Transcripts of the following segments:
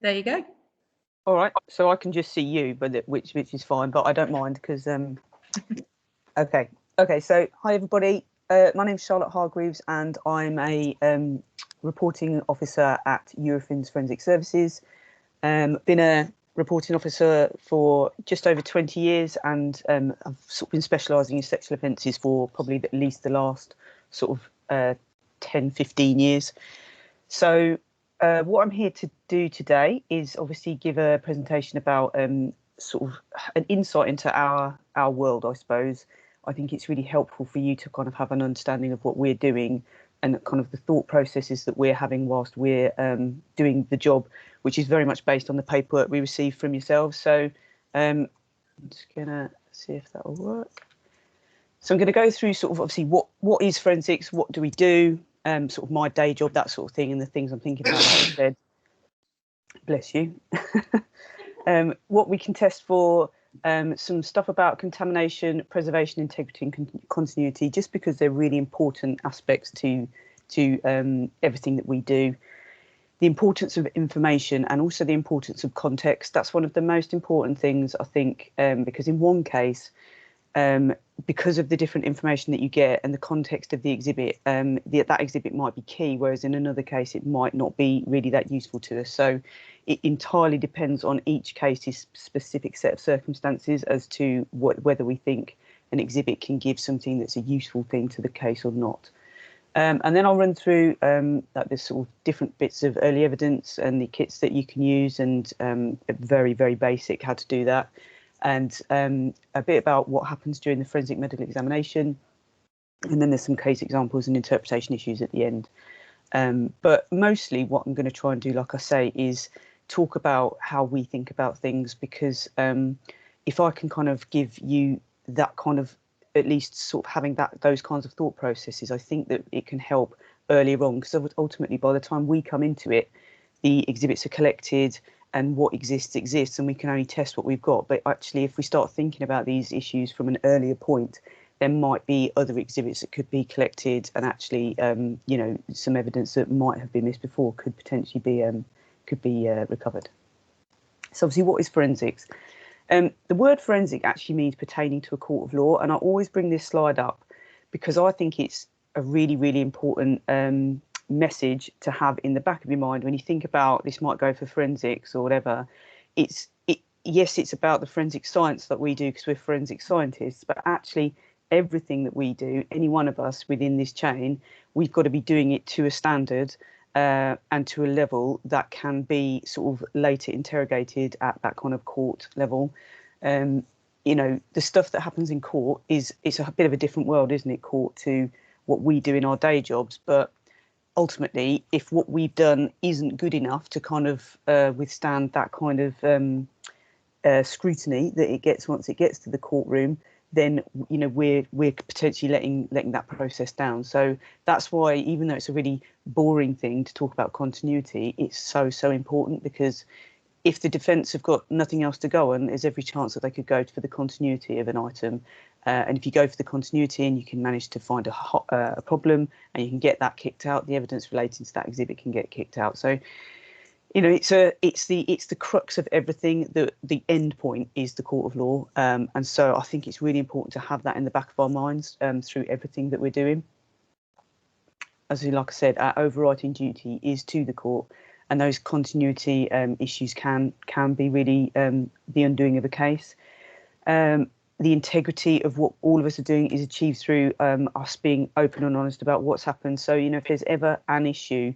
There you go. All right, so I can just see you, but which is fine, but I don't mind because okay. So hi everybody. My name's Charlotte Hargreaves, and I'm a reporting officer at Eurofins Forensic Services. Been a reporting officer for just over 20 years, and I've sort of been specialising in sexual offences for probably at least the last sort of 10, 15 years. So what I'm here to do today is obviously give a presentation about sort of an insight into our world, I suppose. I think it's really helpful for you to kind of have an understanding of what we're doing and kind of the thought processes that we're having whilst we're doing the job, which is very much based on the paperwork we receive from yourselves. So I'm just going to see if that will work. So I'm going to go through sort of obviously what is forensics, what do we do, sort of my day job, that sort of thing, and the things I'm thinking about, like I said. Bless you. What we can test for, some stuff about contamination, preservation, integrity and continuity, just because they're really important aspects to everything that we do. The importance of information and also the importance of context. That's one of the most important things, I think, because in one case, because of the different information that you get and the context of the exhibit, that exhibit might be key, whereas in another case it might not be really that useful to us. So it entirely depends on each case's specific set of circumstances as to whether we think an exhibit can give something that's a useful thing to the case or not. And then I'll run through like the sort of different bits of early evidence and the kits that you can use, and very, very basic how to do that. And a bit about what happens during the forensic medical examination. And then there's some case examples and interpretation issues at the end. But mostly what I'm going to try and do, like I say, is talk about how we think about things, because if I can kind of give you that kind of, at least sort of having those kinds of thought processes, I think that it can help earlier on, because ultimately by the time we come into it, the exhibits are collected and what exists, and we can only test what we've got. But actually, if we start thinking about these issues from an earlier point, there might be other exhibits that could be collected, and actually, you know, some evidence that might have been missed before could potentially be recovered. So obviously, what is forensics? The word forensic actually means pertaining to a court of law, and I always bring this slide up because I think it's a really, really important message to have in the back of your mind when you think about this. Might go for forensics or whatever. Yes, it's about the forensic science that we do because we're forensic scientists, but actually everything that we do, any one of us within this chain, we've got to be doing it to a standard and to a level that can be sort of later interrogated at that kind of court level. You know, the stuff that happens in court it's a bit of a different world, isn't it, court, to what we do in our day jobs. But ultimately, if what we've done isn't good enough to kind of withstand that kind of scrutiny that it gets once it gets to the courtroom, then, you know, we're potentially letting that process down. So that's why, even though it's a really boring thing to talk about continuity, it's so important, because if the defence have got nothing else to go on, there's every chance that they could go for the continuity of an item. And if you go for the continuity and you can manage to find a problem and you can get that kicked out, the evidence relating to that exhibit can get kicked out. So, you know, it's the crux of everything. The end point is the court of law, and so I think it's really important to have that in the back of our minds through everything that we're doing. As like I said, our overriding duty is to the court, and those continuity issues can be really the undoing of a case. The integrity of what all of us are doing is achieved through us being open and honest about what's happened. So, you know, if there's ever an issue,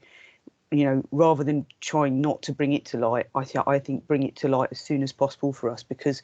you know, rather than trying not to bring it to light, I think bring it to light as soon as possible for us, because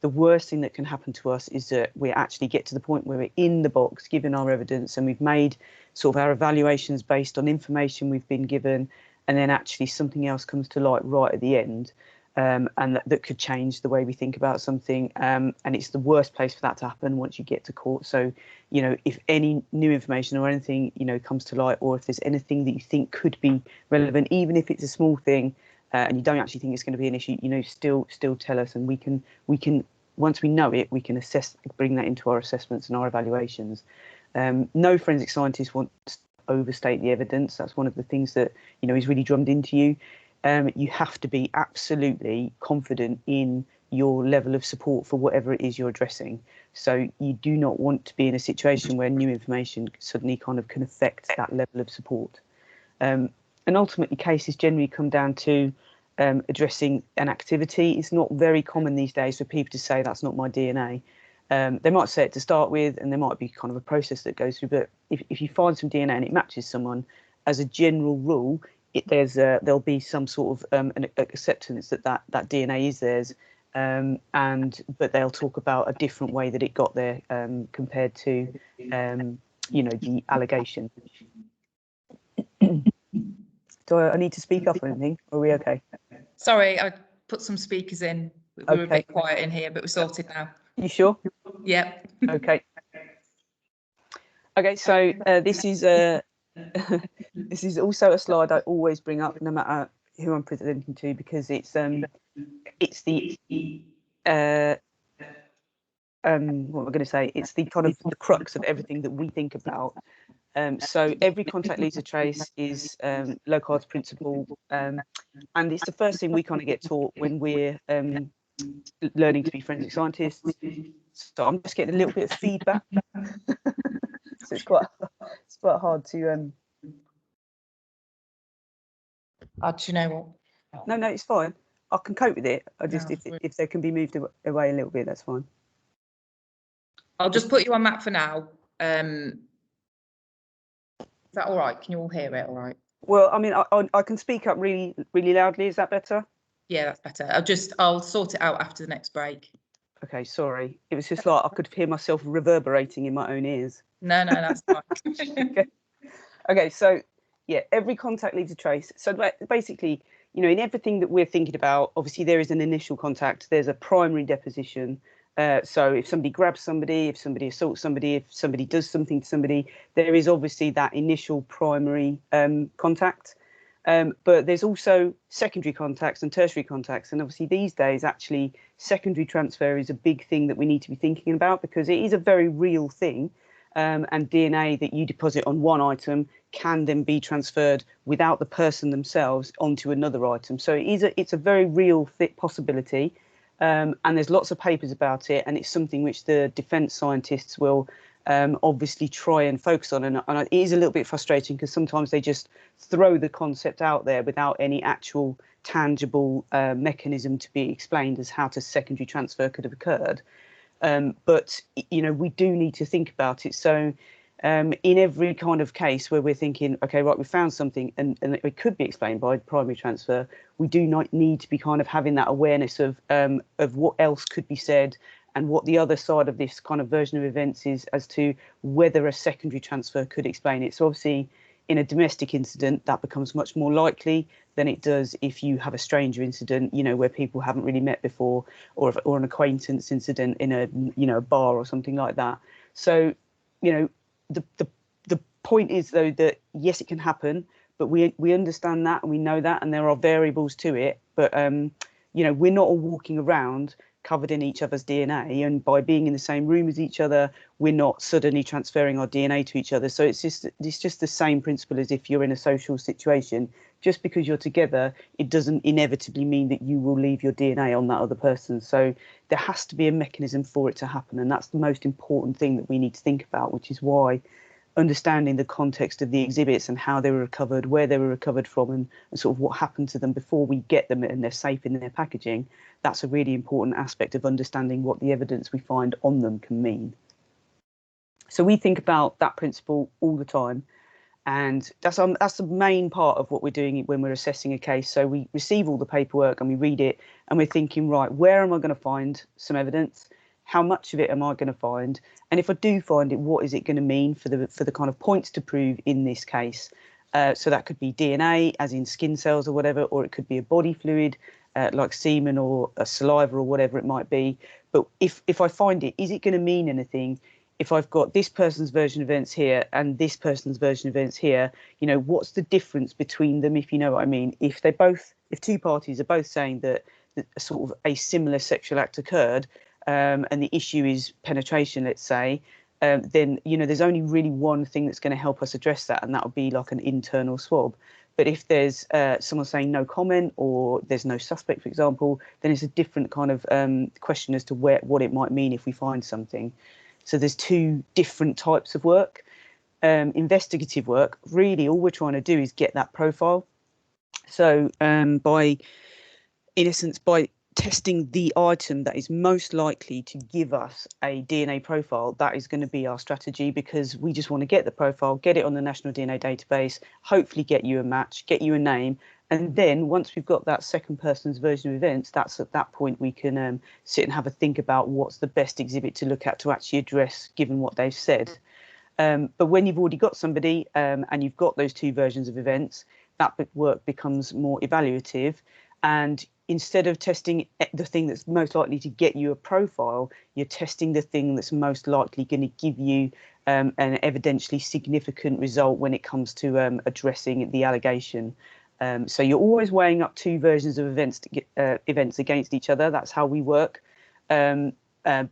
the worst thing that can happen to us is that we actually get to the point where we're in the box giving our evidence and we've made sort of our evaluations based on information we've been given, and then actually something else comes to light right at the end, and that could change the way we think about something. And it's the worst place for that to happen once you get to court. So, you know, if any new information or anything, you know, comes to light, or if there's anything that you think could be relevant, even if it's a small thing, and you don't actually think it's going to be an issue, you know, still tell us, and we can once we know it, we can bring that into our assessments and our evaluations. No forensic scientist wants to overstate the evidence. That's one of the things that, you know, is really drummed into you. you have to be absolutely confident in your level of support for whatever it is you're addressing. So you do not want to be in a situation where new information suddenly kind of can affect that level of support. And ultimately, cases generally come down to addressing an activity. It's not very common these days for people to say that's not my DNA. They might say it to start with, and there might be kind of a process that goes through. But if you find some DNA and it matches someone, as a general rule, there'll be some sort of an acceptance that DNA is theirs. But they'll talk about a different way that it got there compared to, the allegation. Do I need to speak up or anything? Are we okay? Sorry, I put some speakers in. We were a bit quiet in here, but we're sorted now. You sure? Yeah. Okay. Okay, so this is this is also a slide I always bring up, no matter who I'm presenting to, because it's the what am I going to say? It's the kind of the crux of everything that we think about. So every contact leaves a trace is Locard's principle, and it's the first thing we kind of get taught when we're learning to be forensic scientists. So I'm just getting a little bit of feedback. So it's quite hard to. Do you know what? No, it's fine. I can cope with it. I just if they can be moved away a little bit, that's fine. I'll just put you on that for now. Is that all right? Can you all hear it all right? Well, I mean, I can speak up really, really loudly. Is that better? Yeah, that's better. I'll sort it out after the next break. Okay, sorry. It was just like I could hear myself reverberating in my own ears. No, that's fine. Okay, so yeah, every contact leaves a trace. So basically, in everything that we're thinking about, obviously there is an initial contact. There's a primary deposition. So if somebody grabs somebody, if somebody assaults somebody, if somebody does something to somebody, there is obviously that initial primary contact. But there's also secondary contacts and tertiary contacts. And obviously these days, actually, secondary transfer is a big thing that we need to be thinking about, because it is a very real thing. And DNA that you deposit on one item can then be transferred without the person themselves onto another item. So it's a very real possibility. And there's lots of papers about it, and it's something which the defence scientists will obviously try and focus on. And it is a little bit frustrating because sometimes they just throw the concept out there without any actual tangible mechanism to be explained as how to secondary transfer could have occurred. But we do need to think about it. So in every kind of case where we're thinking, okay, right, we found something and it could be explained by primary transfer, we do not need to be kind of having that awareness of what else could be said and what the other side of this kind of version of events is as to whether a secondary transfer could explain it. So obviously in a domestic incident, that becomes much more likely than it does if you have a stranger incident, where people haven't really met before, or an acquaintance incident in a bar or something like that. So, the point is, though, that yes, it can happen, but we understand that and we know that, and there are variables to it. But we're not all walking around covered in each other's DNA, and by being in the same room as each other, we're not suddenly transferring our DNA to each other. So it's just the same principle as if you're in a social situation. Just because you're together, it doesn't inevitably mean that you will leave your DNA on that other person. So there has to be a mechanism for it to happen, and that's the most important thing that we need to think about, which is why understanding the context of the exhibits and how they were recovered, where they were recovered from, and sort of what happened to them before we get them and they're safe in their packaging, that's a really important aspect of understanding what the evidence we find on them can mean. So we think about that principle all the time, and that's the main part of what we're doing when we're assessing a case. So we receive all the paperwork and we read it, and we're thinking, right, where am I going to find some evidence? How much of it am I going to find? And if I do find it, what is it going to mean for the kind of points to prove in this case? So that could be DNA, as in skin cells or whatever, or it could be a body fluid like semen or a saliva or whatever it might be. But if I find it, is it going to mean anything? If I've got this person's version of events here and this person's version of events here, what's the difference between them, if you know what I mean? If two parties are both saying that sort of a similar sexual act occurred, and the issue is penetration, let's say, then there's only really one thing that's going to help us address that, and that would be like an internal swab. But if there's someone saying no comment or there's no suspect, for example, then it's a different kind of question as to what it might mean if we find something. So there's two different types of work. Investigative work, really all we're trying to do is get that profile. So by testing the item that is most likely to give us a DNA profile, that is going to be our strategy, because we just want to get the profile, get it on the National DNA Database, hopefully get you a match, get you a name. And then once we've got that second person's version of events, that's at that point we can sit and have a think about what's the best exhibit to look at to actually address, given what they've said. But when you've already got somebody and you've got those two versions of events, that work becomes more evaluative. And instead of testing the thing that's most likely to get you a profile, you're testing the thing that's most likely going to give you an evidentially significant result when it comes to addressing the allegation. So you're always weighing up two versions of events against each other. That's how we work.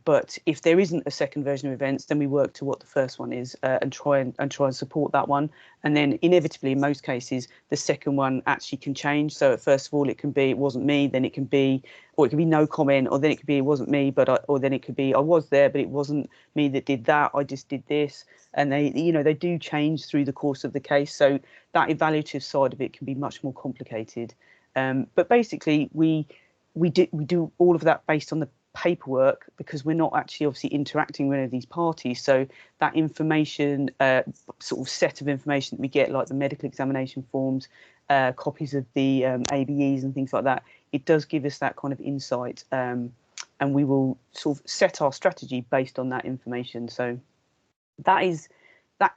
But if there isn't a second version of events, then we work to what the first one is and try and support that one. And then inevitably, in most cases, the second one actually can change. So first of all, it can be it wasn't me, then it can be, or it can be no comment, or then it could be it wasn't me, or then it could be I was there, but it wasn't me that did that. I just did this. And they do change through the course of the case. So that evaluative side of it can be much more complicated. But basically, we do all of that based on the paperwork, because we're not actually obviously interacting with any of these parties. So that information, sort of set of information that we get, like the medical examination forms, copies of the ABEs and things like that, it does give us that kind of insight, and we will sort of set our strategy based on that information. So that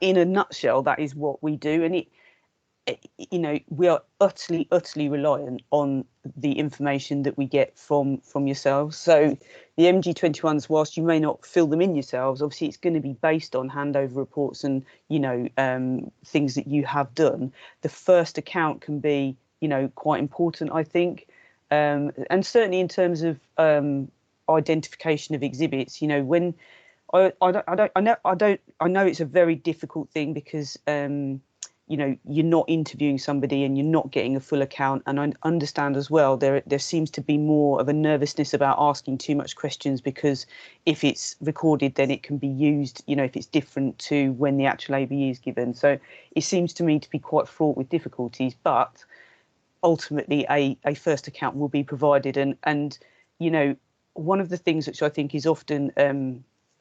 in a nutshell, that is what we do. And we are utterly reliant on the information that we get from yourselves. So the MG21s, whilst you may not fill them in yourselves, obviously it's going to be based on handover reports and things that you have done. The first account can be quite important, I think, and certainly in terms of identification of exhibits. When I know it's a very difficult thing, because you're not interviewing somebody and you're not getting a full account. And I understand as well, there seems to be more of a nervousness about asking too much questions, because if it's recorded, then it can be used, if it's different to when the actual ABE is given. So it seems to me to be quite fraught with difficulties, but ultimately a first account will be provided. And one of the things which I think is often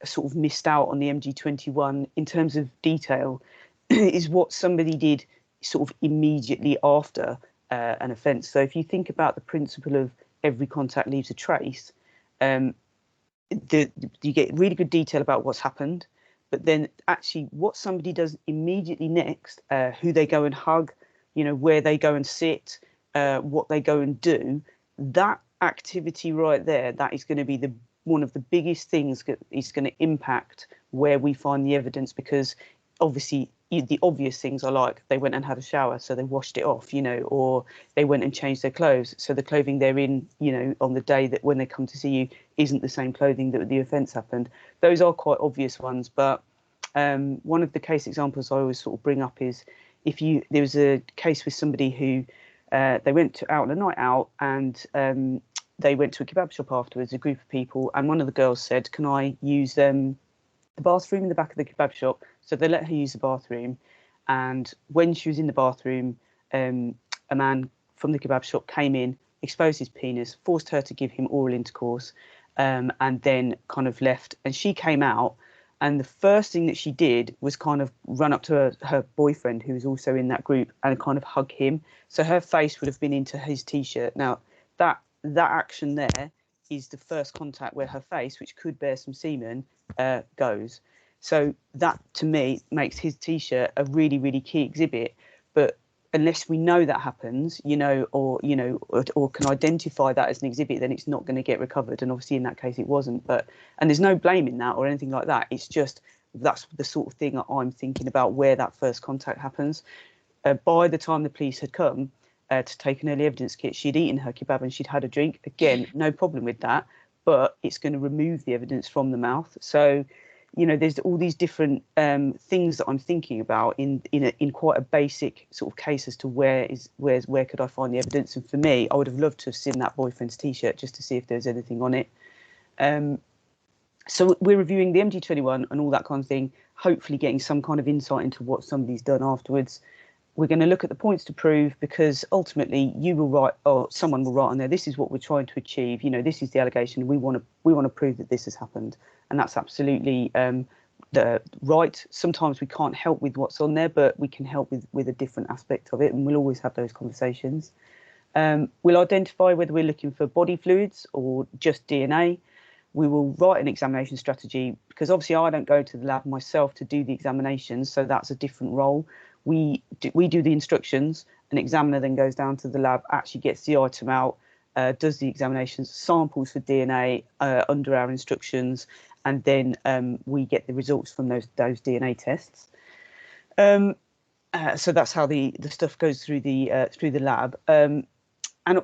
sort of missed out on the MG21 in terms of detail is what somebody did sort of immediately after an offence. So if you think about the principle of every contact leaves a trace, you get really good detail about what's happened, but then actually what somebody does immediately next, who they go and hug, where they go and sit, what they go and do, that activity right there, that is going to be one of the biggest things that is going to impact where we find the evidence. Because obviously the obvious things are like they went and had a shower, so they washed it off, or they went and changed their clothes, so the clothing they're in, on the day that when they come to see you isn't the same clothing that the offence happened. Those are quite obvious ones. But one of the case examples I always sort of bring up is there was a case with somebody who they went out on a night out, and they went to a kebab shop afterwards, a group of people, and one of the girls said, "Can I use the bathroom in the back of the kebab shop?" So they let her use the bathroom, and when she was in the bathroom, a man from the kebab shop came in, exposed his penis, forced her to give him oral intercourse, and then kind of left. And she came out, and the first thing that she did was kind of run up to her boyfriend, who was also in that group, and kind of hug him. So her face would have been into his t-shirt. Now that action there is the first contact where her face, which could bear some semen, goes. So that to me makes his t-shirt a really, really key exhibit. But unless we know that happens, or can identify that as an exhibit, then it's not going to get recovered. And obviously in that case it wasn't. And there's no blame in that or anything like that. It's just that's the sort of thing that I'm thinking about, where that first contact happens. By the time the police had come to take an early evidence kit, she'd eaten her kebab and she'd had a drink. Again, no problem with that, but it's going to remove the evidence from the mouth. So you know, there's all these different things that I'm thinking about in quite a basic sort of case as to where could I find the evidence. And for me, I would have loved to have seen that boyfriend's T-shirt just to see if there's anything on it. So we're reviewing the MD21 and all that kind of thing, hopefully getting some kind of insight into what somebody's done afterwards. We're going to look at the points to prove, because ultimately you will write, or someone will write on there, this is what we're trying to achieve. You know, this is the allegation. We want to prove that this has happened, and that's absolutely the right. Sometimes we can't help with what's on there, but we can help with a different aspect of it, and we'll always have those conversations. We'll identify whether we're looking for body fluids or just DNA. We will write an examination strategy, because obviously I don't go to the lab myself to do the examinations, so that's a different role. We do the instructions. An examiner then goes down to the lab, actually gets the item out, does the examinations, samples for DNA under our instructions, and then we get the results from those DNA tests. So that's how the stuff goes through the lab. And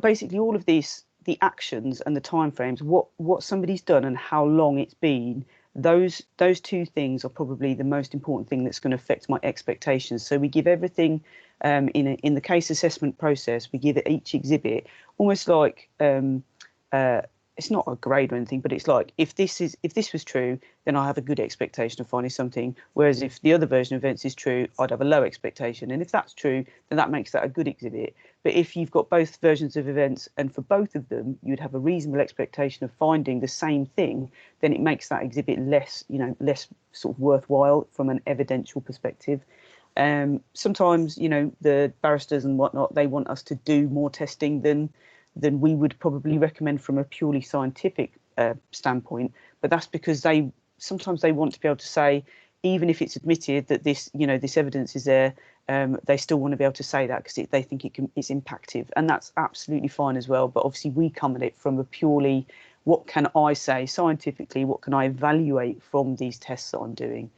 basically all of this, the actions and the timeframes, what somebody's done and how long it's been, those two things are probably the most important thing that's going to affect my expectations. So we give everything in the case assessment process. We give each exhibit almost like it's not a grade or anything, but it's like, if this was true, then I have a good expectation of finding something. Whereas if the other version of events is true, I'd have a low expectation. And if that's true, then that makes that a good exhibit. But if you've got both versions of events, and for both of them you'd have a reasonable expectation of finding the same thing, then it makes that exhibit less sort of worthwhile from an evidential perspective. Sometimes, the barristers and whatnot, they want us to do more testing than we would probably recommend from a purely scientific standpoint. But that's because sometimes they want to be able to say, even if it's admitted that this evidence is there, they still want to be able to say that because they think it's impactive, and that's absolutely fine as well. But obviously we come at it from a purely, what can I say scientifically, what can I evaluate from these tests that I'm doing?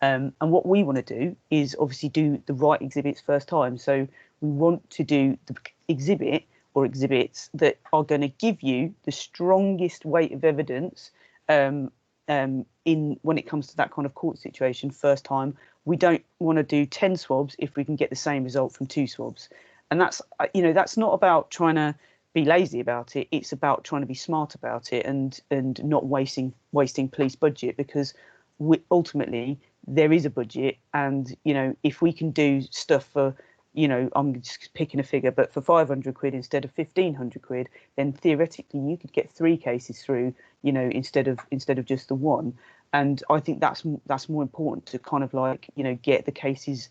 And what we want to do is obviously do the right exhibits first time. So we want to do the exhibit or exhibits that are going to give you the strongest weight of evidence in when it comes to that kind of court situation first time. We don't want to do 10 swabs if we can get the same result from 2 swabs. And that's not about trying to be lazy about it. It's about trying to be smart about it and not wasting police budget, because ultimately there is a budget, and if we can do stuff for, I'm just picking a figure, but for 500 quid instead of 1,500 quid, then theoretically you could get 3 cases through, instead of just the one. And I think that's more important, to kind of like, get the cases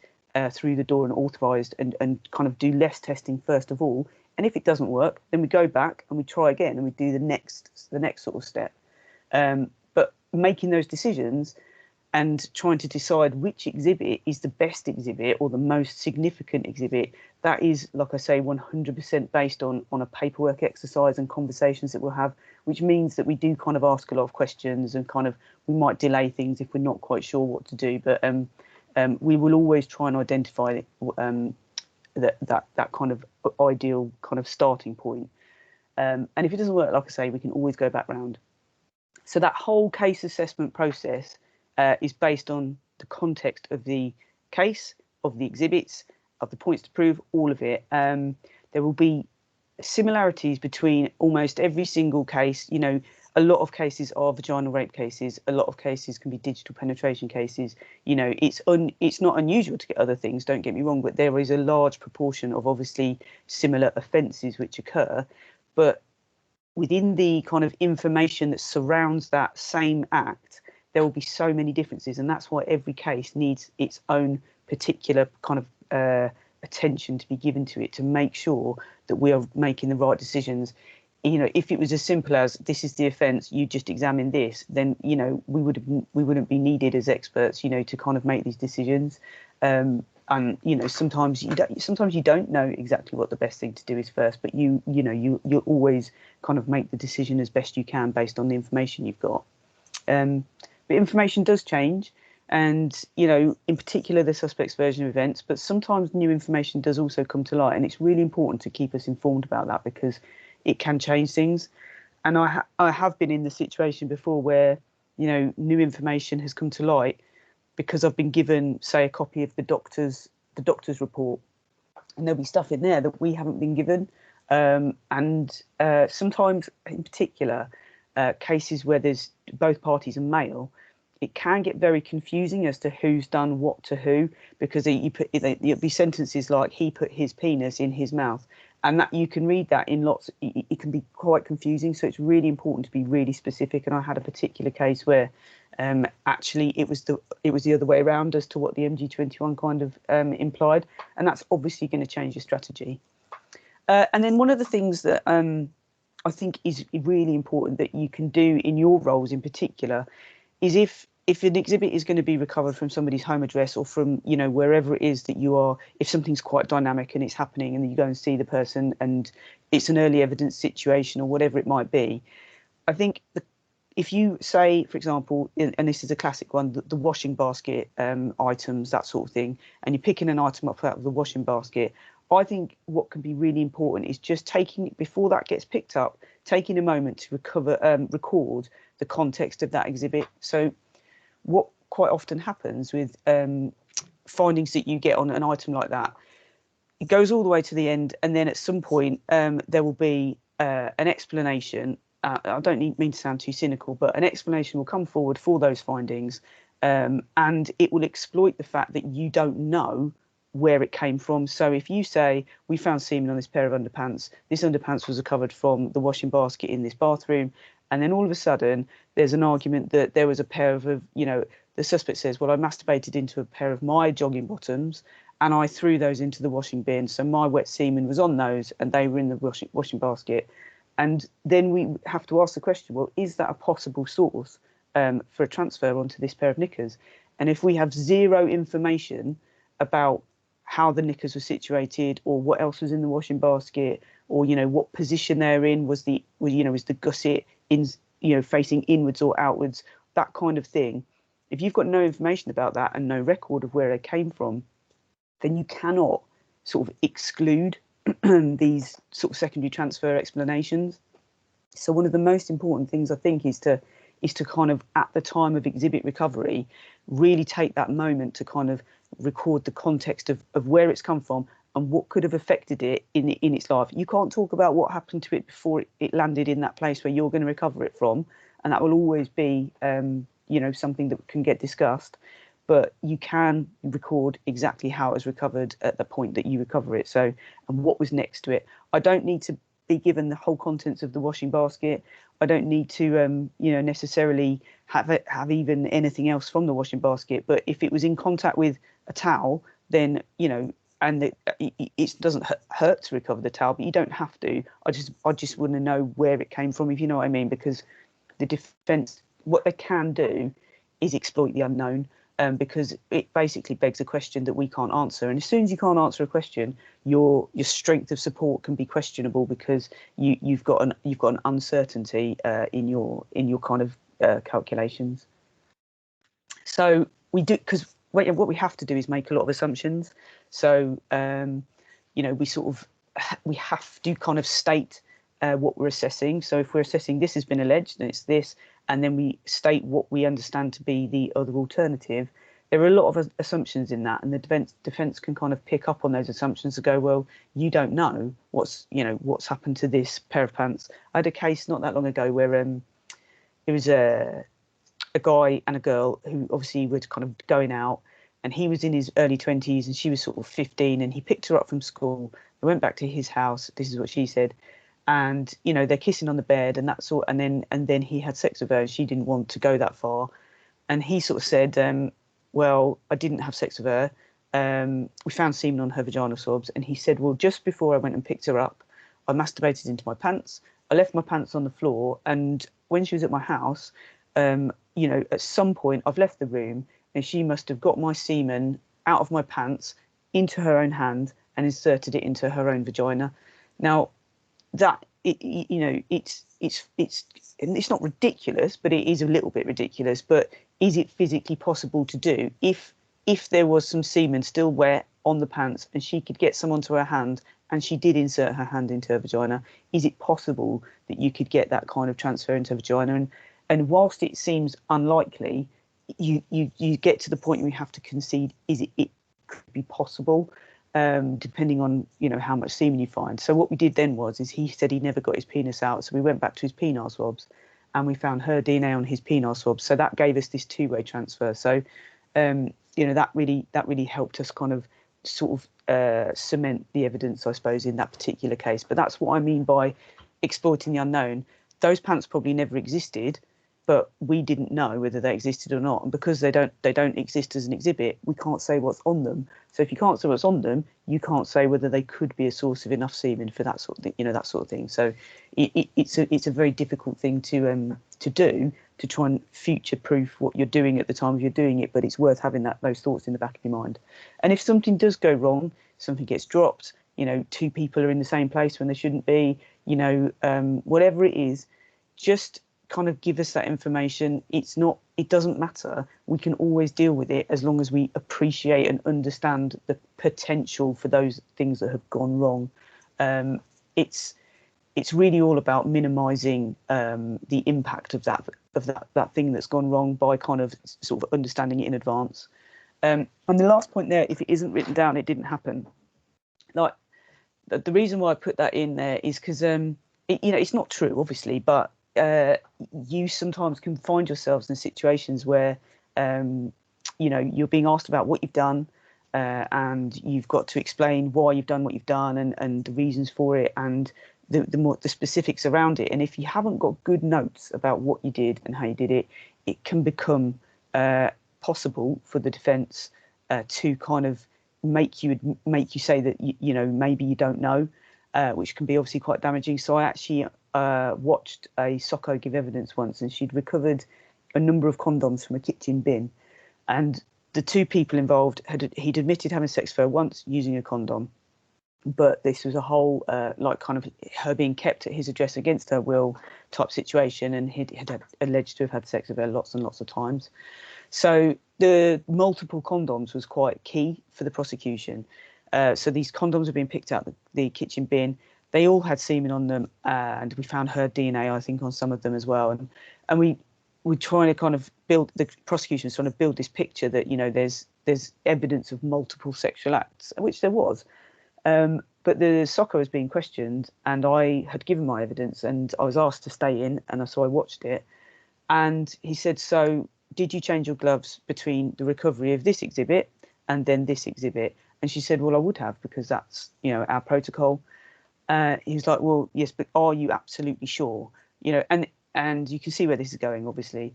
through the door and authorised, and kind of do less testing first of all. And if it doesn't work, then we go back and we try again and we do the next sort of step. But making those decisions and trying to decide which exhibit is the best exhibit or the most significant exhibit, that is, like I say, 100% based on a paperwork exercise and conversations that we'll have, which means that we do kind of ask a lot of questions, and kind of we might delay things if we're not quite sure what to do. But we will always try and identify that kind of ideal kind of starting point. And if it doesn't work, like I say, we can always go back round. So that whole case assessment process is based on the context of the case, of the exhibits, of the points to prove, all of it. There will be similarities between almost every single case. A lot of cases are vaginal rape cases. A lot of cases can be digital penetration cases. It's not unusual to get other things, don't get me wrong, but there is a large proportion of obviously similar offences which occur. But within the kind of information that surrounds that same act, there will be so many differences, and that's why every case needs its own particular kind of attention to be given to it, to make sure that we are making the right decisions. If it was as simple as this is the offence, you just examine this, then we wouldn't be needed as experts, to kind of make these decisions. And sometimes you don't know exactly what the best thing to do is first, but you always kind of make the decision as best you can based on the information you've got. But information does change, and in particular the suspect's version of events, but sometimes new information does also come to light, and it's really important to keep us informed about that, because it can change things. And I have been in the situation before where new information has come to light because I've been given, say, a copy of the doctor's report, and there'll be stuff in there that we haven't been given. And sometimes, in particular, cases where there's both parties are male, it can get very confusing as to who's done what to who, because it'll be sentences like he put his penis in his mouth, and that you can read that in lots. It can be quite confusing, so it's really important to be really specific. And I had a particular case where actually it was the other way around as to what the MG21 kind of implied, and that's obviously going to change your strategy. And then one of the things that I think is really important that you can do in your roles in particular is if an exhibit is going to be recovered from somebody's home address or from wherever it is that you are, if something's quite dynamic and it's happening and you go and see the person and it's an early evidence situation or whatever it might be, I think if you say, for example, and this is a classic one, the washing basket items, that sort of thing, and you're picking an item up out of the washing basket, I think what can be really important is just taking, before that gets picked up, taking a moment to record the context of that exhibit. So what quite often happens with findings that you get on an item like that, it goes all the way to the end, and then at some point there will be an explanation. I don't mean to sound too cynical, but an explanation will come forward for those findings, and it will exploit the fact that you don't know where it came from. So if you say, we found semen on this pair of underpants, this underpants was recovered from the washing basket in this bathroom, and then all of a sudden there's an argument that there was a pair of, the suspect says, well, I masturbated into a pair of my jogging bottoms and I threw those into the washing bin, so my wet semen was on those and they were in the washing basket. And then we have to ask the question, well, is that a possible source for a transfer onto this pair of knickers? And if we have zero information about how the knickers were situated or what else was in the washing basket, or what position they're in, was the gusset in facing inwards or outwards, that kind of thing. If you've got no information about that and no record of where they came from, then you cannot sort of exclude these sort of secondary transfer explanations. So one of the most important things I think is to kind of, at the time of exhibit recovery, really take that moment to kind of record the context of where it's come from and what could have affected it in its life. You can't talk about what happened to it before it landed in that place where you're going to recover it from, and that will always be something that can get discussed, but you can record exactly how it was recovered at the point that you recover it. So, and what was next to it. I don't need to be given the whole contents of the washing basket. I don't need to necessarily have even anything else from the washing basket, but if it was in contact with a towel, then and it doesn't hurt to recover the towel, but you don't have to. I just want to know where it came from, if you know what I mean, because the defence, what they can do is exploit the unknown, because it basically begs a question that we can't answer. And as soon as you can't answer a question, your strength of support can be questionable, because you've got an uncertainty in your kind of calculations. So we do, because what we have to do is make a lot of assumptions. So we have to kind of state what we're assessing. So if we're assessing this has been alleged, then it's this, and then we state what we understand to be the other alternative. There are a lot of assumptions in that, and the defence can kind of pick up on those assumptions and go, well, you don't know what's happened to this pair of pants. I had a case not that long ago where there was a guy and a girl who obviously were kind of going out, and he was in his early 20s and she was sort of 15, and he picked her up from school. They went back to his house. This is what she said. And they're kissing on the bed and that sort, and then he had sex with her and she didn't want to go that far. And he sort of said, well, I didn't have sex with her. We found semen on her vaginal swabs. And he said, well, just before I went and picked her up, I masturbated into my pants. I left my pants on the floor. And when she was at my house, at some point I've left the room and she must have got my semen out of my pants into her own hand and inserted it into her own vagina. Now, that it's not ridiculous, but it is a little bit ridiculous. But is it physically possible to do? If there was some semen still wet on the pants and she could get some onto her hand and she did insert her hand into her vagina, is it possible that you could get that kind of transfer into her vagina? and whilst it seems unlikely, you get to the point where you have to concede, it could be possible, depending on, you know, how much semen you find. So what we did then is he said he never got his penis out, so we went back to his penile swabs, and we found her DNA on his penile swabs. So that gave us this two-way transfer. So you know, that really helped us kind of sort of cement the evidence, I suppose, in that particular case. But that's what I mean by exploiting the unknown. Those pants probably never existed, but we didn't know whether they existed or not. And because they don't exist as an exhibit, we can't say what's on them. So if you can't say what's on them, you can't say whether they could be a source of enough semen for that sort of thing, you know, that sort of thing. So it's a very difficult thing to do, to try and future proof what you're doing at the time you're doing it, but it's worth having those thoughts in the back of your mind. And if something does go wrong, something gets dropped, you know, two people are in the same place when they shouldn't be, you know, whatever it is, just kind of give us that information. It doesn't matter. We can always deal with it as long as we appreciate and understand the potential for those things that have gone wrong. It's really all about minimizing the impact of that thing that's gone wrong by kind of sort of understanding it in advance. And the last point there, if it isn't written down, it didn't happen. Like, the reason why I put that in there is because you know, it's not true, obviously, but you sometimes can find yourselves in situations where you know, you're being asked about what you've done, and you've got to explain why you've done what you've done, and the reasons for it, and the specifics around it. And if you haven't got good notes about what you did and how you did it, it can become possible for the defence to kind of make you say that you know, maybe you don't know, which can be obviously quite damaging. So I actually watched a Socko give evidence once, and she'd recovered a number of condoms from a kitchen bin, and the two people involved he'd admitted having sex with her once using a condom, but this was a whole like kind of her being kept at his address against her will type situation, and he'd alleged to have had sex with her lots and lots of times. So the multiple condoms was quite key for the prosecution. So these condoms have been picked out the kitchen bin. They all had semen on them, and we found her DNA, I think, on some of them as well. And we're trying to kind of build, the prosecution's trying to build this picture that, you know, there's evidence of multiple sexual acts, which there was. But the Socko was being questioned, and I had given my evidence, and I was asked to stay in, and so I watched it. And he said, "So did you change your gloves between the recovery of this exhibit and then this exhibit?" And she said, "Well, I would have, because that's, you know, our protocol." He was like, "Well, yes, but are you absolutely sure?" You know, and you can see where this is going, obviously.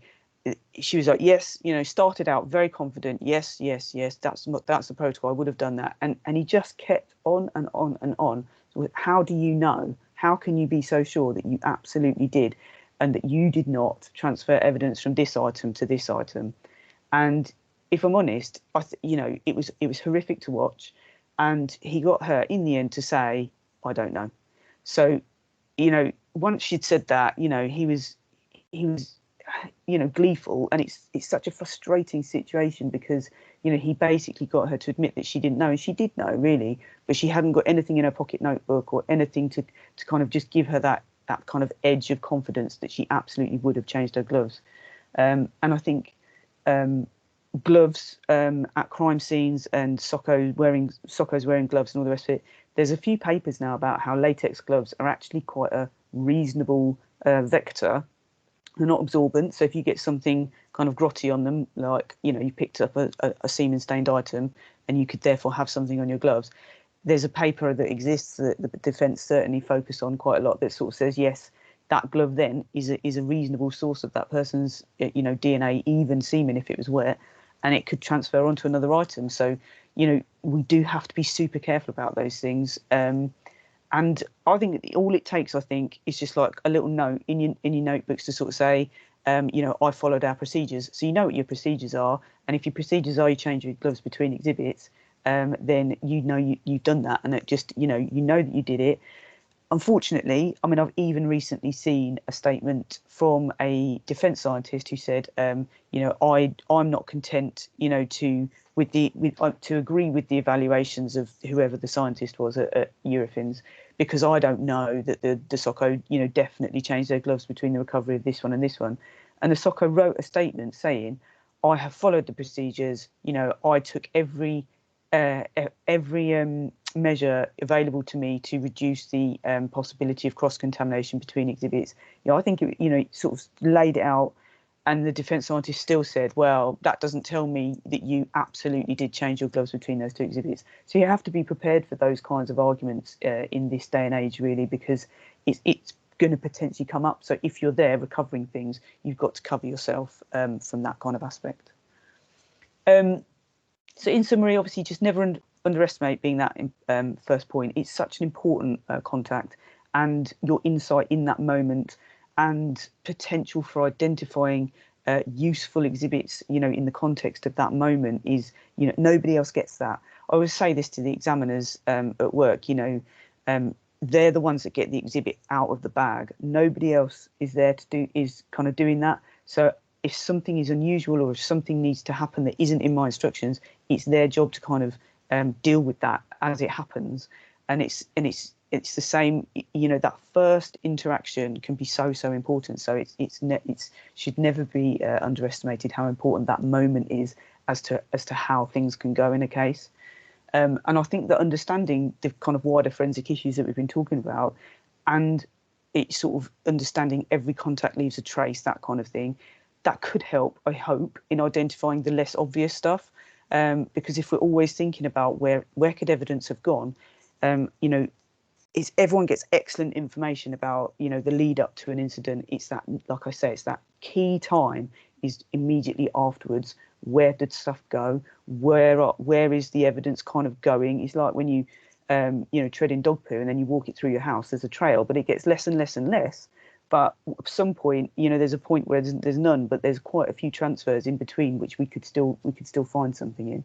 She was like, "Yes," you know, started out very confident. Yes, that's the protocol. I would have done that. And he just kept on and on and on. So how do you know? How can you be so sure that you absolutely did, and that you did not transfer evidence from this item to this item? And if I'm honest, you know, it was horrific to watch. And he got her in the end to say, "I don't know." So, you know, once she'd said that, you know, he was, you know, gleeful. And it's such a frustrating situation, because, you know, he basically got her to admit that she didn't know, and she did know, really, but she hadn't got anything in her pocket notebook or anything to kind of just give her that kind of edge of confidence that she absolutely would have changed her gloves. And I think gloves at crime scenes, and Socko's wearing gloves and all the rest of it. There's a few papers now about how latex gloves are actually quite a reasonable vector. They're not absorbent, so if you get something kind of grotty on them, like, you know, you picked up a semen stained item, and you could therefore have something on your gloves. There's a paper that exists that the defence certainly focus on quite a lot, that sort of says, yes, that glove then is a reasonable source of that person's, you know, DNA, even semen if it was wet, and it could transfer onto another item. So, you know, we do have to be super careful about those things. And I think all it takes, I think, is just like a little note in your notebooks to sort of say, you know, I followed our procedures. So you know what your procedures are, and if your procedures are you change your gloves between exhibits, then you know you've done that, and it just, you know that you did it. Unfortunately, I mean, I've even recently seen a statement from a defence scientist who said, you know, I'm not content, you know, to agree with the evaluations of whoever the scientist was at Eurofins, because I don't know that the Socko, you know, definitely changed their gloves between the recovery of this one and this one. And the SOCO wrote a statement saying, I have followed the procedures, I took every measure available to me to reduce the possibility of cross-contamination between exhibits. I think it sort of laid it out, and the defence scientist still said, well, that doesn't tell me that you absolutely did change your gloves between those two exhibits. So you have to be prepared for those kinds of arguments in this day and age, really, because it's going to potentially come up. So if you're there recovering things, you've got to cover yourself from that kind of aspect. So in summary, obviously, just never underestimate being that first point. It's such an important contact, and your insight in that moment and potential for identifying useful exhibits, in the context of that moment is, nobody else gets that. I always say this to the examiners at work, they're the ones that get the exhibit out of the bag. Nobody else is kind of doing that. So if something is unusual or if something needs to happen that isn't in my instructions, it's their job to kind of deal with that as it happens. And it's the same, that first interaction can be so important. So it should never be underestimated how important that moment is as to how things can go in a case. And I think that understanding the kind of wider forensic issues that we've been talking about, and it's sort of understanding every contact leaves a trace, that kind of thing, that could help, I hope, in identifying the less obvious stuff. Because if we're always thinking about where could evidence have gone, everyone gets excellent information about, the lead up to an incident. It's that, like I say, it's that key time is immediately afterwards. Where did stuff go? Where is the evidence kind of going? It's like when you, tread in dog poo and then you walk it through your house. There's a trail, but it gets less and less and less. But at some point, there's a point where there's none, but there's quite a few transfers in between which we could still find something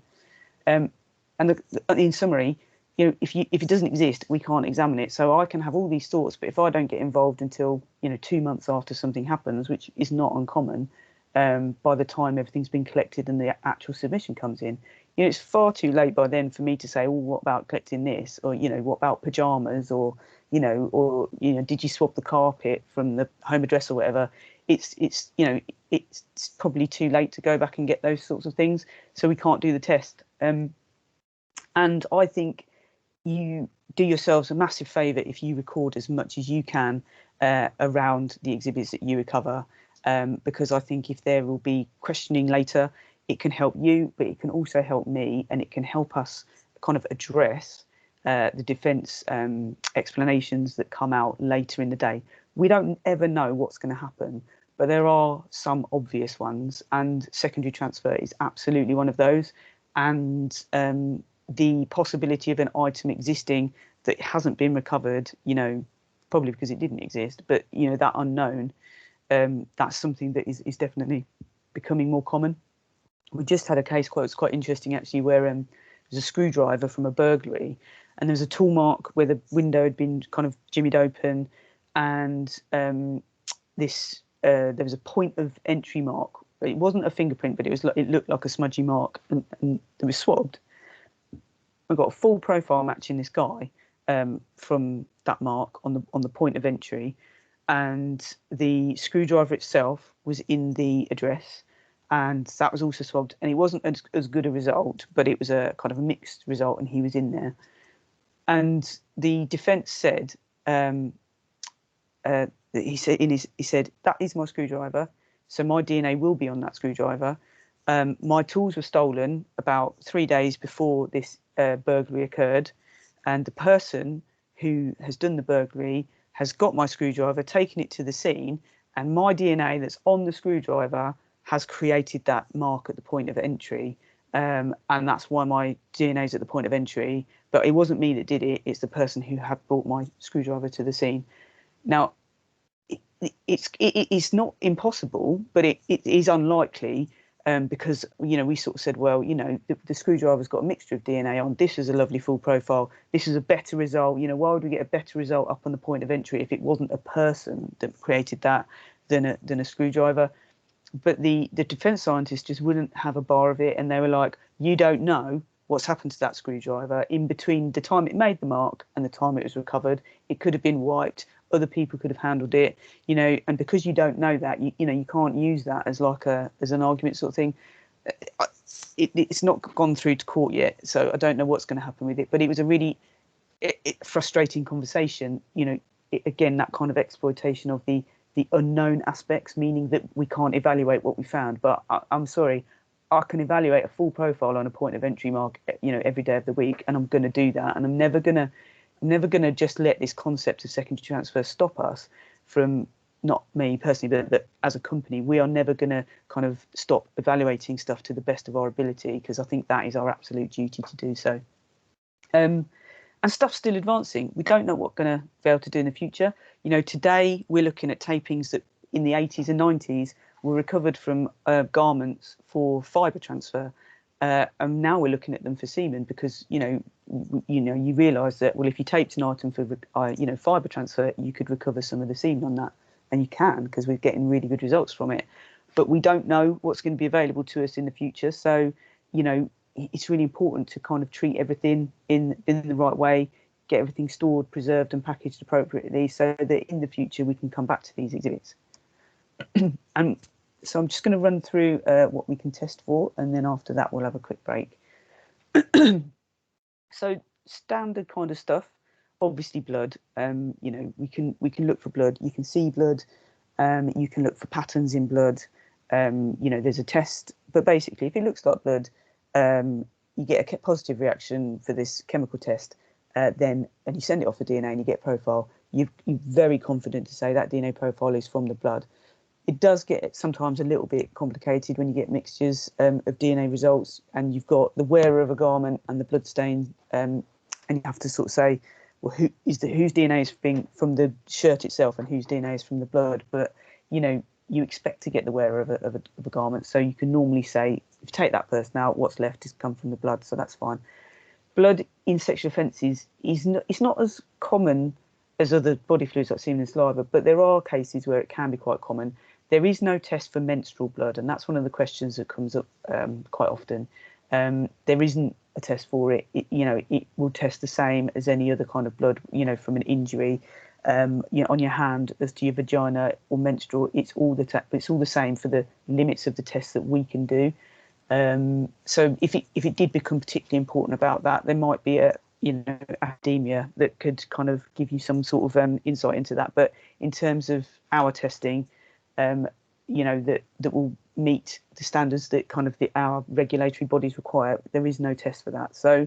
in. And in summary, if it doesn't exist, we can't examine it. So I can have all these thoughts, but if I don't get involved until 2 months after something happens, which is not uncommon, by the time everything's been collected and the actual submission comes in, it's far too late by then for me to say, oh, what about collecting this, or what about pajamas, or did you swap the carpet from the home address or whatever? It's probably too late to go back and get those sorts of things, so we can't do the test. And I think you do yourselves a massive favour if you record as much as you can around the exhibits that you recover, because I think if there will be questioning later, it can help you, but it can also help me, and it can help us kind of address the defence explanations that come out later in the day. We don't ever know what's going to happen, but there are some obvious ones, and secondary transfer is absolutely one of those. And the possibility of an item existing that hasn't been recovered, probably because it didn't exist, but that unknown, that's something that is definitely becoming more common. We just had a case quite interesting actually, where there's a screwdriver from a burglary, and there was a tool mark where the window had been kind of jimmied open, and there was a point of entry mark. It wasn't a fingerprint, but it looked like a smudgy mark, and it was swabbed. I got a full profile matching this guy from that mark on the point of entry, and the screwdriver itself was in the address, and that was also swabbed, and it wasn't as good a result, but it was a kind of a mixed result, and he was in there. And the defence said, he said that is my screwdriver, so my DNA will be on that screwdriver. My tools were stolen about 3 days before this burglary occurred, and the person who has done the burglary has got my screwdriver, taken it to the scene, and my DNA that's on the screwdriver has created that mark at the point of entry, and that's why my DNA is at the point of entry. But it wasn't me that did it; it's the person who had brought my screwdriver to the scene. Now, it's not impossible, but it is unlikely, because we sort of said, well, the screwdriver's got a mixture of DNA on. This is a lovely full profile. This is a better result. Why would we get a better result up on the point of entry if it wasn't a person that created that than a screwdriver? But the defence scientists just wouldn't have a bar of it, and they were like, you don't know what's happened to that screwdriver in between the time it made the mark and the time it was recovered. It could have been wiped. other people could have handled it, you know, and because you don't know that, you know, you can't use that as like as an argument sort of thing. It's not gone through to court yet, so I don't know what's going to happen with it, but it was a really frustrating conversation, you know. Again, that kind of exploitation of the unknown aspects, meaning that we can't evaluate what we found. But I'm sorry, I can evaluate a full profile on a point of entry mark, you know, every day of the week, and I'm going to do that. And I'm never gonna just let this concept of secondary transfer stop us from, not me personally, but as a company, we are never going to kind of stop evaluating stuff to the best of our ability, because I think that is our absolute duty to do so. And stuff's still advancing. We don't know what we're going to be able to do in the future. You know, today we're looking at tapings that in the 80s and 90s were recovered from garments for fibre transfer. And now we're looking at them for semen, because, you you realise that, well, if you taped an item for, fibre transfer, you could recover some of the semen on that. And you can, because we're getting really good results from it. But we don't know what's going to be available to us in the future. So, you know, it's really important to kind of treat everything in the right way, get everything stored, preserved and packaged appropriately, so that in the future we can come back to these exhibits. And so I'm just going to run through what we can test for, and then after that we'll have a quick break. So standard kind of stuff, obviously blood. You know, we can look for blood. You can see blood. You can look for patterns in blood. You know, there's a test, but basically, if it looks like blood, you get a positive reaction for this chemical test, and you send it off for DNA and you get a profile. You're very confident to say that DNA profile is from the blood. It does get sometimes a little bit complicated when you get mixtures of DNA results, and you've got the wearer of a garment and the blood stain, and you have to sort of say, well, whose DNA is from the shirt itself and whose DNA is from the blood. But you know, you expect to get the wearer of a garment, so you can normally say, if you take that person out, what's left has come from the blood, so that's fine. Blood in sexual offences it's not as common as other body fluids like semen and saliva, but there are cases where it can be quite common. There is no test for menstrual blood, and that's one of the questions that comes up quite often. There isn't a test for it. You know, it will test the same as any other kind of blood, you know, from an injury, you know, on your hand as to your vagina or menstrual. It's all the same for the limits of the tests that we can do. So if it did become particularly important about that, there might be academia that could kind of give you some sort of insight into that. But in terms of our testing, you know, that will meet the standards that kind of our regulatory bodies require, there is no test for that. So,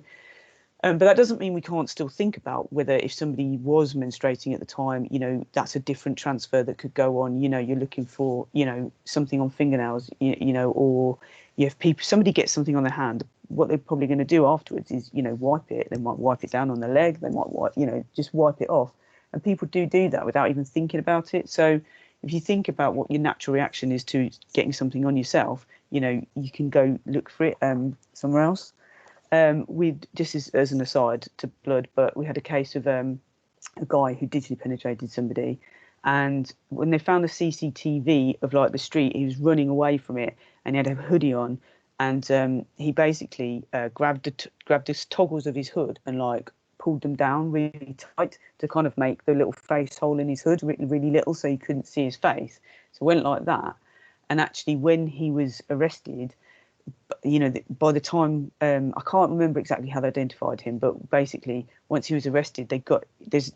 but that doesn't mean we can't still think about whether, if somebody was menstruating at the time, you know, that's a different transfer that could go on. You know, you're looking for, you know, something on fingernails, you know, or if somebody gets something on their hand, what they're probably going to do afterwards is, you know, wipe it. They might wipe it down on the leg. They might just wipe it off. And people do that without even thinking about it. So if you think about what your natural reaction is to getting something on yourself, you know, you can go look for it somewhere else. We just as an aside to blood, but we had a case of a guy who digitally penetrated somebody, and when they found the CCTV of like the street, he was running away from it, and he had a hoodie on, and he basically grabbed the toggles of his hood and like pulled them down really tight to kind of make the little face hole in his hood really, really little, so you couldn't see his face. So it went like that, and actually when he was arrested, you know, by the time I can't remember exactly how they identified him, but basically once he was arrested, it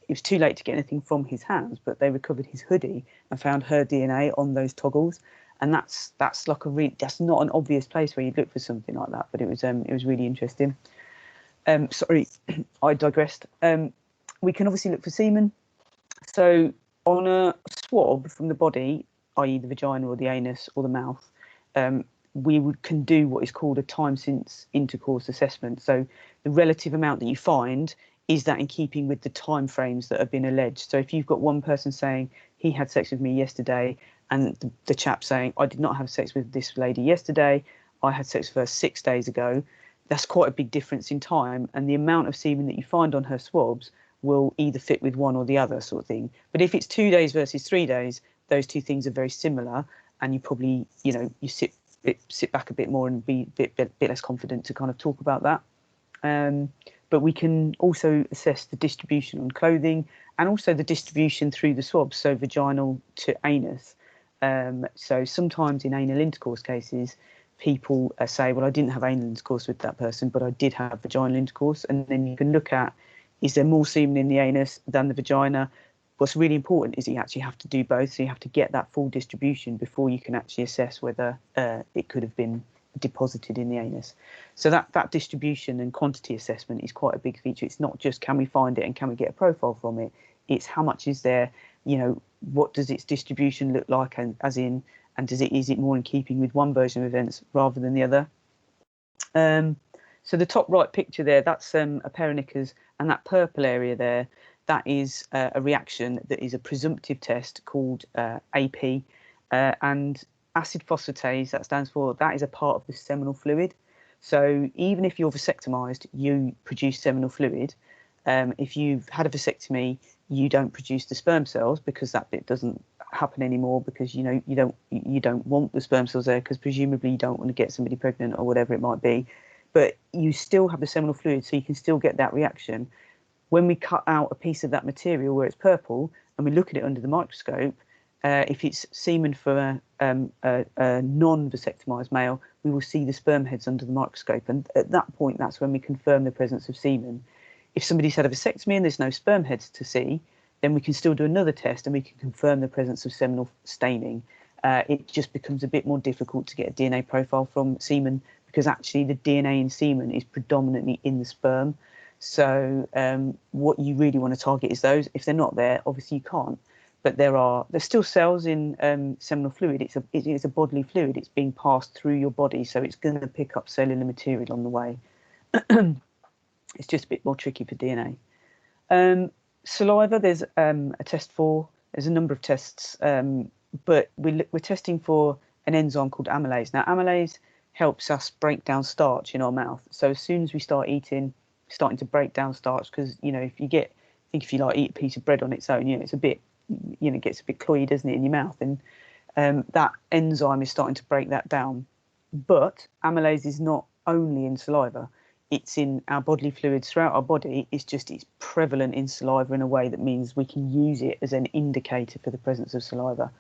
was too late to get anything from his hands, but they recovered his hoodie and found her DNA on those toggles, and that's like that's not an obvious place where you'd look for something like that, but it was really interesting. Sorry, I digressed. We can obviously look for semen. So on a swab from the body, i.e. the vagina or the anus or the mouth, we can do what is called a time since intercourse assessment. So the relative amount that you find, is that in keeping with the time frames that have been alleged? So if you've got one person saying he had sex with me yesterday, and the chap saying I did not have sex with this lady yesterday, I had sex with her 6 days ago, that's quite a big difference in time, and the amount of semen that you find on her swabs will either fit with one or the other sort of thing. But if it's 2 days versus 3 days, those two things are very similar, and you probably, you know, you sit back a bit more and be a bit less confident to kind of talk about that. but we can also assess the distribution on clothing and also the distribution through the swabs, so vaginal to anus. So sometimes in anal intercourse cases, people say, well, I didn't have anal intercourse with that person, but I did have vaginal intercourse. And then you can look at, is there more semen in the anus than the vagina? What's really important is you actually have to do both. So you have to get that full distribution before you can actually assess whether it could have been deposited in the anus. So that distribution and quantity assessment is quite a big feature. It's not just can we find it and can we get a profile from it. It's how much is there, what does its distribution look like, and is it more in keeping with one version of events rather than the other. So the top right picture there, that's a pair of knickers, and that purple area there, that is a reaction that is a presumptive test called AP, and acid phosphatase, that stands for, that is a part of the seminal fluid. So even if you're vasectomized, you produce seminal fluid. If you've had a vasectomy, you don't produce the sperm cells because that bit doesn't happen anymore, because you don't want the sperm cells there, because presumably you don't want to get somebody pregnant or whatever it might be. But you still have the seminal fluid, so you can still get that reaction. When we cut out a piece of that material where it's purple and we look at it under the microscope, if it's semen for a non-vasectomized male, we will see the sperm heads under the microscope, and at that point, that's when we confirm the presence of semen. If somebody's had a vasectomy and there's no sperm heads to see, then we can still do another test and we can confirm the presence of seminal staining. It just becomes a bit more difficult to get a DNA profile from semen, because actually the DNA in semen is predominantly in the sperm. So what you really want to target is those. If they're not there, obviously you can't. But there's still cells in seminal fluid. It's a bodily fluid. It's being passed through your body, so it's going to pick up cellular material on the way. It's just a bit more tricky for DNA. Saliva, there's a test for. There's a number of tests, but we're testing for an enzyme called amylase. Now, amylase helps us break down starch in our mouth. So as soon as we start eating, starting to break down starch, because if you like eat a piece of bread on its own, it's a bit, gets a bit cloyed, doesn't it, in your mouth, and that enzyme is starting to break that down. But amylase is not only in saliva. It's in our bodily fluids throughout our body. It's prevalent in saliva in a way that means we can use it as an indicator for the presence of saliva.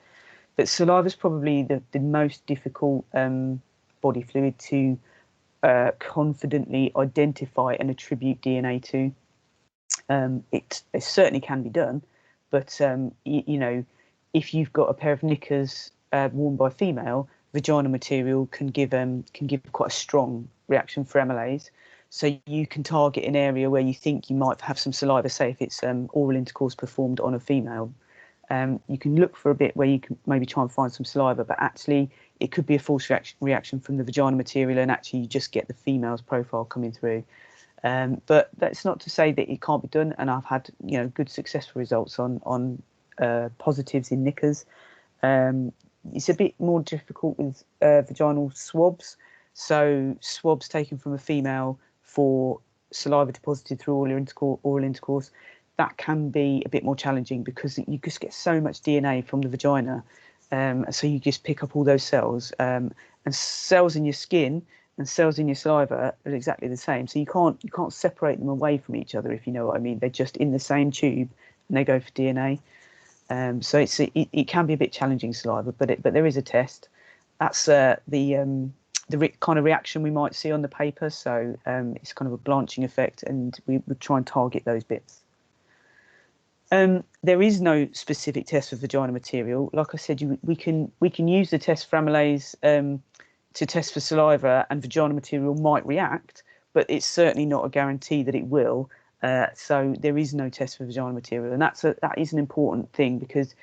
But saliva is probably the most difficult body fluid to confidently identify and attribute DNA to. It certainly can be done, but if you've got a pair of knickers worn by a female, vaginal material can give quite a strong reaction for amylase. So you can target an area where you think you might have some saliva, say if it's oral intercourse performed on a female. You can look for a bit where you can maybe try and find some saliva, but actually it could be a false reaction from the vaginal material, and actually you just get the female's profile coming through. But that's not to say that it can't be done, and I've had good successful results on positives in knickers. It's a bit more difficult with vaginal swabs. So swabs taken from a female for saliva deposited through oral intercourse, that can be a bit more challenging because you just get so much DNA from the vagina. So you just pick up all those cells, and cells in your skin and cells in your saliva are exactly the same. So you can't separate them away from each other, if you know what I mean. They're just in the same tube and they go for DNA. So it can be a bit challenging, saliva, but there is a test. That's the kind of reaction we might see on the paper. So it's kind of a blanching effect, and we would try and target those bits. There is no specific test for vaginal material. Like I said, we can use the test for amylase to test for saliva, and vaginal material might react, but it's certainly not a guarantee that it will. So there is no test for vaginal material, and that is an important thing, because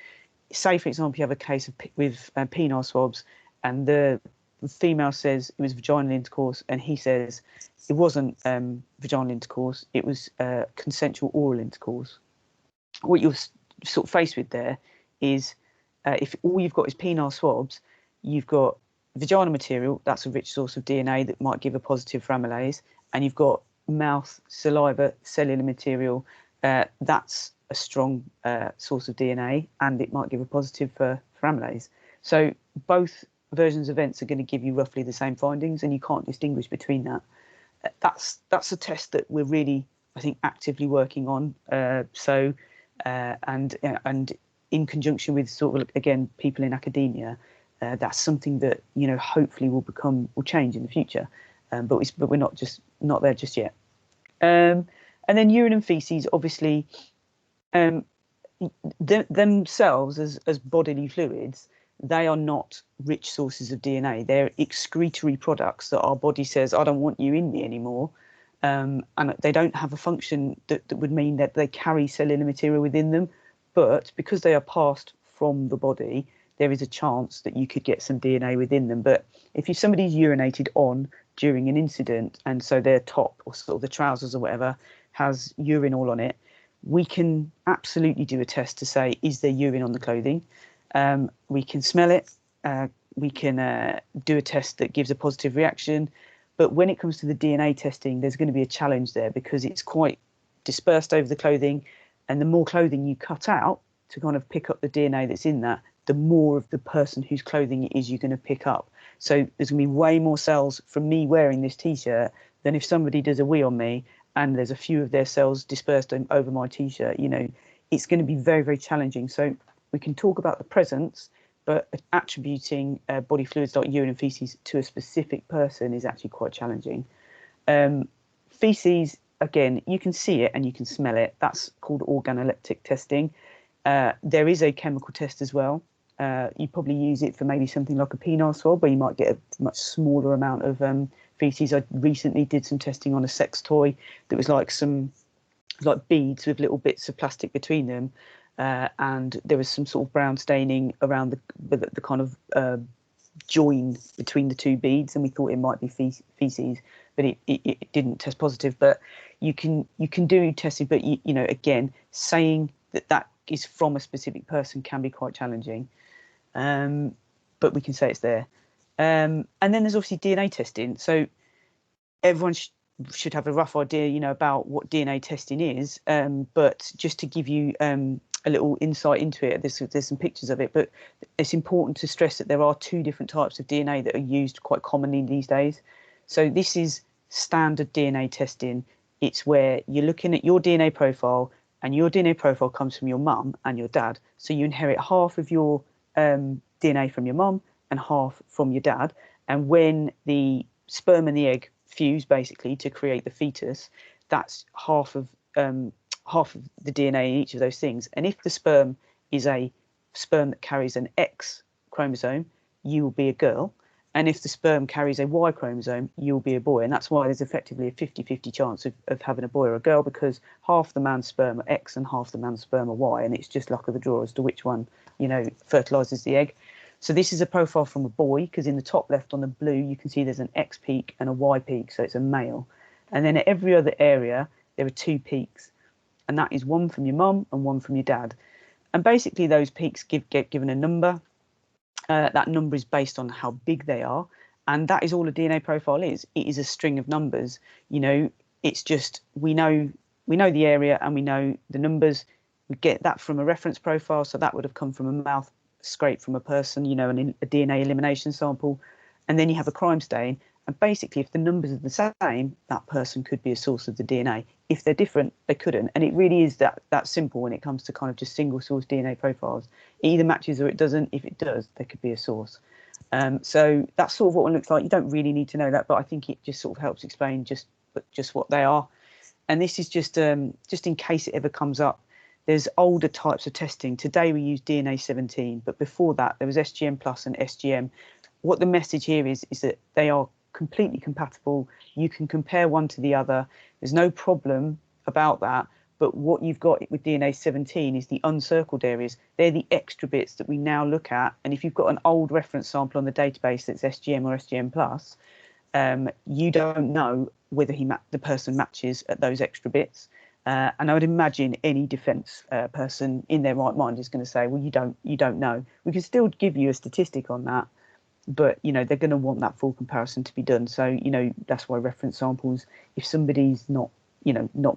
say, for example, you have a case with penile swabs, and the female says it was vaginal intercourse, and he says it wasn't vaginal intercourse, it was consensual oral intercourse. What you're sort of faced with there is if all you've got is penile swabs, you've got vaginal material, that's a rich source of DNA that might give a positive for amylase, and you've got mouth, saliva, cellular material, that's a strong source of DNA, and it might give a positive for amylase. So both versions of events are going to give you roughly the same findings, and you can't distinguish between that. That's a test that we're really I think, actively working on. And in conjunction with sort of, again, people in academia, that's something that, you know, hopefully will change in the future. But we're not there just yet. And then urine and feces, obviously, themselves as bodily fluids, they are not rich sources of DNA. They're excretory products that our body says, I don't want you in me anymore. And they don't have a function that would mean that they carry cellular material within them. But because they are passed from the body, there is a chance that you could get some DNA within them. But if somebody's urinated on during an incident, and so their top or sort of the trousers or whatever has urine all on it, we can absolutely do a test to say, is there urine on the clothing? We can smell it. We can do a test that gives a positive reaction. But when it comes to the DNA testing, there's going to be a challenge there because it's quite dispersed over the clothing. And the more clothing you cut out to kind of pick up the DNA that's in that, the more of the person whose clothing it is you're going to pick up. So there's going to be way more cells from me wearing this T-shirt than if somebody does a wee on me and there's a few of their cells dispersed over my T-shirt. You know, it's going to be very, very challenging. So we can talk about the presence, but attributing body fluids like urine and feces to a specific person is actually quite challenging. Feces, again, you can see it and you can smell it. That's called organoleptic testing. There is a chemical test as well. You probably use it for maybe something like a penile swab, where you might get a much smaller amount of feces. I recently did some testing on a sex toy that was like beads with little bits of plastic between them. And there was some sort of brown staining around the kind of join between the two beads, and we thought it might be feces, but it didn't test positive. But you can do testing, but you know, again, saying that is from a specific person can be quite challenging. But we can say it's there. And then there's obviously DNA testing. So everyone should have a rough idea, you know, about what DNA testing is. But just to give you a little insight into it, there's some pictures of it, but it's important to stress that there are two different types of DNA that are used quite commonly these days. So this is standard DNA testing. It's where you're looking at your DNA profile, and your DNA profile comes from your mum and your dad. So you inherit half of your DNA from your mum and half from your dad. And when the sperm and the egg fuse basically to create the fetus, that's half of the DNA in each of those things. And if the sperm is a sperm that carries an X chromosome, you will be a girl. And if the sperm carries a Y chromosome, you'll be a boy. And that's why there's effectively a 50-50 chance of having a boy or a girl, because half the man's sperm are X and half the man's sperm are Y. And it's just luck of the draw as to which one, you know, fertilizes the egg. So this is a profile from a boy, because in the top left on the blue, you can see there's an X peak and a Y peak. So it's a male. And then at every other area, there are two peaks. And that is one from your mum and one from your dad. And basically those peaks get given a number. That number is based on how big they are. And that is all a DNA profile is. It is a string of numbers. You know, it's just, we know the area and we know the numbers. We get that from a reference profile. So that would have come from a mouth scrape from a person, you know, a DNA elimination sample. And then you have a crime stain. And basically, if the numbers are the same, that person could be a source of the DNA. If they're different, they couldn't. And it really is that simple when it comes to kind of just single source DNA profiles. It either matches or it doesn't. If it does, there could be a source. So that's sort of what one looks like. You don't really need to know that, but I think it just sort of helps explain just what they are. And this is just in case it ever comes up. There's older types of testing. Today we use DNA 17, but before that there was SGM plus and SGM. What the message here is that they are completely compatible. You can compare one to the other. There's no problem about that. But what you've got with DNA 17 is the uncircled areas. They're the extra bits that we now look at. And if you've got an old reference sample on the database that's SGM or SGM plus, you don't know whether the person matches at those extra bits. And I would imagine any defence person in their right mind is going to say, well, you don't know. We can still give you a statistic on that, but you know they're going to want that full comparison to be done. So you know that's why reference samples, if somebody's not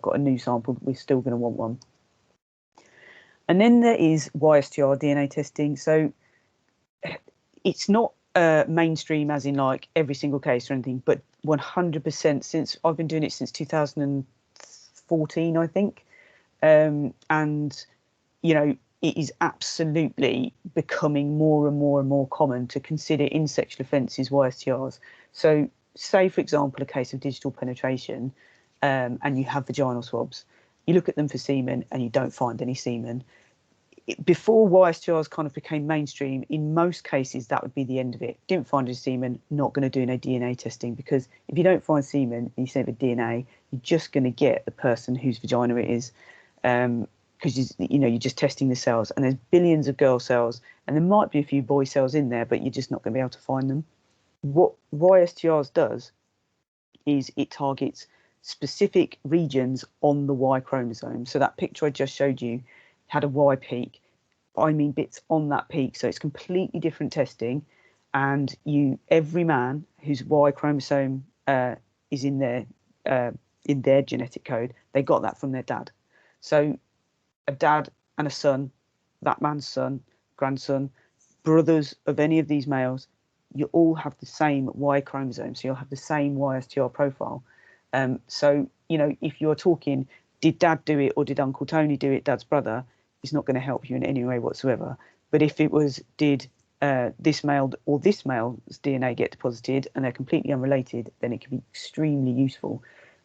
got a new sample, we're still going to want one. And then there is YSTR DNA testing. So it's not mainstream as in like every single case or anything, but 100% since I've been doing it since 2000 14, I think. And, you know, it is absolutely becoming more and more and more common to consider in sexual offences YSTRs. So say, for example, a case of digital penetration, and you have vaginal swabs. You look at them for semen and you don't find any semen. Before YSTRs kind of became mainstream, in most cases, that would be the end of it. Didn't find any semen, not going to do no DNA testing, because if you don't find semen and you send it DNA, you're just going to get the person whose vagina it is. Because you're just testing the cells, and there's billions of girl cells, and there might be a few boy cells in there, but you're just not going to be able to find them. What YSTRs does is it targets specific regions on the Y chromosome. So that picture I just showed you had a Y peak. I mean bits on that peak, so it's completely different testing. And every man whose Y chromosome is in their genetic code, they got that from their dad. So a dad and a son, that man's son, grandson, brothers of any of these males, you all have the same Y chromosome, so you'll have the same YSTR profile. So, if you're talking, did dad do it or did Uncle Tony do it, dad's brother, it's not going to help you in any way whatsoever. But if it was, did this male or this male's DNA get deposited and they're completely unrelated, then it can be extremely useful.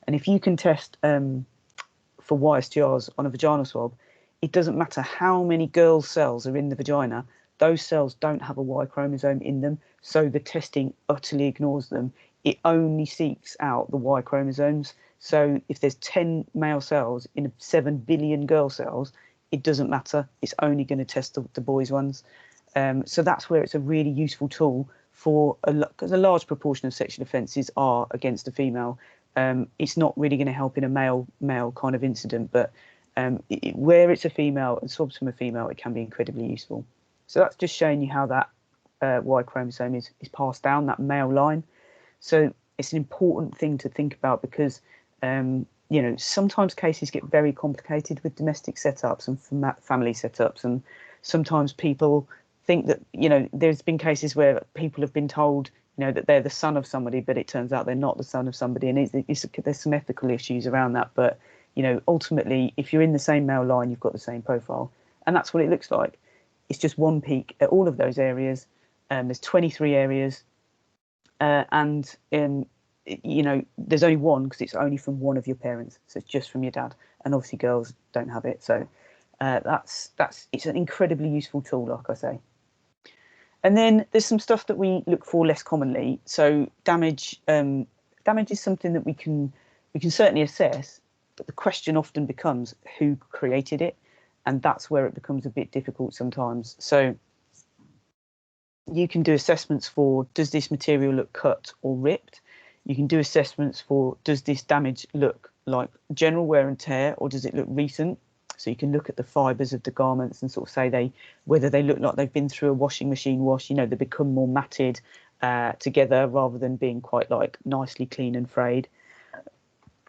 And if you can test for YSTRs on a vaginal swab, it doesn't matter how many girl cells are in the vagina, those cells don't have a Y chromosome in them, so the testing utterly ignores them. It only seeks out the Y chromosomes. So if there's 10 male cells in 7 billion girl cells, it doesn't matter. It's only going to test the boys' ones. So that's where it's a really useful tool for, because a large proportion of sexual offences are against a female. It's not really going to help in a male kind of incident, but where it's a female and swabs from a female, it can be incredibly useful. So that's just showing you how that Y chromosome is passed down, that male line. So it's an important thing to think about, because sometimes cases get very complicated with domestic setups and family setups, and sometimes people think that there's been cases where people have been told that they're the son of somebody, but it turns out they're not the son of somebody, and there's some ethical issues around that. But ultimately, if you're in the same male line, you've got the same profile, and that's what it looks like. It's just one peak at all of those areas. There's 23 areas, and there's only one because it's only from one of your parents, so it's just from your dad. And obviously, girls don't have it, so it's an incredibly useful tool, like I say. And then there's some stuff that we look for less commonly. So damage is something that we can certainly assess, but the question often becomes who created it, and that's where it becomes a bit difficult sometimes. So you can do assessments for, does this material look cut or ripped? You can do assessments for, does this damage look like general wear and tear, or does it look recent? So you can look at the fibres of the garments and sort of say whether they look like they've been through a washing machine wash. They become more matted together rather than being quite like nicely clean and frayed.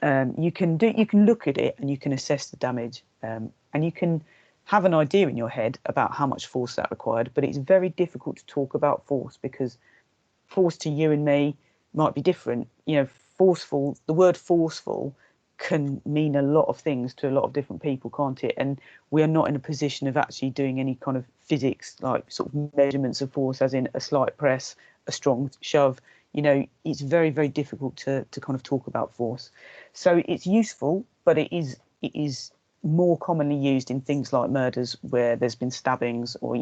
You can look at it and you can assess the damage, and you can have an idea in your head about how much force that required. But it's very difficult to talk about force, because force to you and me might be different. Forceful, the word forceful can mean a lot of things to a lot of different people, can't it? And we are not in a position of actually doing any kind of physics, like sort of measurements of force, as in a slight press, a strong shove. It's very, very difficult to kind of talk about force. So it's useful, but it is more commonly used in things like murders where there's been stabbings or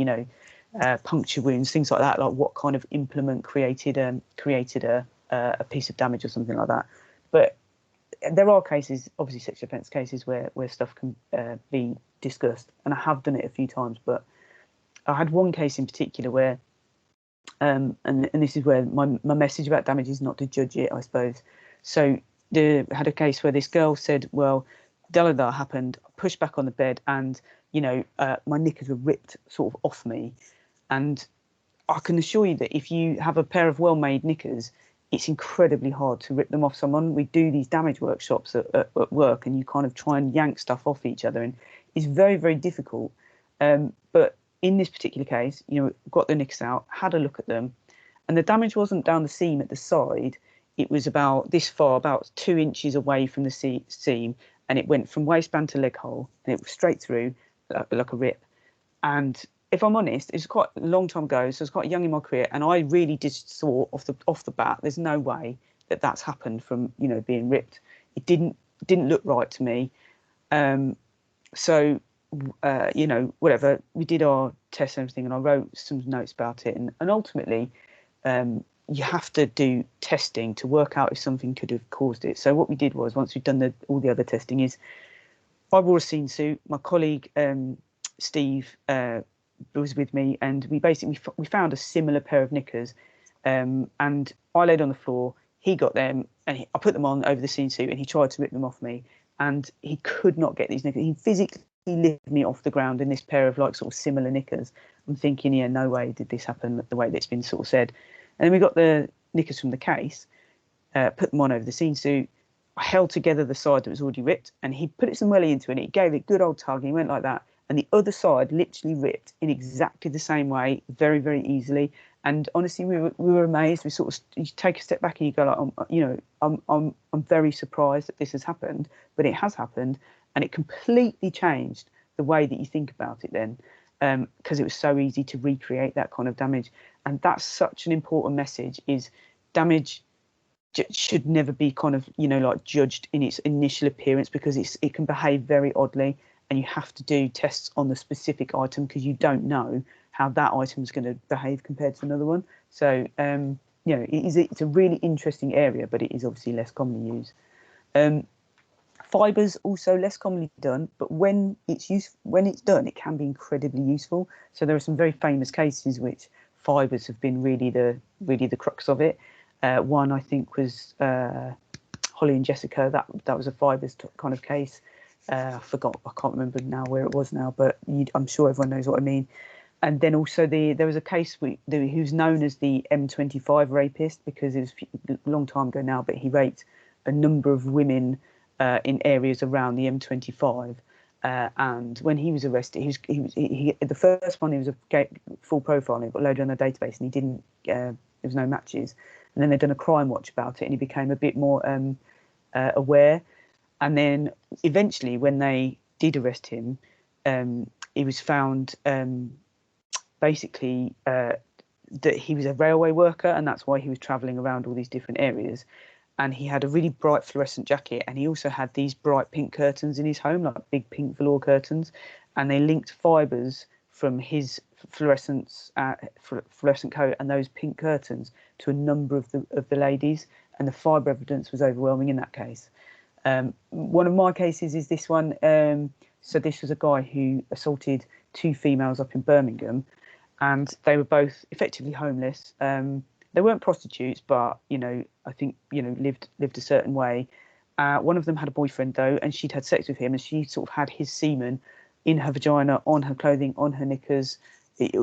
puncture wounds, things like that. Like what kind of implement created a piece of damage or something like that. But there are cases, obviously sexual offence cases, where stuff can be discussed, and I have done it a few times. But I had one case in particular where, and this is where my message about damage is not to judge it, I suppose. So I had a case where this girl said, well, that happened, I pushed back on the bed, and my knickers were ripped sort of off me. And I can assure you that if you have a pair of well-made knickers, it's incredibly hard to rip them off someone. We do these damage workshops at work, and you kind of try and yank stuff off each other, and it's very, very difficult. But in this particular case, got the knickers out, had a look at them, and the damage wasn't down the seam at the side. It was about this far, about 2 inches away from the seam, and it went from waistband to leg hole, and it was straight through like a rip. And if I'm honest, it's quite a long time ago, so I was quite young in my career, and I really just saw off the bat, there's no way that that's happened from, you know, being ripped. It didn't look right to me. So you know, whatever, we did our tests and everything, and I wrote some notes about it, and ultimately you have to do testing to work out if something could have caused it. So what we did was, once we'd done all the other testing, is I wore a scene suit. My colleague Steve was with me, and we found a similar pair of knickers, and I laid on the floor. He got them, and I put them on over the scene suit, and he tried to rip them off me, and he could not get these knickers. He physically lifted me off the ground in this pair of like sort of similar knickers. I'm thinking, yeah, no way did this happen the way that's been sort of said. And then we got the knickers from the case, put them on over the scene suit. I held together the side that was already ripped, and he put some welly into it, and he gave it a good old tug, and he went like that. And the other side literally ripped in exactly the same way, very, very easily. And honestly, we were amazed. We sort of, you take a step back and you go like, you know, I'm very surprised that this has happened, but it has happened, and it completely changed the way that you think about it then, because it was so easy to recreate that kind of damage. And that's such an important message: is damage should never be kind of, you know, like judged in its initial appearance, because it can behave very oddly, and you have to do tests on the specific item because you don't know how that item is going to behave compared to another one. So you know, it's a really interesting area, but it is obviously less commonly used. Fibres also less commonly done, but when it's done, it can be incredibly useful. So there are some very famous cases which fibres have been really the crux of it. One I think was Holly and Jessica. That was a fibres kind of case. I forgot. I can't remember now where it was now, but I'm sure everyone knows what I mean. And then also there was a case who's known as the M25 rapist, because it was a long time ago now, but he raped a number of women in areas around the M25. And when he was arrested, he the first one, he was a full profile, and it got loaded on a database, and he didn't. There was no matches. And then they'd done a crime watch about it, and he became a bit more aware. And then eventually, when they did arrest him, he was found basically that he was a railway worker, and that's why he was travelling around all these different areas. And he had a really bright fluorescent jacket, and he also had these bright pink curtains in his home, like big pink velour curtains. And they linked fibres from his fluorescent coat and those pink curtains to a number of the ladies, and the fibre evidence was overwhelming in that case. One of my cases is this one. So this was a guy who assaulted 2 females up in Birmingham, and they were both effectively homeless. They weren't prostitutes, but, you know, I think, you know, lived a certain way. One of them had a boyfriend though, and she'd had sex with him, and she sort of had his semen in her vagina, on her clothing, on her knickers,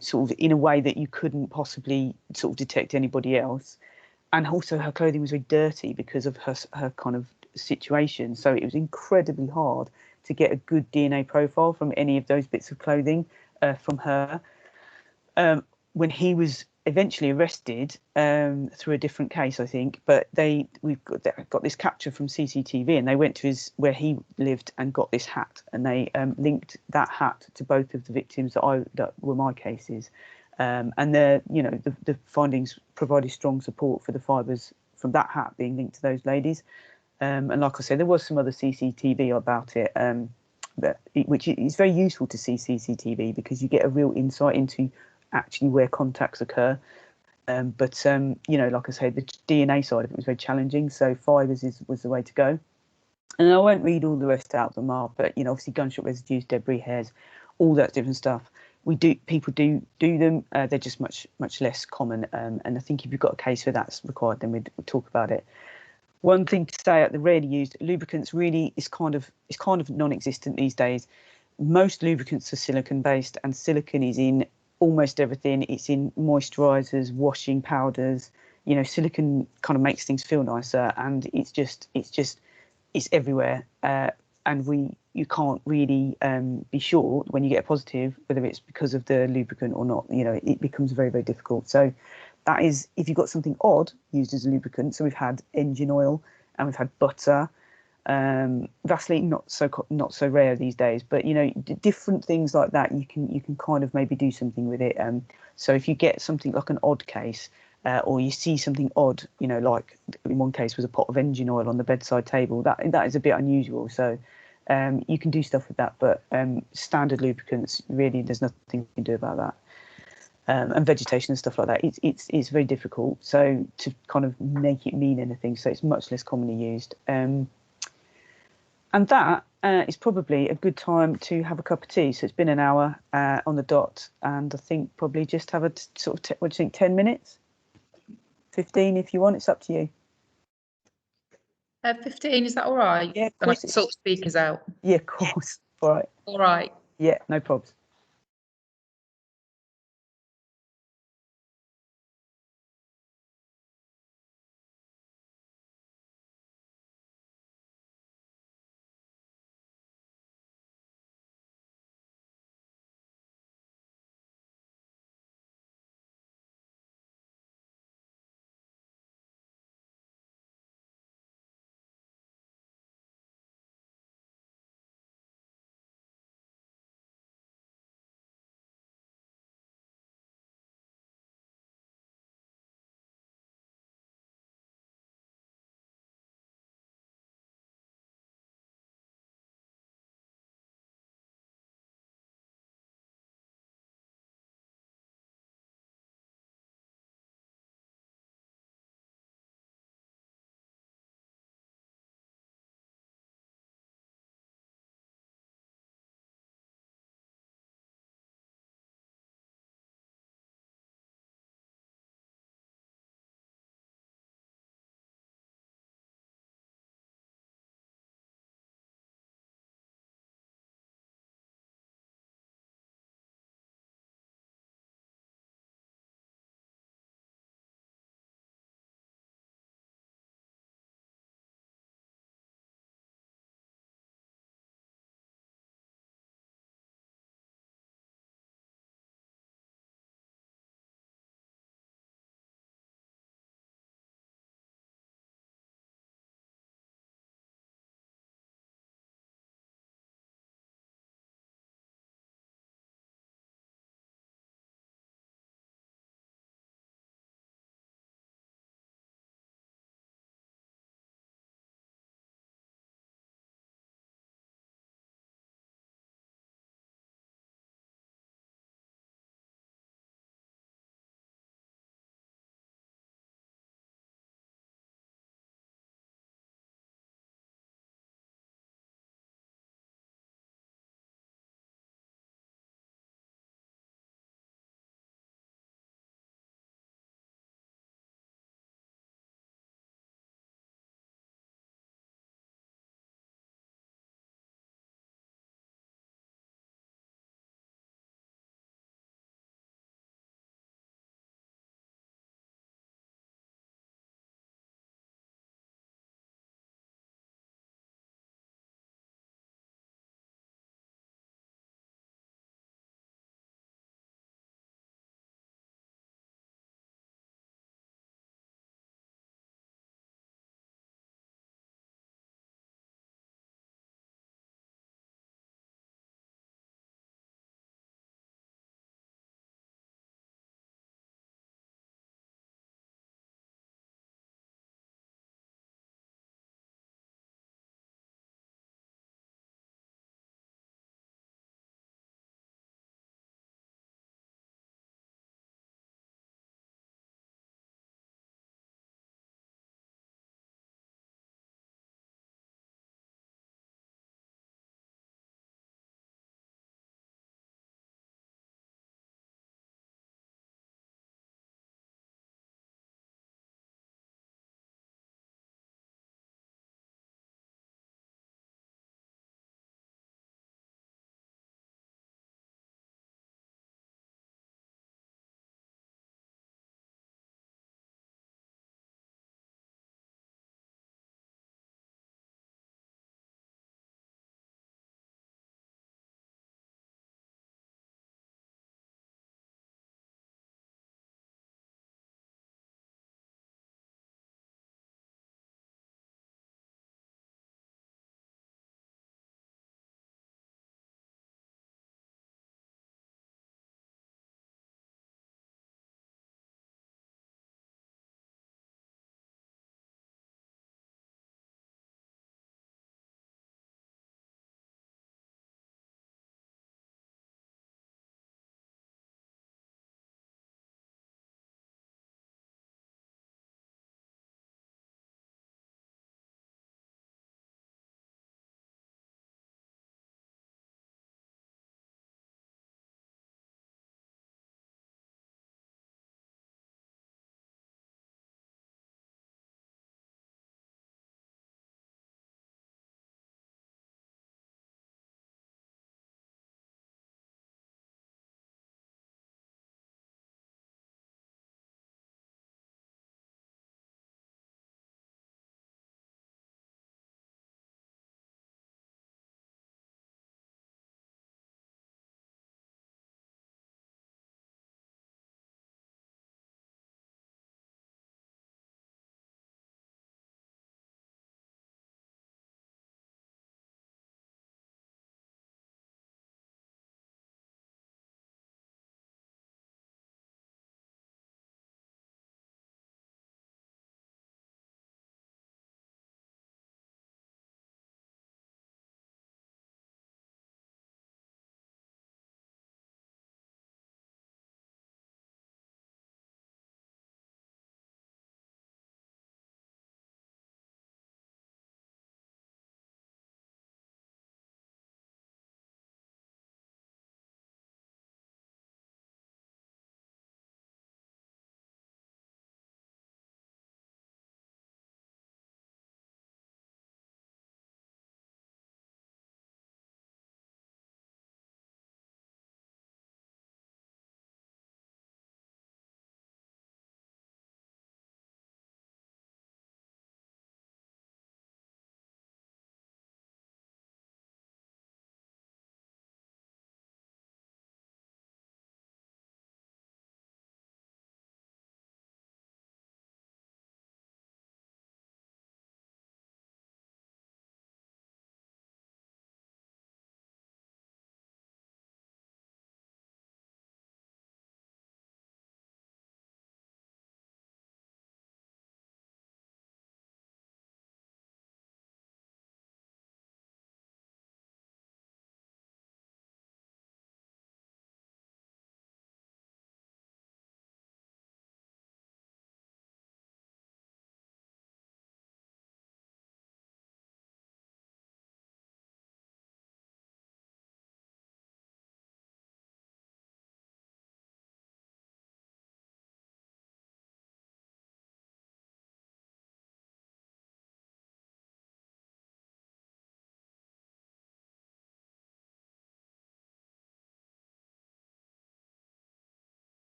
sort of in a way that you couldn't possibly sort of detect anybody else. And also her clothing was very dirty because of her kind of situation. So it was incredibly hard to get a good DNA profile from any of those bits of clothing from her. When he was eventually arrested through a different case, I think, but we've got this capture from CCTV, and they went to where he lived and got this hat, and they linked that hat to both of the victims that were my cases, and the findings provided strong support for the fibres from that hat being linked to those ladies. And like I said, there was some other CCTV about it, which is very useful to see CCTV, because you get a real insight into actually where contacts occur. But you know, like I say, the DNA side of it was very challenging, so fibres was the way to go. And I won't read all the rest out of them, but you know, obviously gunshot residues, debris, hairs, all that different stuff. People do them. They're just much less common. And I think if you've got a case where that's required, then we'll talk about it. One thing to say, the rarely used lubricants really is kind of non-existent these days. Most lubricants are silicone based, and silicone is in almost everything. It's in moisturizers, washing powders. You know, silicone kind of makes things feel nicer, and it's everywhere. And you can't really be sure when you get a positive whether it's because of the lubricant or not. You know, it becomes very, very difficult. So that is, if you've got something odd used as a lubricant. So we've had engine oil, and we've had butter, Vastly not so rare these days, but different things like that, you can kind of maybe do something with it. So if you get something like an odd case, or you see something odd, like in one case was a pot of engine oil on the bedside table, that is a bit unusual. So you can do stuff with that, but standard lubricants, really, there's nothing you can do about that. And vegetation and stuff like that, it's very difficult. So to kind of make it mean anything, so it's much less commonly used. And that is probably a good time to have a cup of tea. So it's been an hour on the dot, and I think probably just have a sort of, what do you think, 10 minutes? 15 if you want, it's up to you. 15, is that all right? Yeah, of And I course. can sort the speakers out. Yeah, of course. All right. All right. Yeah, no probs.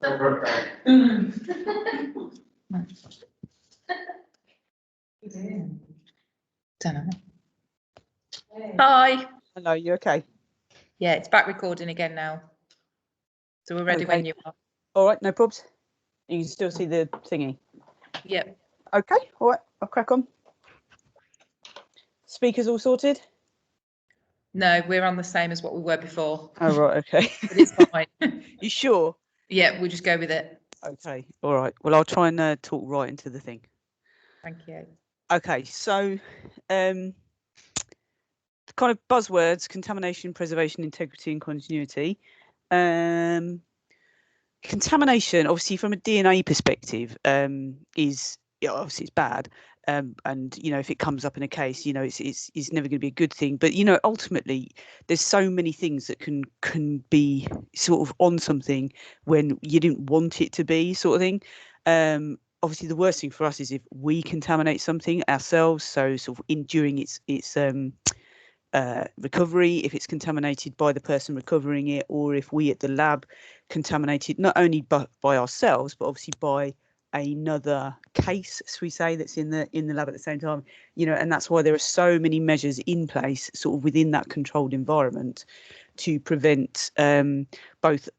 Don't know. Hi. Hello, you okay? Yeah, it's back recording again now. So we're ready when Okay. you are. All right, no probs. You can still see the thingy. Yep. Okay, all right, I'll crack on. Speakers all sorted? No, we're on the same as what we were before. Oh, right, okay. But it's fine. You sure? Yeah, we'll just go with it. Okay, all right. Well, I'll try and talk right into the thing. Thank you. Okay, so the kind of buzzwords: contamination, preservation, integrity, and continuity. Contamination, obviously, from a DNA perspective, is obviously it's bad, and if it comes up in a case, it's never going to be a good thing. But ultimately, there's so many things that can be sort of on something when you didn't want it to be, sort of thing. Obviously, the worst thing for us is if we contaminate something ourselves. So sort of during its recovery, if it's contaminated by the person recovering it, or if we at the lab contaminated not only by ourselves, but obviously by another case, as we say, that's in the lab at the same time. And that's why there are so many measures in place sort of within that controlled environment to prevent both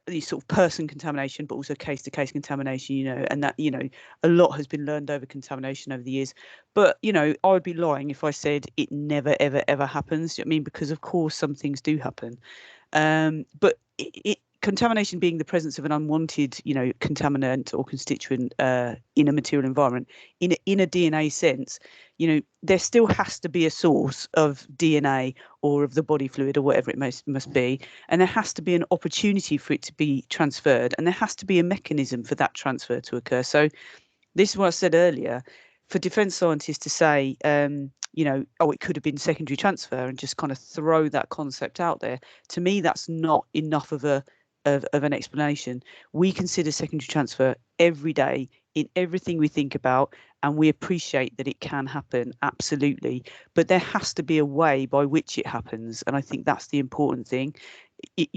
the sort of person contamination, but also case-to-case contamination, and that, a lot has been learned over contamination over the years. But, I would be lying if I said it never, ever, ever happens. I mean, because of course some things do happen. But contamination being the presence of an unwanted, contaminant or constituent in a material environment, in a DNA sense, there still has to be a source of DNA or of the body fluid or whatever it must be, and there has to be an opportunity for it to be transferred, and there has to be a mechanism for that transfer to occur. So this is what I said earlier. For defence scientists to say, it could have been secondary transfer and just kind of throw that concept out there, to me, that's not enough of an explanation. We consider secondary transfer every day in everything we think about, and we appreciate that it can happen, absolutely. But there has to be a way by which it happens, and I think that's the important thing.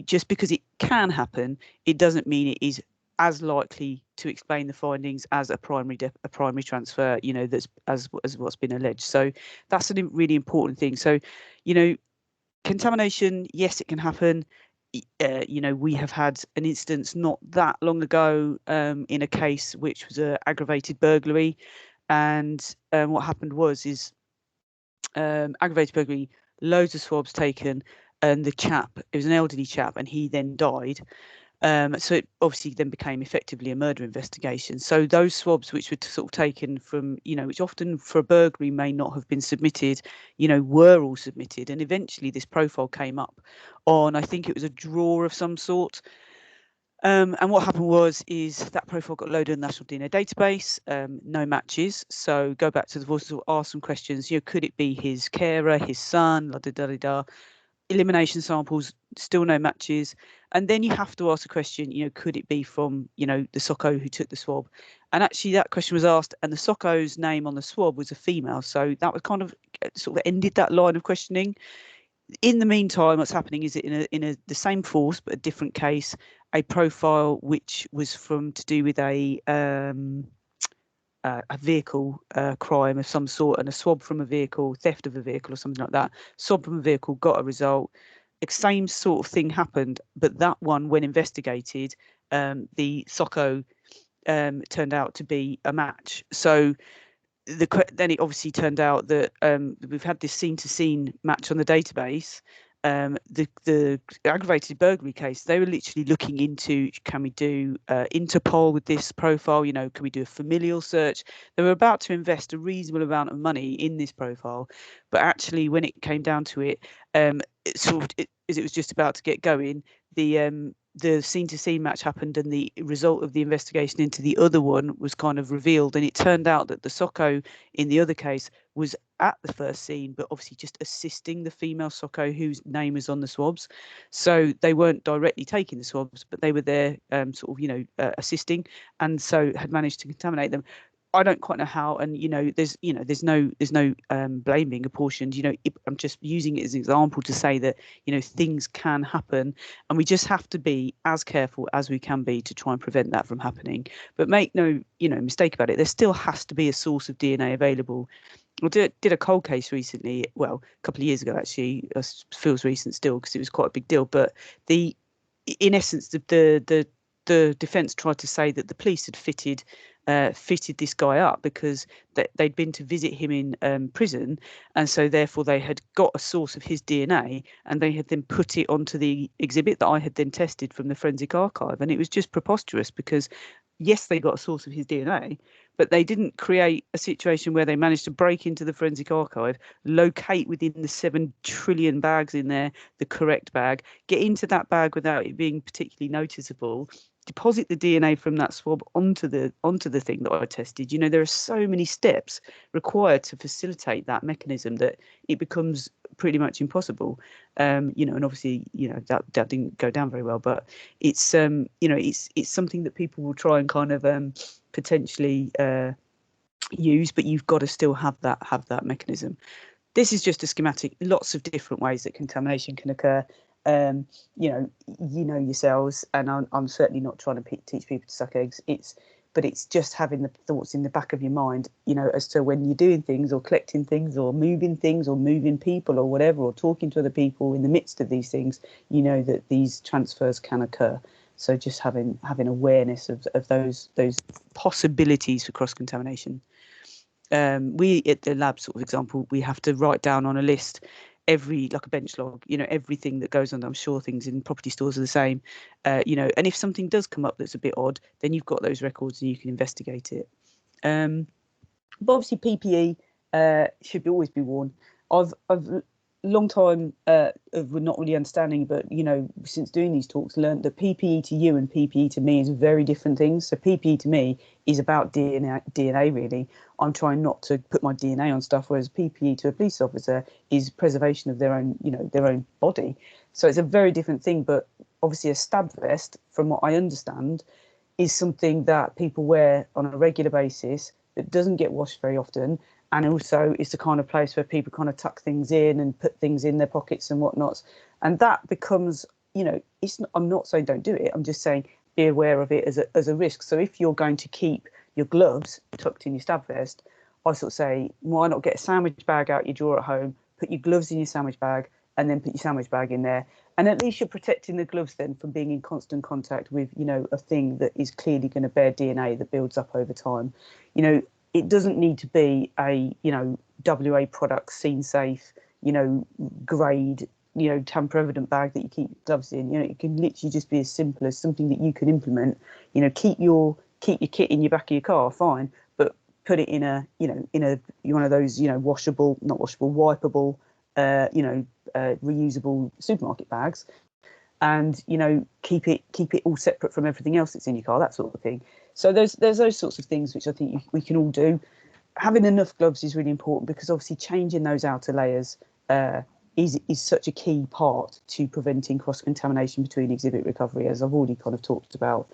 Just because it can happen, it doesn't mean it is as likely to explain the findings as a primary transfer, that's as what's been alleged. So that's a really important thing. So, contamination, yes, it can happen. We have had an instance not that long ago in a case which was an aggravated burglary, and what happened was aggravated burglary, loads of swabs taken, and it was an elderly chap, and he then died. So it obviously then became effectively a murder investigation. So those swabs which were sort of taken from, which often for a burglary may not have been submitted, were all submitted. And eventually this profile came up on, I think it was a drawer of some sort. And what happened is that profile got loaded in the National DNA Database, no matches. So go back to the voices, ask some questions. Could it be his carer, his son, la da da da da. Elimination samples, still no matches. And then you have to ask a question, could it be from, the SOCO who took the swab? And actually that question was asked, and the SOCO's name on the swab was a female. So that was kind of sort of ended that line of questioning. In the meantime, what's happening is in the same force, but a different case, a profile which was to do with a vehicle crime of some sort, and a swab from a vehicle, theft of a vehicle or something like that. Swab from a vehicle got a result. Same sort of thing happened, but that one, when investigated, the SOCO turned out to be a match. So then it obviously turned out that we've had this scene-to-scene match on the database. The aggravated burglary case, they were literally looking into, can we do Interpol with this profile? Can we do a familial search? They were about to invest a reasonable amount of money in this profile, but actually, when it came down to it, as it was just about to get going, the scene-to-scene match happened, and the result of the investigation into the other one was kind of revealed, and it turned out that the SOCO in the other case was at the first scene, but obviously just assisting the female SOCO whose name was on the swabs. So they weren't directly taking the swabs, but they were there assisting, and so had managed to contaminate them. I don't quite know how, and there's no blame being apportioned. I'm just using it as an example to say that things can happen, and we just have to be as careful as we can be to try and prevent that from happening. But make no mistake about it, there still has to be a source of DNA available. I did a cold case recently, well, a couple of years ago actually. It feels recent still because it was quite a big deal. But in essence, the defence tried to say that the police had fitted this guy up because they'd been to visit him in prison, and so therefore they had got a source of his DNA, and they had then put it onto the exhibit that I had then tested from the forensic archive. And it was just preposterous because yes, they got a source of his DNA, but they didn't create a situation where they managed to break into the forensic archive, locate within the 7 trillion bags in there the correct bag, get into that bag without it being particularly noticeable, deposit the DNA from that swab onto the thing that I tested. There are so many steps required to facilitate that mechanism that it becomes pretty much impossible. And obviously, that didn't go down very well, but it's it's something that people will try and kind of potentially use, but you've got to still have that mechanism. This is just a schematic, lots of different ways that contamination can occur. Yourselves, and I'm certainly not trying to teach people to suck eggs. But it's just having the thoughts in the back of your mind, as to when you're doing things or collecting things or moving people or whatever, or talking to other people in the midst of these things, that these transfers can occur. So just having awareness of those possibilities for cross contamination. We at the lab sort of example, we have to write down on a list like a bench log, everything that goes on. I'm sure things in property stores are the same, and if something does come up that's a bit odd, then you've got those records and you can investigate it. But obviously PPE should always be worn. I've long time of not really understanding, but since doing these talks, learned that PPE to you and PPE to me is very different things. So PPE to me is about DNA really. I'm trying not to put my DNA on stuff, whereas PPE to a police officer is preservation of their own body. So it's a very different thing. But obviously a stab vest, from what I understand, is something that people wear on a regular basis that doesn't get washed very often. And also it's the kind of place where people kind of tuck things in and put things in their pockets and whatnot. And that becomes, I'm not saying don't do it. I'm just saying be aware of it as a risk. So if you're going to keep your gloves tucked in your stab vest, I sort of say, why not get a sandwich bag out your drawer at home, put your gloves in your sandwich bag, and then put your sandwich bag in there. And at least you're protecting the gloves then from being in constant contact with, a thing that is clearly going to bear DNA that builds up over time. It doesn't need to be a, WA product, scene safe, grade, tamper evident bag that you keep gloves in. It can literally just be as simple as something that you can implement. Keep your kit in your back of your car, fine, but put it in a one of those, wipeable, reusable supermarket bags, and keep it all separate from everything else that's in your car, that sort of thing. So there's those sorts of things which I think we can all do. Having enough gloves is really important, because obviously changing those outer layers is such a key part to preventing cross contamination between exhibit recovery, as I've already kind of talked about,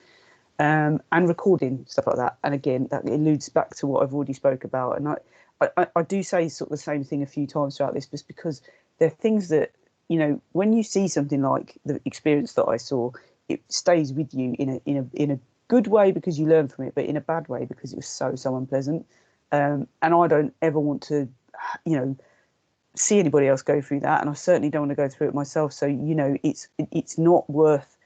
and recording stuff like that. And again, that alludes back to what I've already spoke about. And I do say sort of the same thing a few times throughout this, just because there are things that, when you see something like the experience that I saw, it stays with you in a good way because you learn from it, but in a bad way because it was so unpleasant. And I don't ever want to, see anybody else go through that, and I certainly don't want to go through it myself. So it's not worth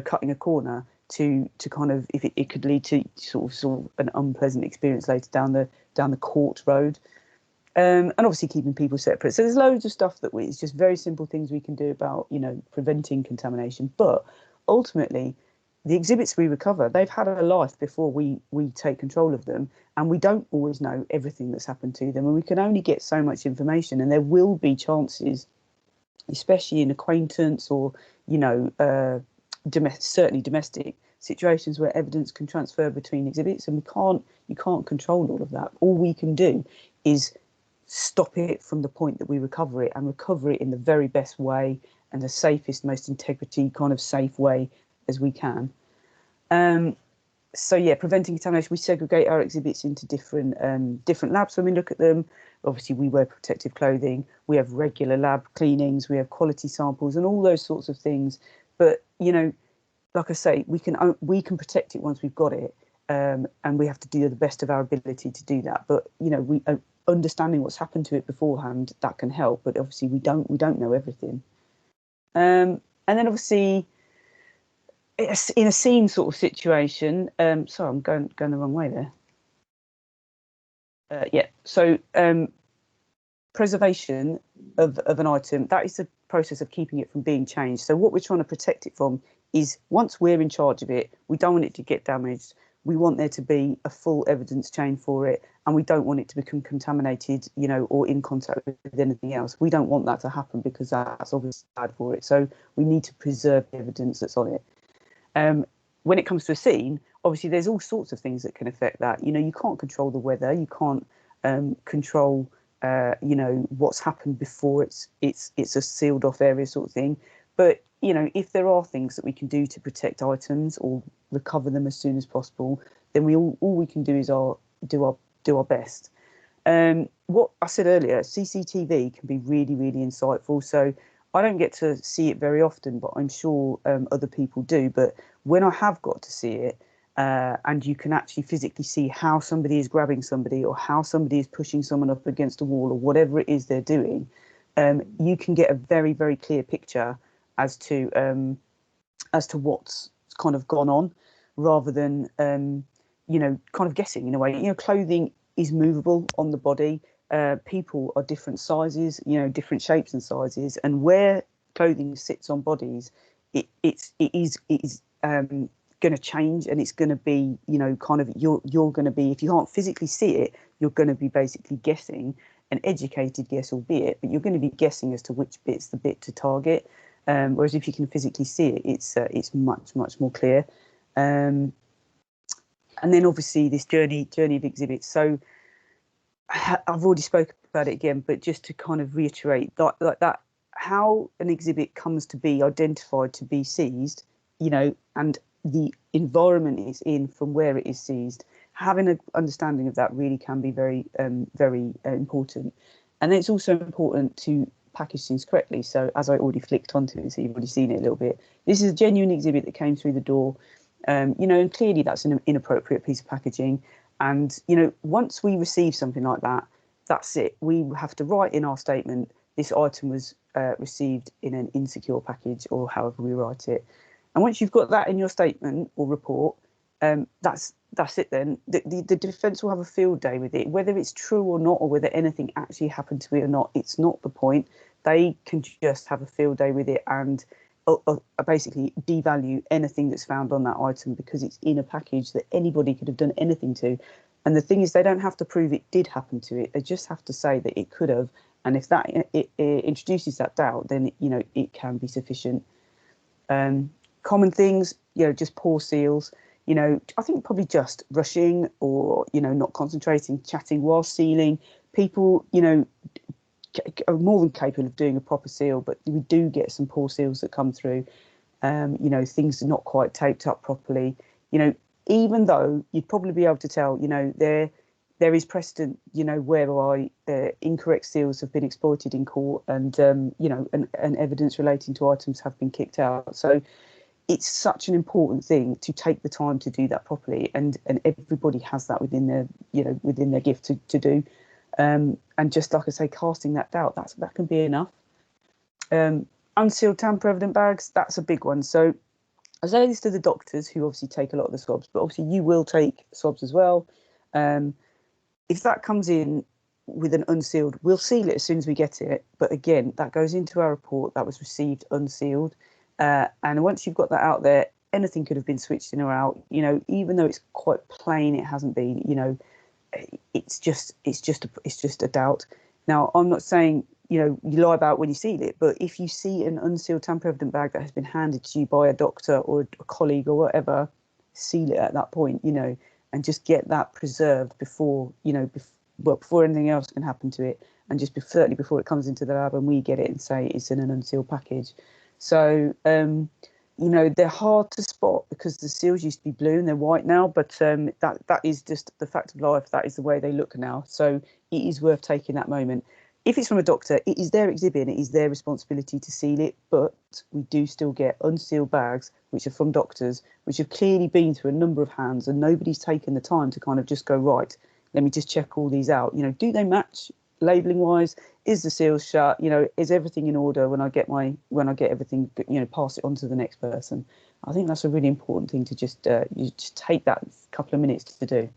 cutting a corner to kind of, if it could lead to sort of an unpleasant experience later down the court road. And obviously keeping people separate. So there's loads of stuff that it's just very simple things we can do about preventing contamination. But ultimately, the exhibits we recover, they've had a life before we take control of them, and we don't always know everything that's happened to them, and we can only get so much information. And there will be chances, especially in acquaintance or certainly domestic situations, where evidence can transfer between exhibits, and you can't control all of that. All we can do is stop it from the point that we recover it, and recover it in the very best way and the safest, most integrity kind of safe way as we can. So yeah, preventing contamination. We segregate our exhibits into different labs when we look at them. Obviously, we wear protective clothing. We have regular lab cleanings. We have quality samples and all those sorts of things. But like I say, we can protect it once we've got it, and we have to do the best of our ability to do that. But we understanding what's happened to it beforehand, that can help. But obviously, we don't know everything. And then obviously, in a scene sort of situation. Sorry, I'm going the wrong way there. Yeah. So preservation of an item, that is the process of keeping it from being changed. So what we're trying to protect it from is, once we're in charge of it, we don't want it to get damaged. We want there to be a full evidence chain for it, and we don't want it to become contaminated, or in contact with anything else. We don't want that to happen, because that's obviously bad for it. So we need to preserve the evidence that's on it. When it comes to a scene, obviously there's all sorts of things that can affect that. You can't control the weather. You can't control what's happened before it's a sealed off area sort of thing. But if there are things that we can do to protect items or recover them as soon as possible, then all we can do is do our best. What I said earlier, CCTV can be really, really insightful. So I don't get to see it very often, but I'm sure other people do. But when I have got to see it, and you can actually physically see how somebody is grabbing somebody, or how somebody is pushing someone up against a wall, or whatever it is they're doing, you can get a very, very clear picture as to what's kind of gone on, rather than kind of guessing in a way. Clothing is movable on the body. People are different sizes, different shapes and sizes, and where clothing sits on bodies, it is going to change, and it's going to be, kind of, you're going to be, if you can't physically see it, you're going to be basically guessing, an educated guess albeit, but you're going to be guessing as to which bit's the bit to target. Whereas if you can physically see it, it's much, much more clear. And then obviously this journey of exhibits. So I've already spoken about it again, but just to kind of reiterate that how an exhibit comes to be identified to be seized, and the environment it's in from where it is seized, having an understanding of that really can be very, very important. And then it's also important to package things correctly. So as I already flicked onto it, so you've already seen it a little bit. This is a genuine exhibit that came through the door, and clearly that's an inappropriate piece of packaging. And, once we receive something like that, that's it. We have to write in our statement, this item was received in an insecure package, or however we write it. And once you've got that in your statement or report, that's it then. The defence will have a field day with it. Whether it's true or not, or whether anything actually happened to it or not, it's not the point. They can just have a field day with it and basically devalue anything that's found on that item, because it's in a package that anybody could have done anything to. And the thing is, they don't have to prove it did happen to it. They just have to say that it could have. And if that it introduces that doubt, then it can be sufficient. Common things, just poor seals. I think probably just rushing, or not concentrating, chatting while sealing. People, are more than capable of doing a proper seal, but we do get some poor seals that come through. Things are not quite taped up properly. Even though you'd probably be able to tell, there is precedent, whereby incorrect seals have been exploited in court, and and evidence relating to items have been kicked out. So it's such an important thing to take the time to do that properly, and everybody has that within their gift to do. And just like I say, casting that doubt, that can be enough. Unsealed tamper-evident bags, that's a big one. So I say this to the doctors, who obviously take a lot of the swabs, but obviously you will take swabs as well. If that comes in with an unsealed, we'll seal it as soon as we get it. But again, that goes into our report, that was received unsealed. And once you've got that out there, anything could have been switched in or out. Even though it's quite plain, it hasn't been. It's just a doubt. Now, I'm not saying you lie about when you seal it, but if you see an unsealed tamper-evident bag that has been handed to you by a doctor or a colleague or whatever, seal it at that point, and just get that preserved before before anything else can happen to it, and just certainly before it comes into the lab and we get it and say it's in an unsealed package. So they're hard to spot, because the seals used to be blue and they're white now, but that is just the fact of life. That is the way they look now. So it is worth taking that moment. If it's from a doctor, it is their exhibit and it is their responsibility to seal it, but we do still get unsealed bags which are from doctors, which have clearly been through a number of hands, and nobody's taken the time to kind of just go, right, let me just check all these out. Do they match labelling wise? Is the seal shut? Is everything in order when I get everything, pass it on to the next person? I think that's a really important thing to just you just take that couple of minutes to do.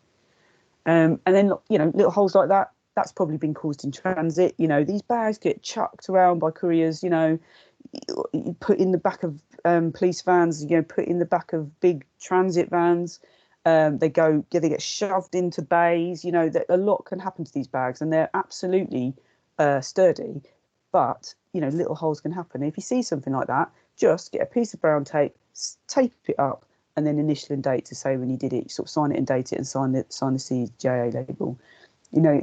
And then, little holes like that, that's probably been caused in transit. These bags get chucked around by couriers, you put in the back of police vans, put in the back of big transit vans. They get shoved into bays. That a lot can happen to these bags, and they're absolutely sturdy. But little holes can happen. If you see something like that, just get a piece of brown tape, tape it up, and then initial and date to say when you did it. You sort of sign it and date it, and sign the CJA label.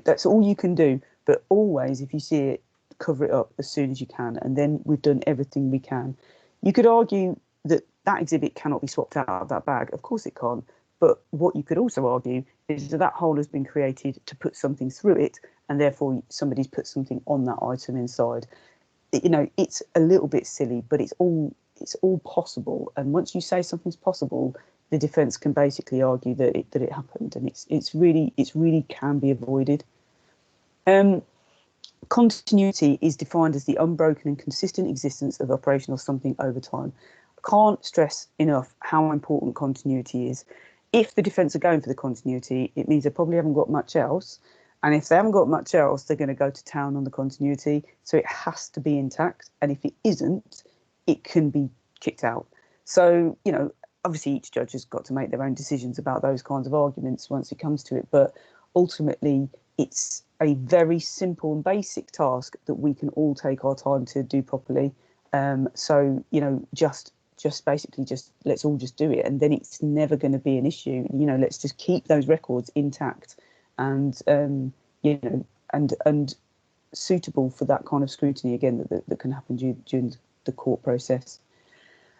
That's all you can do. But always, if you see it, cover it up as soon as you can, and then we've done everything we can. You could argue that exhibit cannot be swapped out of that bag. Of course it can't. But what you could also argue is that hole has been created to put something through it, and therefore somebody's put something on that item inside. It's a little bit silly, but it's all possible. And once you say something's possible, the defence can basically argue that it happened, and it's really can be avoided. Continuity is defined as the unbroken and consistent existence of operational something over time. I can't stress enough how important continuity is. If the defence are going for the continuity, it means they probably haven't got much else. And if they haven't got much else, they're going to go to town on the continuity. So it has to be intact. And if it isn't, it can be kicked out. So, obviously each judge has got to make their own decisions about those kinds of arguments once it comes to it. But ultimately, it's a very simple and basic task that we can all take our time to do properly. So, just basically let's all just do it, and then it's never going to be an issue. Let's just keep those records intact and and suitable for that kind of scrutiny again that can happen during the court process.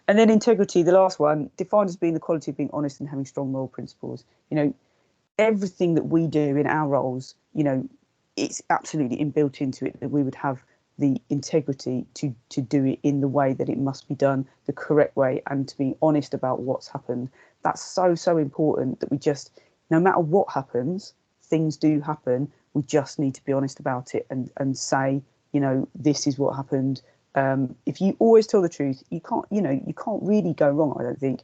And then integrity, the last one, defined as being the quality of being honest and having strong moral principles. Everything that we do in our roles, it's absolutely inbuilt into it that we would have the integrity to do it in the way that it must be done, the correct way, and to be honest about what's happened. That's so important that we just, no matter what happens, things do happen. We just need to be honest about it and say, this is what happened. If you always tell the truth, you can't really go wrong, I don't think.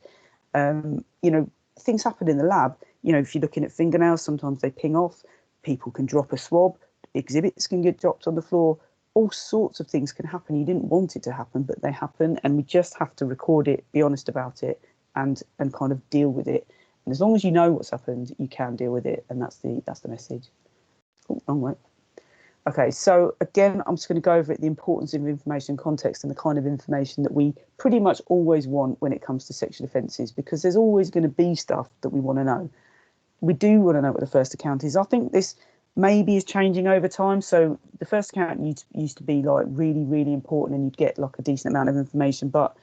Things happen in the lab. If you're looking at fingernails, sometimes they ping off. People can drop a swab. Exhibits can get dropped on the floor. All sorts of things can happen. You didn't want it to happen, but they happen, and we just have to record it, be honest about it, and kind of deal with it. And as long as you know what's happened, you can deal with it, and that's the message. Oh, wrong way. Okay, so again, I'm just going to go over the importance of information context and the kind of information that we pretty much always want when it comes to sexual offences, because there's always going to be stuff that we want to know. We do want to know what the first account is. I think this maybe is changing over time. So the first account used to be like really, really important, and you'd get like a decent amount of information. But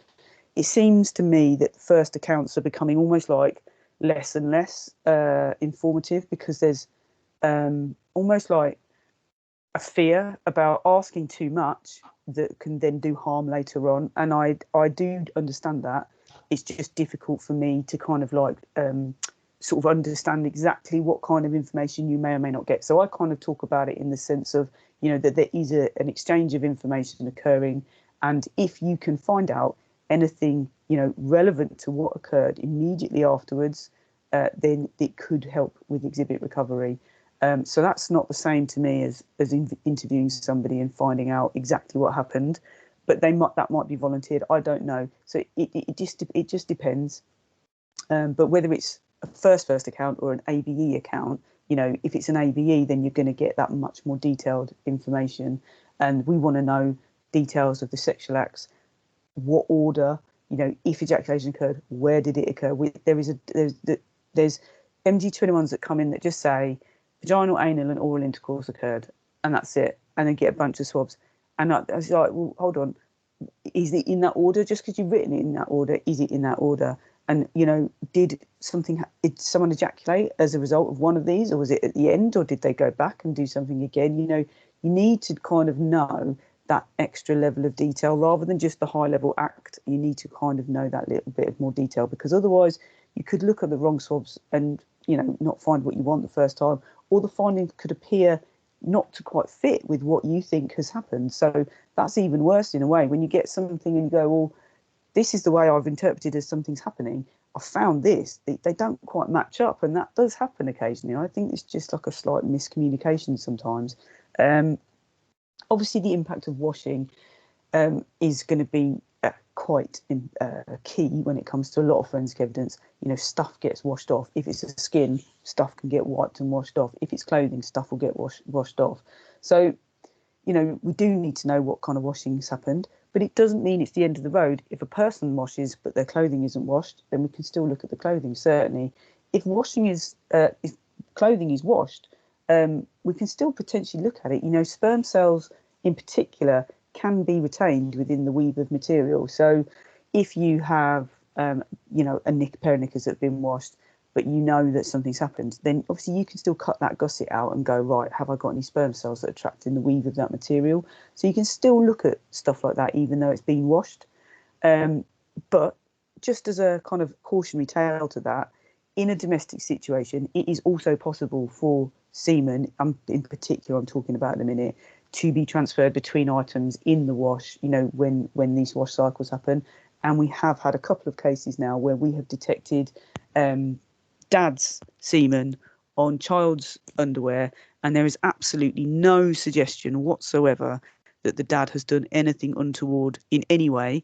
it seems to me that the first accounts are becoming almost like less and less informative, because there's almost like a fear about asking too much that can then do harm later on. And I do understand that. It's just difficult for me to kind of like sort of understand exactly what kind of information you may or may not get. So I kind of talk about it in the sense of, that there is an exchange of information occurring. And if you can find out anything, relevant to what occurred immediately afterwards, then it could help with exhibit recovery. So that's not the same to me as interviewing somebody and finding out exactly what happened, but that might be volunteered. I don't know. So it just depends. But whether it's a first account or an ABE account, if it's an ABE, then you're going to get that much more detailed information. And we want to know details of the sexual acts, what order, if ejaculation occurred, where did it occur? There's MG21s that come in that just say vaginal, anal, and oral intercourse occurred, and that's it, and then get a bunch of swabs. And I was like, well, hold on, is it in that order? Just because you've written it in that order, is it in that order? And, did someone ejaculate as a result of one of these, or was it at the end, or did they go back and do something again? You need to kind of know that extra level of detail rather than just the high level act. You need to kind of know that little bit of more detail, because otherwise you could look at the wrong swabs and, not find what you want the first time, or the findings could appear not to quite fit with what you think has happened. So that's even worse in a way, when you get something and you go, well, this is the way I've interpreted as something's happening. I found this. They don't quite match up, and that does happen occasionally. I think it's just like a slight miscommunication sometimes. Obviously, the impact of washing is going to be quite key when it comes to a lot of forensic evidence. Stuff gets washed off. If it's a skin, stuff can get wiped and washed off. If it's clothing, stuff will get washed off. So, we do need to know what kind of washing has happened, but it doesn't mean it's the end of the road. If a person washes but their clothing isn't washed, then we can still look at the clothing. Certainly, if clothing is washed, we can still potentially look at it. Sperm cells in particular can be retained within the weave of material. So if you have, a pair of knickers that have been washed, but that something's happened, then obviously you can still cut that gusset out and go, right, have I got any sperm cells that are trapped in the weave of that material? So you can still look at stuff like that, even though it's been washed. But just as a kind of cautionary tale to that, in a domestic situation, it is also possible for semen, in particular I'm talking about in a minute, to be transferred between items in the wash, when these wash cycles happen. And we have had a couple of cases now where we have detected dad's semen on child's underwear, and there is absolutely no suggestion whatsoever that the dad has done anything untoward in any way.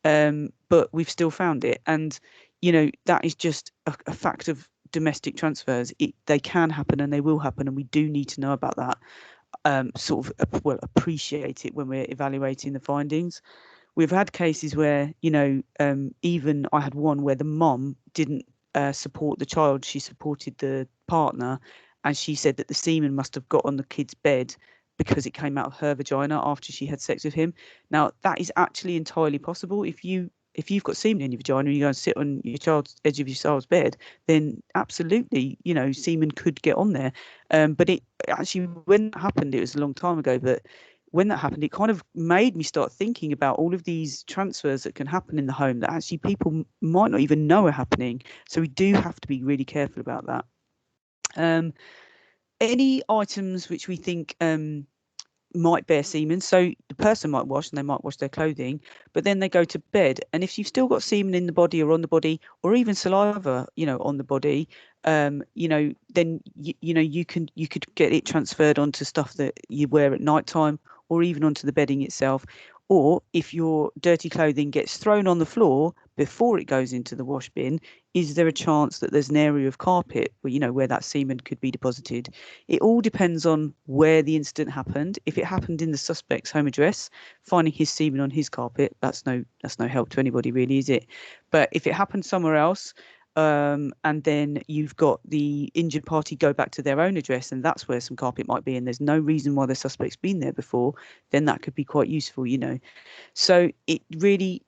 But we've still found it. And, that is just a fact of domestic transfers. They can happen and they will happen, and we do need to know about that. Appreciate it when we're evaluating the findings. We've had cases where, even I had one where the mom didn't support the child, she supported the partner, and she said that the semen must have got on the kid's bed because it came out of her vagina after she had sex with him. Now, that is actually entirely possible. If you've got semen in your vagina and you go and sit on your child's edge of your child's bed, then absolutely, semen could get on there. But it actually, when that happened, it was a long time ago, but when that happened, it kind of made me start thinking about all of these transfers that can happen in the home that actually people might not even know are happening. So we do have to be really careful about that. Any items which we think might bear semen. So the person might wash and they might wash their clothing, but then they go to bed. And if you've still got semen in the body or on the body, or even saliva, on the body, then you could get it transferred onto stuff that you wear at night time, or even onto the bedding itself. Or if your dirty clothing gets thrown on the floor before it goes into the wash bin, is there a chance that there's an area of carpet where that semen could be deposited? It all depends on where the incident happened. If it happened in the suspect's home address, finding his semen on his carpet, that's no help to anybody really, is it? But if it happened somewhere else, and then you've got the injured party go back to their own address, and that's where some carpet might be, and there's no reason why the suspect's been there before, then that could be quite useful, So it really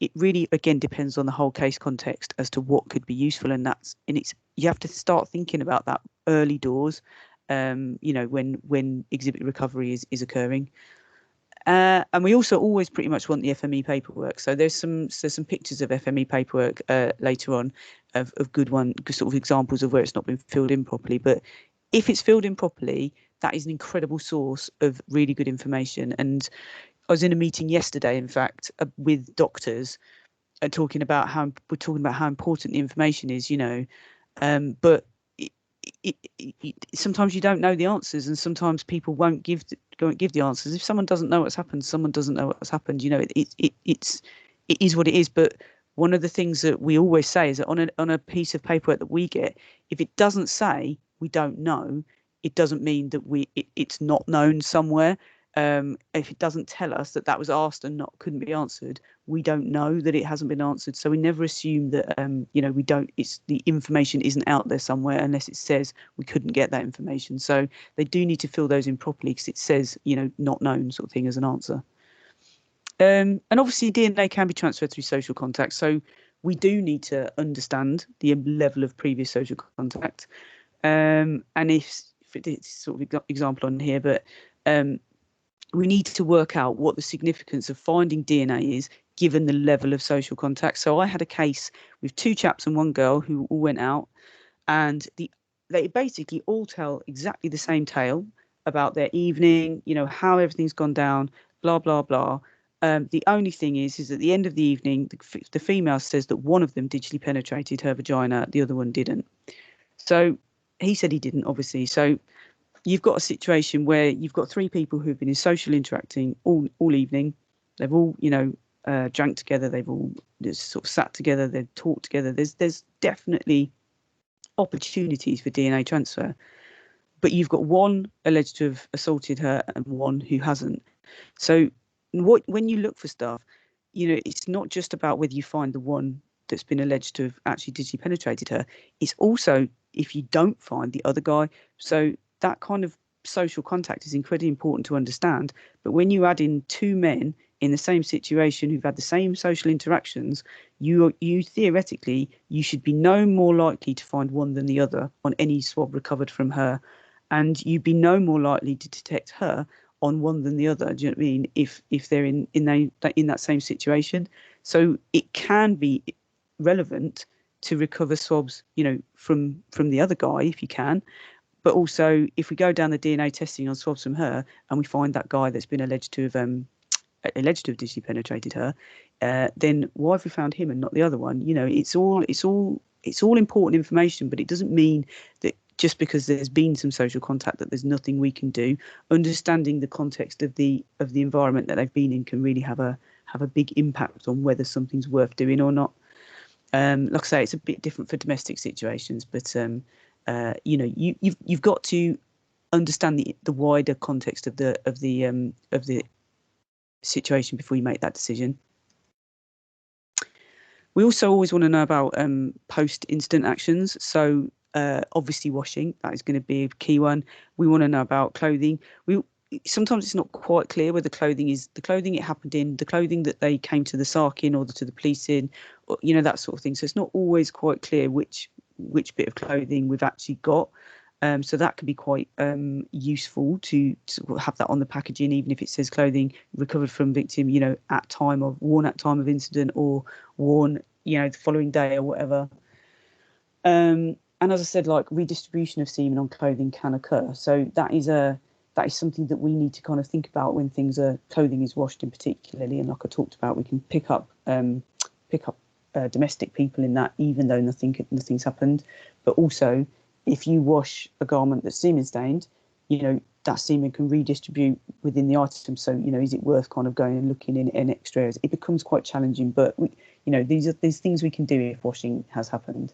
again depends on the whole case context as to what could be useful, and you have to start thinking about that early doors, when exhibit recovery is occurring. And we also always pretty much want the FME paperwork. So there's some pictures of FME paperwork later on of good sort of examples of where it's not been filled in properly. But if it's filled in properly, that is an incredible source of really good information. And I was in a meeting yesterday, in fact, with doctors, talking about how important the information is, but sometimes you don't know the answers, and sometimes people won't give the answers. If someone doesn't know what's happened, someone doesn't know what's happened. It is what it is. But one of the things that we always say is that on a piece of paperwork that we get, if it doesn't say we don't know, it doesn't mean that it's not known somewhere. If it doesn't tell us that was asked and couldn't be answered, we don't know that it hasn't been answered. So we never assume that the information isn't out there somewhere unless it says we couldn't get that information. So they do need to fill those in properly, because it says not known sort of thing as an answer. And obviously DNA can be transferred through social contact. So we do need to understand the level of previous social contact. And if it's sort of example on here, but we need to work out what the significance of finding DNA is given the level of social contact. So I had a case with 2 chaps and 1 girl who all went out, and they basically all tell exactly the same tale about their evening, you know, how everything's gone down, blah, blah, blah. The only thing is at the end of the evening, the female says that one of them digitally penetrated her vagina, the other one didn't. So he said he didn't, obviously. So you've got a situation where you've got 3 people who've been in social interacting all evening. They've all, you know, drank together. They've all just sort of sat together. They've talked together. There's definitely opportunities for DNA transfer, but you've got one alleged to have assaulted her and one who hasn't. So when you look for stuff, you know, it's not just about whether you find the one that's been alleged to have actually digitally penetrated her. It's also if you don't find the other guy. So that kind of social contact is incredibly important to understand. But when you add in 2 men in the same situation who've had the same social interactions, you theoretically, you should be no more likely to find one than the other on any swab recovered from her. And you'd be no more likely to detect her on one than the other. Do you know what I mean? If they're in that same situation. So it can be relevant to recover swabs, you know, from the other guy if you can. But also, if we go down the DNA testing on swabs from her and we find that guy that's been alleged to have digitally penetrated her, then why have we found him and not the other one? You know, it's all important information, but it doesn't mean that just because there's been some social contact that there's nothing we can do. Understanding the context of the environment that they've been in can really have a big impact on whether something's worth doing or not. Like I say, it's a bit different for domestic situations, but you know, you've got to understand the wider context of the situation before you make that decision. We also always want to know about post-incident actions. So obviously washing, that is going to be a key one. We want to know about clothing. Sometimes it's not quite clear whether clothing is the clothing it happened in, the clothing that they came to the SARC in or to the police in, or, you know, that sort of thing. So it's not always quite clear which bit of clothing we've actually got. So that can be quite useful to have that on the packaging, even if it says clothing recovered from victim, you know, worn at time of incident or worn, you know, the following day or whatever. And as I said, like redistribution of semen on clothing can occur. So that is something that we need to kind of think about when clothing is washed in particularly. And like I talked about, we can pick up domestic people in that, even though nothing's happened. But also, if you wash a garment that's semen stained, you know, that semen can redistribute within the item. So, you know, is it worth kind of going and looking in extra areas? It becomes quite challenging, but you know, these things we can do if washing has happened.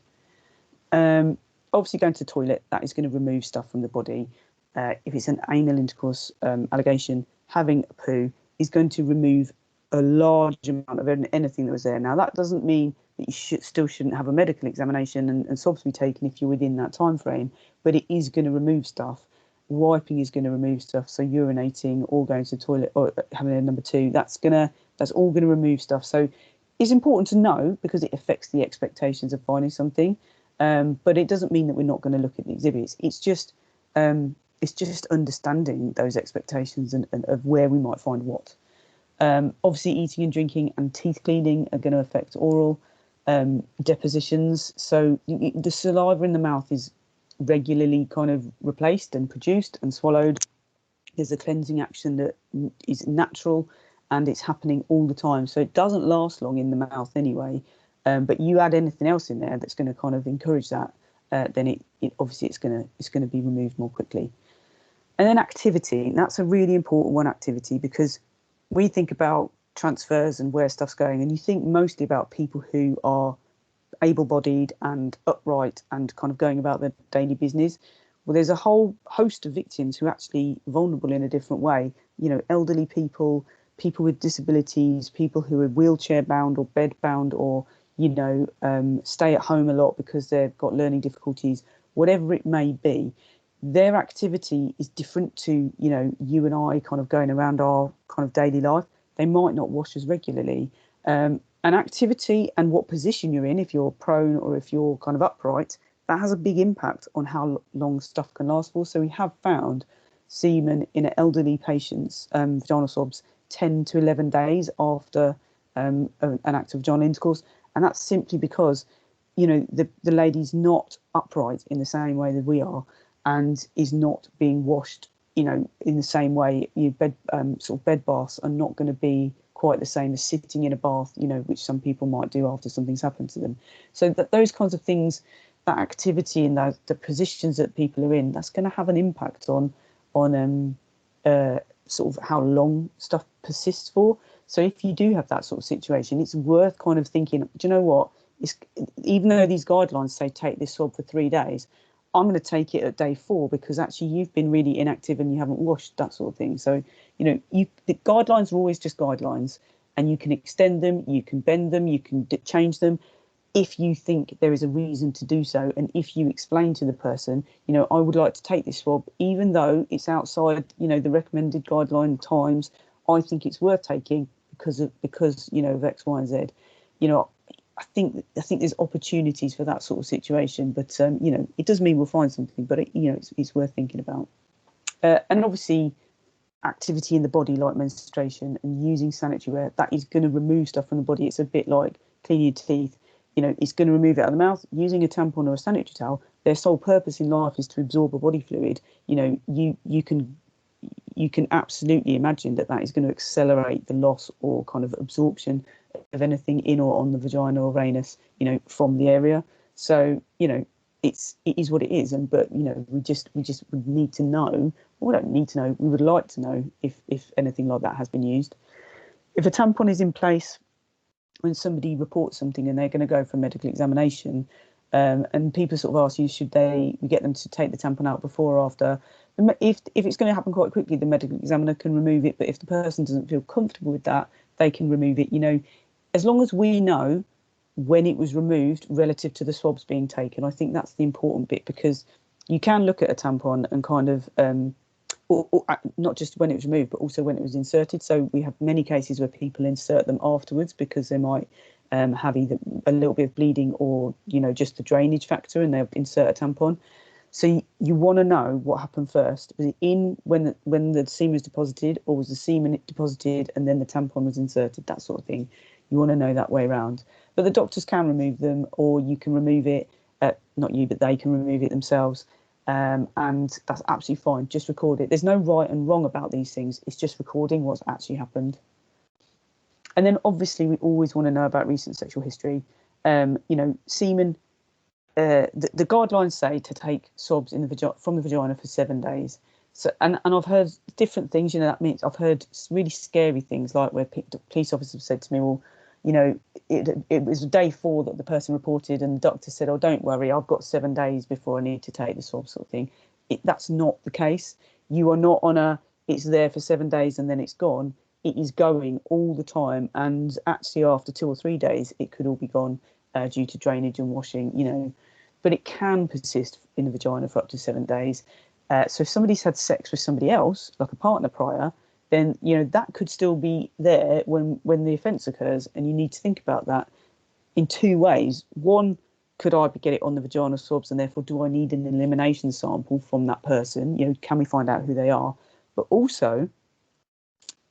Obviously, going to the toilet, that is going to remove stuff from the body. If it's an anal intercourse allegation, having a poo is going to remove a large amount of anything that was there. Now, that doesn't mean that you shouldn't have a medical examination and swabs be taken if you're within that time frame, but it is going to remove stuff. Wiping is going to remove stuff. So urinating or going to the toilet or having a number 2, that's all going to remove stuff. So it's important to know because it affects the expectations of finding something. But it doesn't mean that we're not going to look at the exhibits. It's just understanding those expectations and of where we might find what. Obviously, eating and drinking and teeth cleaning are going to affect oral depositions. So the saliva in the mouth is regularly kind of replaced and produced and swallowed. There's a cleansing action that is natural and it's happening all the time. So it doesn't last long in the mouth anyway. But you add anything else in there that's going to kind of encourage that, then it obviously it's going to be removed more quickly. And then activity, that's a really important one, activity, because we think about transfers and where stuff's going, and you think mostly about people who are able-bodied and upright and kind of going about their daily business. Well, there's a whole host of victims who are actually vulnerable in a different way. You know, elderly people, people with disabilities, people who are wheelchair-bound or bed-bound or, you know, stay at home a lot because they've got learning difficulties, whatever it may be. Their activity is different to, you know, you and I kind of going around our kind of daily life. They might not wash as regularly. And an activity and what position you're in, if you're prone or if you're kind of upright, that has a big impact on how long stuff can last for. So we have found semen in elderly patients, vaginal swabs, 10 to 11 days after an act of vaginal intercourse. And that's simply because, the lady's not upright in the same way that we are, and is not being washed, in the same way. Sort of bed baths are not going to be quite the same as sitting in a bath, which some people might do after something's happened to them. So that those kinds of things, that activity and the positions that people are in, that's going to have an impact on sort of how long stuff persists for. So if you do have that sort of situation, it's worth kind of thinking, do you know what? Even though these guidelines say take this swab for 3 days, I'm going to take it at day 4 because actually you've been really inactive and you haven't washed, that sort of thing. So, the guidelines are always just guidelines, and you can extend them, you can bend them, you can change them if you think there is a reason to do so. And if you explain to the person, I would like to take this swab, even though it's outside, the recommended guideline times, I think it's worth taking because of X, Y, and Z. I think there's opportunities for that sort of situation, but it does mean we'll find something, but it's worth thinking about. And obviously, activity in the body like menstruation and using sanitary wear, that is going to remove stuff from the body. It's a bit like cleaning your teeth. It's going to remove it out of the mouth. Using a tampon or a sanitary towel, their sole purpose in life is to absorb a body fluid. You can absolutely imagine that is going to accelerate the loss or kind of absorption of anything in or on the vagina or anus, from the area. So, it is what it is. But we just need to know. Well, we don't need to know. We would like to know if anything like that has been used. If a tampon is in place when somebody reports something and they're going to go for a medical examination, and people sort of ask you, should we get them to take the tampon out before or after? If it's going to happen quite quickly, the medical examiner can remove it. But if the person doesn't feel comfortable with that, they can remove it. As long as we know when it was removed relative to the swabs being taken, I think that's the important bit, because you can look at a tampon and kind of, or not just when it was removed, but also when it was inserted. So we have many cases where people insert them afterwards because they might have either a little bit of bleeding or, just the drainage factor, and they'll insert a tampon. So you want to know what happened first. Was it in when the semen was deposited, or was the semen deposited and then the tampon was inserted? That sort of thing. You want to know that way around. But the doctors can remove them, or you can remove it. Not you, but they can remove it themselves. And that's absolutely fine. Just record it. There's no right and wrong about these things. It's just recording what's actually happened. And then obviously we always want to know about recent sexual history. Semen. The guidelines say to take swabs from the vagina for 7 days. So, and I've heard different things. That means I've heard really scary things, like where police officers have said to me, well, it was day 4 that the person reported, and the doctor said, oh, don't worry, I've got 7 days before I need to take the swab, sort of thing. That's not the case. You are not on it's there for 7 days and then it's gone. It is going all the time, and actually after 2 or 3 days, it could all be gone due to drainage and washing, But it can persist in the vagina for up to 7 days. So if somebody's had sex with somebody else, like a partner prior, then that could still be there when the offence occurs, and you need to think about that in 2 ways. One, could I get it on the vaginal swabs, and therefore do I need an elimination sample from that person? Can we find out who they are? But also,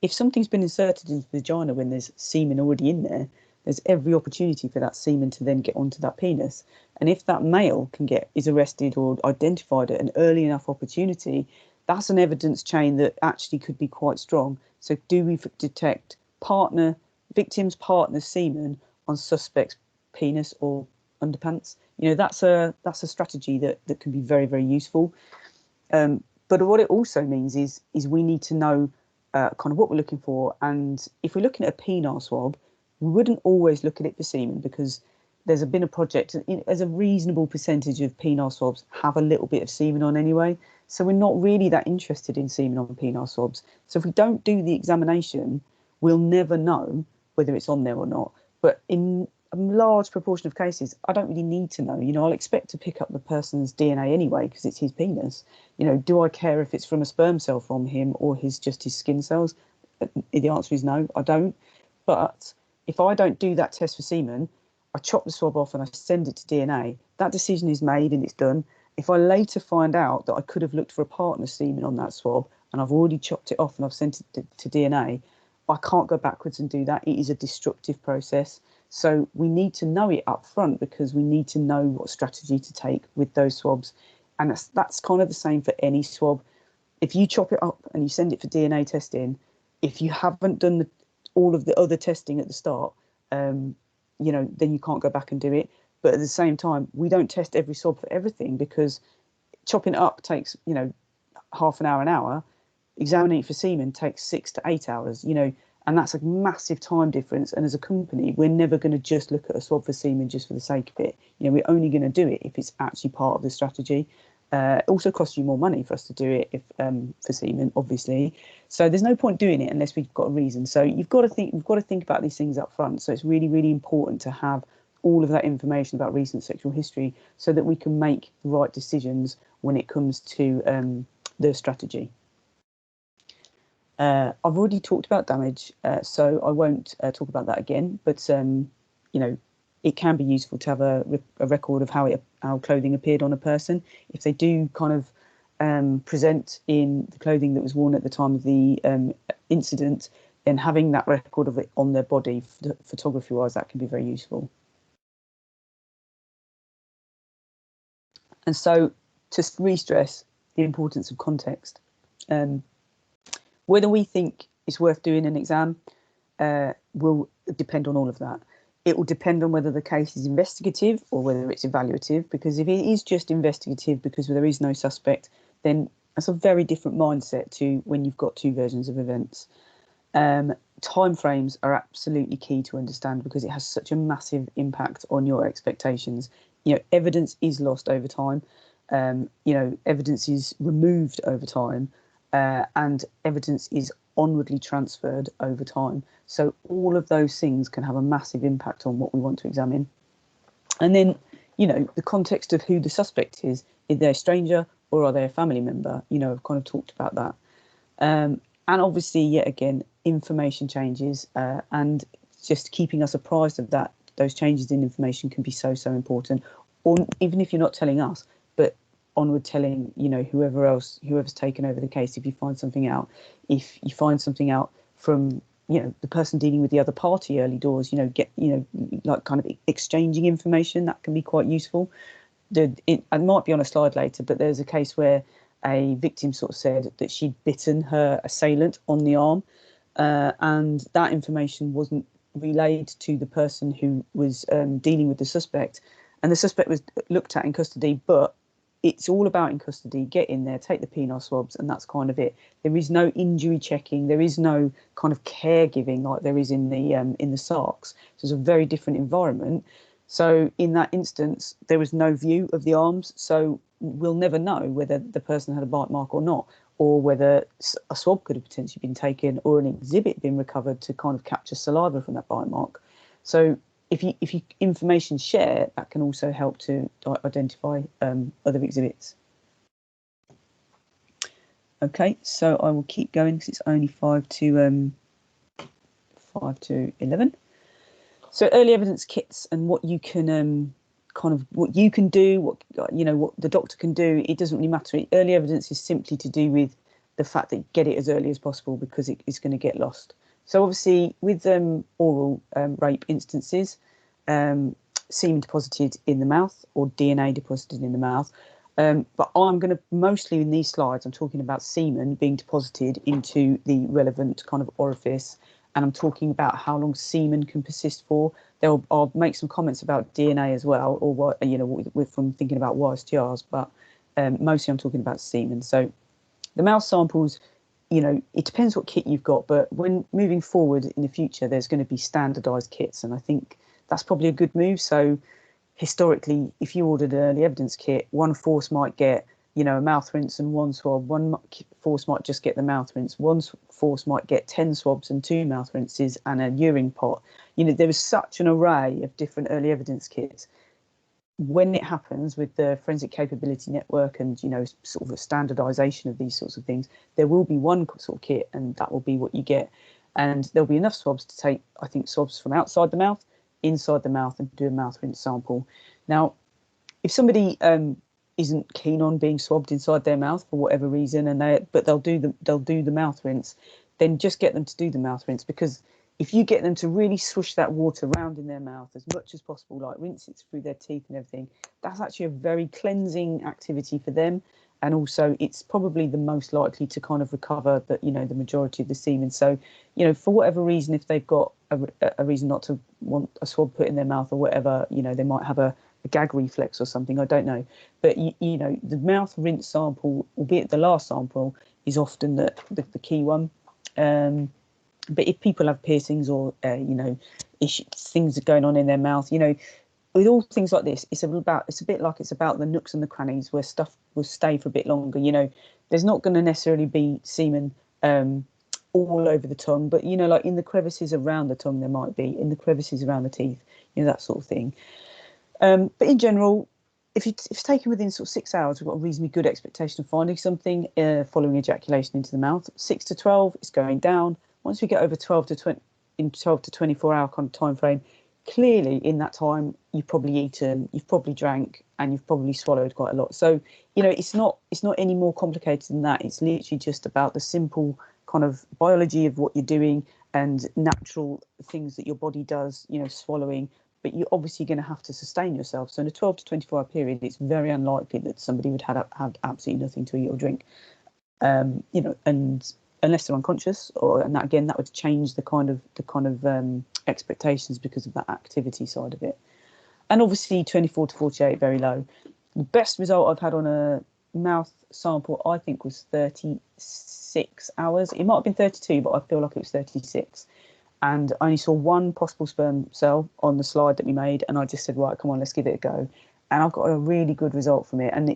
if something's been inserted into the vagina when there's semen already in there, there's every opportunity for that semen to then get onto that penis. And if that male is arrested or identified at an early enough opportunity, that's an evidence chain that actually could be quite strong. So do we detect victims' partner semen on suspects' penis or underpants? That's a strategy that can be very, very useful. But what it also means is we need to know kind of what we're looking for. And if we're looking at a penile swab, we wouldn't always look at it for semen, because there's been a project, as a reasonable percentage of penile swabs have a little bit of semen on anyway. So we're not really that interested in semen on penile swabs. So if we don't do the examination, we'll never know whether it's on there or not. But in a large proportion of cases, I don't really need to know. I'll expect to pick up the person's DNA anyway, because it's his penis. Do I care if it's from a sperm cell from him or just his skin cells? The answer is no, I don't. But if I don't do that test for semen, I chop the swab off and I send it to DNA. That decision is made and it's done. If I later find out that I could have looked for a partner's semen on that swab and I've already chopped it off and I've sent it to DNA, I can't go backwards and do that. It is a destructive process. So we need to know it up front because we need to know what strategy to take with those swabs. And that's kind of the same for any swab. If you chop it up and you send it for DNA testing, if you haven't done all of the other testing at the start, then you can't go back and do it. But at the same time, we don't test every swab for everything because chopping it up takes, half an hour. Examining it for semen takes 6 to 8 hours, and that's a massive time difference. And as a company, we're never going to just look at a swab for semen just for the sake of it. We're only going to do it if it's actually part of the strategy. It also costs you more money for us to do it if for semen, obviously. So there's no point doing it unless we've got a reason. So we've got to think about these things up front. So it's really, really important to have all of that information about recent sexual history so that we can make the right decisions when it comes to the strategy. I've already talked about damage, so I won't talk about that again. But it can be useful to have a record of how clothing appeared on a person. If they do kind of present in the clothing that was worn at the time of the incident, then having that record of it on their body, photography-wise, that can be very useful. And so, to re-stress the importance of context. Whether we think it's worth doing an exam will depend on all of that. It will depend on whether the case is investigative or whether it's evaluative, because if it is just investigative because there is no suspect, then that's a very different mindset to when you've got two versions of events. Timeframes are absolutely key to understand because it has such a massive impact on your expectations. Evidence is lost over time. Evidence is removed over time. And evidence is onwardly transferred over time. So all of those things can have a massive impact on what we want to examine. And then, the context of who the suspect is they a stranger or are they a family member? I've kind of talked about that. And obviously, yet again, information changes and just keeping us apprised of that. Those changes in information can be so important. Or even if you're not telling us, but onward telling, whoever's taken over the case, if you find something out, if you find something out from, the person dealing with the other party early doors, like kind of exchanging information, that can be quite useful. It might be on a slide later, but there's a case where a victim sort of said that she'd bitten her assailant on the arm, and that information wasn't relayed to the person who was dealing with the suspect, and the suspect was looked at in custody, but it's all about in custody, get in there, take the penile swabs, and that's kind of it. There is no injury checking, there is no kind of caregiving like there is in the SARCs. So it's a very different environment. So in that instance, there was no view of the arms, so we'll never know whether the person had a bite mark or not, or whether a swab could have potentially been taken or an exhibit been recovered to kind of capture saliva from that bite mark. So if you information share, that can also help to identify other exhibits. Okay, so I will keep going because it's only 5 to 11. So early evidence kits and what you can what you can do, what the doctor can do. It doesn't really matter. Early evidence is simply to do with the fact that you get it as early as possible because it is going to get lost. So obviously with oral rape instances, semen deposited in the mouth or DNA deposited in the mouth. But I'm going to mostly in these slides, I'm talking about semen being deposited into the relevant kind of orifice. And I'm talking about how long semen can persist for. I'll make some comments about DNA as well, or what from thinking about YSTRs, but mostly I'm talking about semen. So the mouth samples, it depends what kit you've got, but when moving forward in the future, there's going to be standardised kits, and I think that's probably a good move. So historically, if you ordered an early evidence kit, one force might get a mouth rinse and one swab. One force might just get the mouth rinse. One force might get 10 swabs and 2 mouth rinses and a urine pot. There was such an array of different early evidence kits. When it happens with the Forensic Capability Network and, sort of a standardisation of these sorts of things, there will be one sort of kit and that will be what you get. and there'll be enough swabs to take, I think, swabs from outside the mouth, inside the mouth, and do a mouth rinse sample. Now, if somebody isn't keen on being swabbed inside their mouth for whatever reason, but they'll do the mouth rinse, then just get them to do the mouth rinse, because if you get them to really swish that water around in their mouth as much as possible, like rinse it through their teeth and everything, that's actually a very cleansing activity for them. And also it's probably the most likely to kind of recover the majority of the semen. So, for whatever reason, if they've got a reason not to want a swab put in their mouth or whatever, they might have a gag reflex or something, I don't know. But, the mouth rinse sample, albeit the last sample, is often the key one. But if people have piercings or, things are going on in their mouth, with all things like this, it's a bit like it's about the nooks and the crannies where stuff will stay for a bit longer. There's not going to necessarily be semen all over the tongue, but like in the crevices around the tongue, there might be, in the crevices around the teeth, that sort of thing. But in general, if it's taken within sort of 6 hours, we've got a reasonably good expectation of finding something following ejaculation into the mouth. 6 to 12 is going down. Once we get over 12 to 24 hour kind of time frame, clearly in that time you've probably eaten, you've probably drank, and you've probably swallowed quite a lot. So it's not any more complicated than that. It's literally just about the simple kind of biology of what you're doing and natural things that your body does, swallowing. But you're obviously going to have to sustain yourself. So in a 12 to 24 hour period, it's very unlikely that somebody would have absolutely nothing to eat or drink, and unless they're unconscious, and that would change the kind of expectations because of that activity side of it. And obviously 24 to 48, very low. The best result I've had on a mouth sample, I think, was 36 hours. It might have been 32, but I feel like it was 36. And I only saw one possible sperm cell on the slide that we made, and I just said, right, come on, let's give it a go. And I've got a really good result from it. And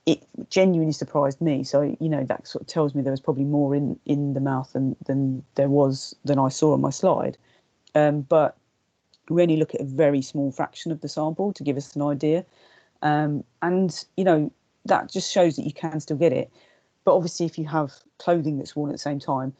it genuinely surprised me. So, that sort of tells me there was probably more in the mouth than I saw on my slide. But we only look at a very small fraction of the sample to give us an idea. And, that just shows that you can still get it. But obviously, if you have clothing that's worn at the same time,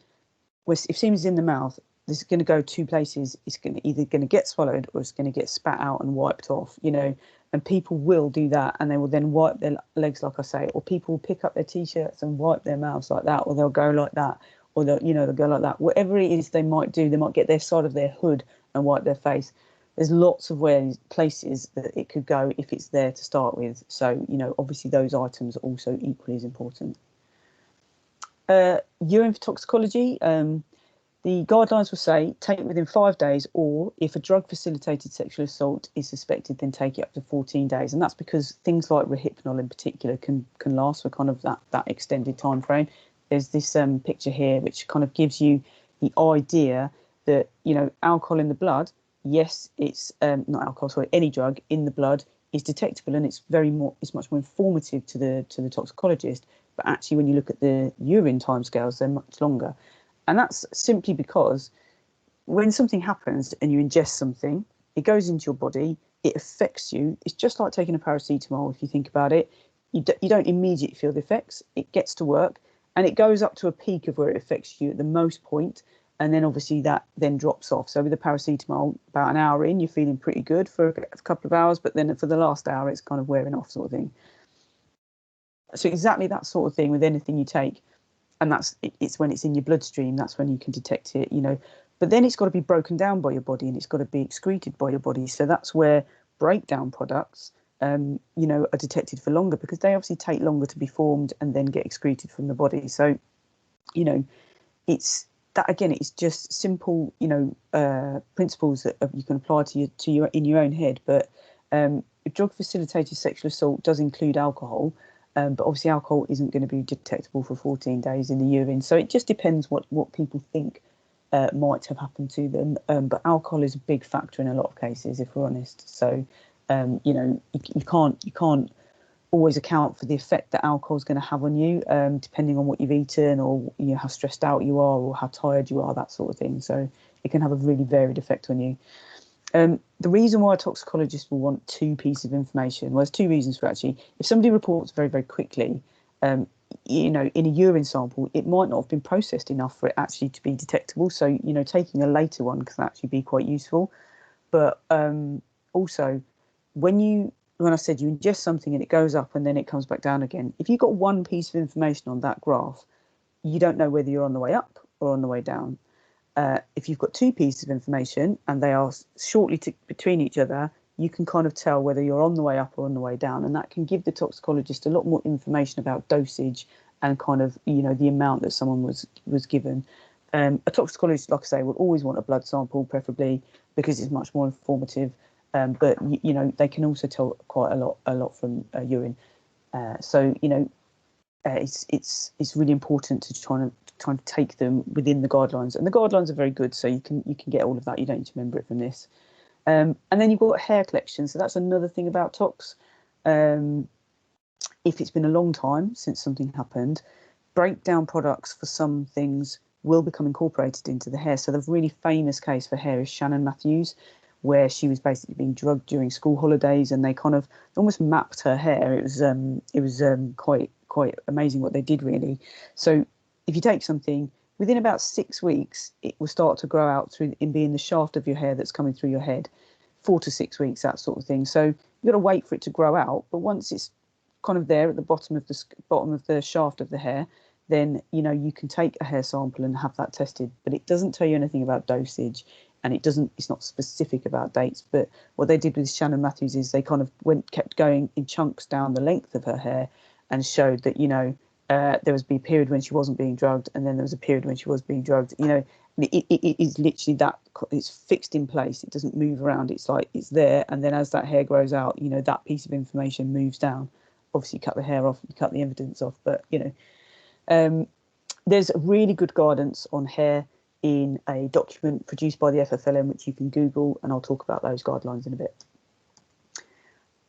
if semen's in the mouth, this is going to go two places. It's either going to get swallowed or it's going to get spat out and wiped off, and people will do that, and they will then wipe their legs, like I say, or people will pick up their t-shirts and wipe their mouths like that, or they'll go like that, or they'll go like that. Whatever it is they might do, they might get their side of their hood and wipe their face. There's lots of places that it could go if it's there to start with. So, obviously those items are also equally as important. Urine for toxicology. The guidelines will say take it within 5 days, or if a drug-facilitated sexual assault is suspected, then take it up to 14 days. And that's because things like Rohypnol in particular can last for kind of that extended time frame. There's this picture here which kind of gives you the idea that, alcohol in the blood, yes, it's not alcohol, sorry, any drug in the blood is detectable, and it's much more informative to the toxicologist. But actually, when you look at the urine timescales, they're much longer. And that's simply because when something happens and you ingest something, it goes into your body, it affects you. It's just like taking a paracetamol, if you think about it. You don't immediately feel the effects. It gets to work, and it goes up to a peak of where it affects you at the most point, and then obviously that then drops off. So with the paracetamol, about an hour in, you're feeling pretty good for a couple of hours, but then for the last hour, it's kind of wearing off, sort of thing. So exactly that sort of thing with anything you take. And it's when it's in your bloodstream, that's when you can detect it, But then it's got to be broken down by your body, and it's got to be excreted by your body. So that's where breakdown products, are detected for longer, because they obviously take longer to be formed and then get excreted from the body. So, it's that, again, it's just simple, principles that you can apply to your in your own head. But drug-facilitated sexual assault does include alcohol. But obviously alcohol isn't going to be detectable for 14 days in the urine. So it just depends what people think might have happened to them. But alcohol is a big factor in a lot of cases, if we're honest. So, you can't always account for the effect that alcohol is going to have on you, depending on what you've eaten, or how stressed out you are, or how tired you are, that sort of thing. So it can have a really varied effect on you. The reason why a toxicologist will want two pieces of information, well, there's two reasons for it, actually. If somebody reports very, very quickly, you know, in a urine sample, it might not have been processed enough for it actually to be detectable. So, you know, taking a later one can actually be quite useful. But also, when I said you ingest something and it goes up and then it comes back down again, if you've got one piece of information on that graph, you don't know whether you're on the way up or on the way down. If you've got two pieces of information and they are shortly between each other, you can kind of tell whether you're on the way up or on the way down, and that can give the toxicologist a lot more information about dosage and kind of, you know, the amount that someone was given. A toxicologist, like I say, will always want a blood sample, preferably, because it's much more informative. But you know, they can also tell quite a lot from urine. So you know, it's really important to try to take them within the guidelines, and the guidelines are very good, so you can get all of that. You don't need to remember it from this. And then you've got hair collection, so that's another thing about tox. If it's been a long time since something happened, breakdown products for some things will become incorporated into the hair. So the really famous case for hair is Shannon Matthews, where she was basically being drugged during school holidays, and they kind of almost mapped her hair. It was quite amazing what they did, really. So if you take something, within about 6 weeks, it will start to grow out through in being the shaft of your hair that's coming through your head. 4 to 6 weeks, that sort of thing. So you've got to wait for it to grow out. But once it's kind of there at the bottom of the shaft of the hair, then you know you can take a hair sample and have that tested. But it doesn't tell you anything about dosage, and it's not specific about dates. But what they did with Shannon Matthews is they kind of kept going in chunks down the length of her hair, and showed that, you know, there was a period when she wasn't being drugged, and then there was a period when she was being drugged. You know, it is literally that, it's fixed in place. It doesn't move around. It's like it's there, and then as that hair grows out, you know, that piece of information moves down. Obviously, you cut the hair off, you cut the evidence off, but you know, there's really good guidance on hair in a document produced by the FFLM, which you can Google, and I'll talk about those guidelines in a bit.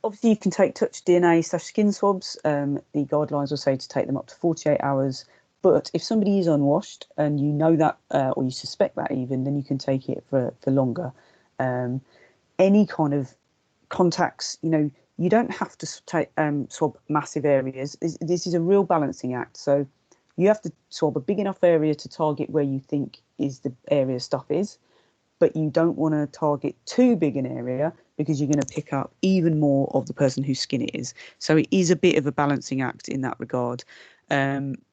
Obviously, you can take touch DNA/skin swabs. The guidelines will say to take them up to 48 hours. But if somebody is unwashed and you know that, or you suspect that even, then you can take it for longer. Any kind of contacts, you know, you don't have to take swab massive areas. This is a real balancing act. So you have to swab a big enough area to target where you think is the area stuff is, but you don't want to target too big an area because you're going to pick up even more of the person whose skin it is. So it is a bit of a balancing act in that regard.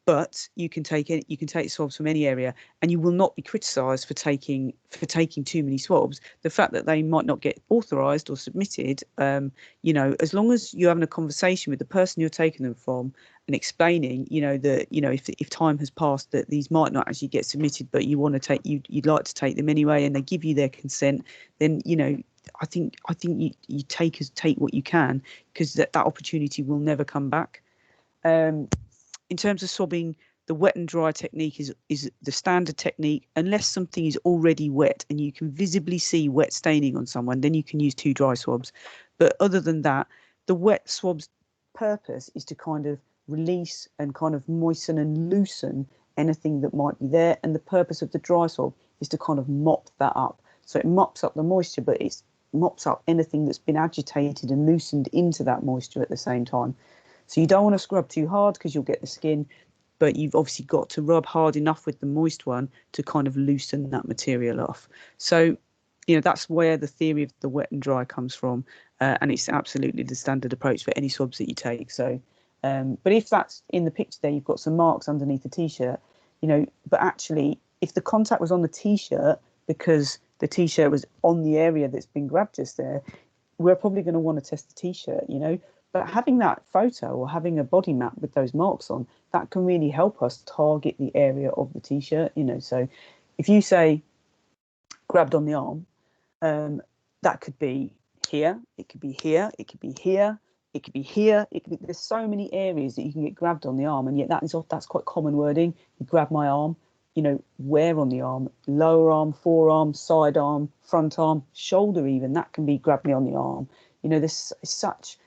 But you can take swabs from any area, and you will not be criticised for taking too many swabs. The fact that they might not get authorised or submitted, you know, as long as you're having a conversation with the person you're taking them from and explaining, you know, that, you know, if time has passed that these might not actually get submitted, but you want to take, you'd like to take them anyway, and they give you their consent, then, you know, I think you take what you can, because that opportunity will never come back. In terms of swabbing, the wet and dry technique is the standard technique, unless something is already wet and you can visibly see wet staining on someone, then you can use 2 dry swabs. But other than that, the wet swab's purpose is to kind of release and kind of moisten and loosen anything that might be there, and the purpose of the dry swab is to kind of mop that up. So it mops up the moisture, but it mops up anything that's been agitated and loosened into that moisture at the same time. So you don't want to scrub too hard because you'll get the skin, but you've obviously got to rub hard enough with the moist one to kind of loosen that material off. So, you know, that's where the theory of the wet and dry comes from, and it's absolutely the standard approach for any swabs that you take. So, but if that's in the picture there, you've got some marks underneath the T-shirt, you know, but actually if the contact was on the T-shirt because the T-shirt was on the area that's been grabbed just there, we're probably going to want to test the T-shirt, you know. But having that photo or having a body map with those marks on, that can really help us target the area of the T-shirt, you know. So if you say grabbed on the arm, that could be here, it could be here, it could be here, it could be here. There's so many areas that you can get grabbed on the arm, and yet that's quite common wording. You grab my arm, you know, where on the arm? Lower arm, forearm, side arm, front arm, shoulder even. That can be grab me on the arm. You know, there's such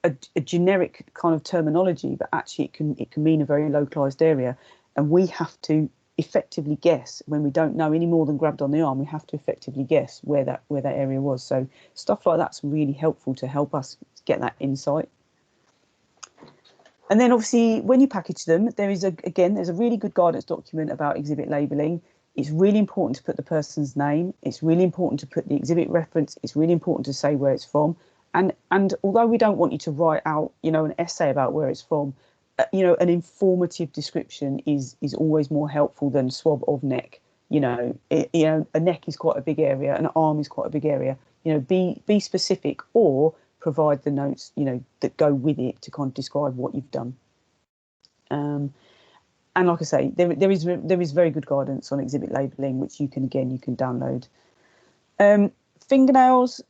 a generic kind of terminology, but actually it can mean a very localized area, and we have to effectively guess when we don't know any more than grabbed on the arm. We have to effectively guess where that area was. So stuff like that's really helpful to help us get that insight. And then obviously when you package them, there's a really good guidance document about exhibit labelling. It's really important to put the person's name. It's really important to put the exhibit reference. It's really important to say where it's from. And although we don't want you to write out, an essay about where it's from, an informative description is always more helpful than swab of neck. A neck is quite a big area, an arm is quite a big area. Be specific, or provide the notes, that go with it to kind of describe what you've done. And like I say, there is very good guidance on exhibit labelling, which you can download. Fingernails,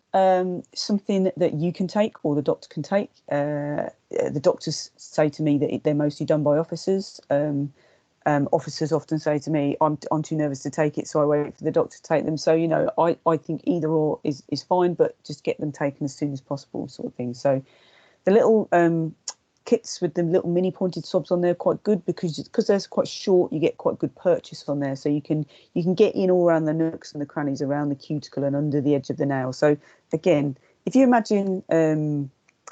something that you can take or the doctor can take. The doctors say to me that they're mostly done by officers. Officers often say to me, I'm too nervous to take it, so I wait for the doctor to take them. So, I think either or is fine, but just get them taken as soon as possible, sort of thing. So the little kits with the little mini pointed swabs on there are quite good because they're quite short. You get quite good purchase on there, so you can get in all around the nooks and the crannies around the cuticle and under the edge of the nail. So again, if you imagine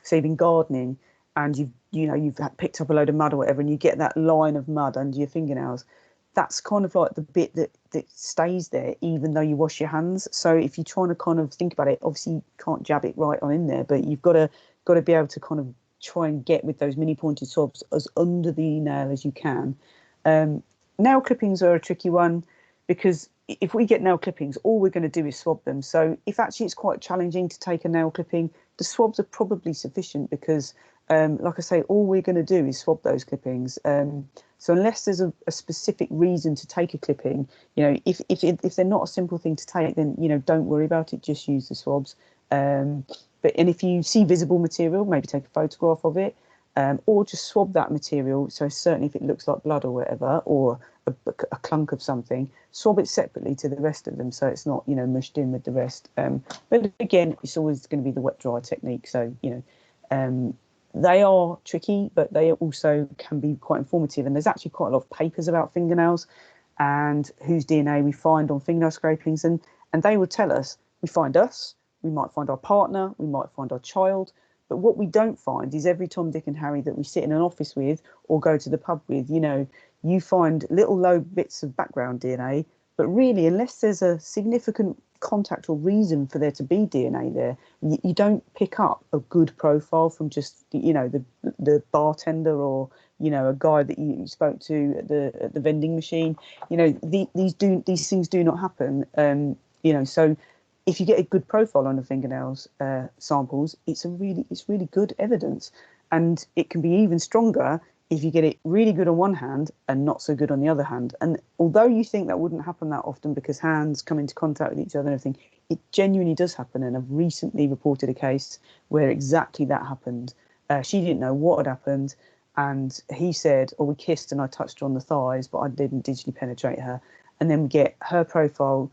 say you've been gardening and you've picked up a load of mud or whatever, and you get that line of mud under your fingernails, that's kind of like the bit that stays there even though you wash your hands. So if you're trying to kind of think about it, obviously you can't jab it right on in there, but you've got to be able to kind of try and get with those mini pointed swabs as under the nail as you can. Nail clippings are a tricky one because if we get nail clippings, all we're going to do is swab them. So if actually it's quite challenging to take a nail clipping, the swabs are probably sufficient because, like I say, all we're going to do is swab those clippings. So unless there's a specific reason to take a clipping, if they're not a simple thing to take, then, don't worry about it, just use the swabs. And if you see visible material, maybe take a photograph of it, or just swab that material. So certainly if it looks like blood or whatever, or a clunk of something, swab it separately to the rest of them so it's not, mushed in with the rest. But again, it's always going to be the wet dry technique. So, they are tricky, but they also can be quite informative. And there's actually quite a lot of papers about fingernails and whose DNA we find on fingernail scrapings. And they will tell us, we might find our partner, we might find our child, but what we don't find is every Tom, Dick and Harry that we sit in an office with or go to the pub with. You find little low bits of background DNA, but really, unless there's a significant contact or reason for there to be DNA there, you don't pick up a good profile from just the bartender or a guy that you spoke to at the vending machine. These things do not happen. So if you get a good profile on the fingernails samples, it's really good evidence, and it can be even stronger if you get it really good on one hand and not so good on the other hand. And although you think that wouldn't happen that often because hands come into contact with each other and everything, it genuinely does happen. And I've recently reported a case where exactly that happened. She didn't know what had happened, and he said, we kissed and I touched her on the thighs, but I didn't digitally penetrate her. And then we get her profile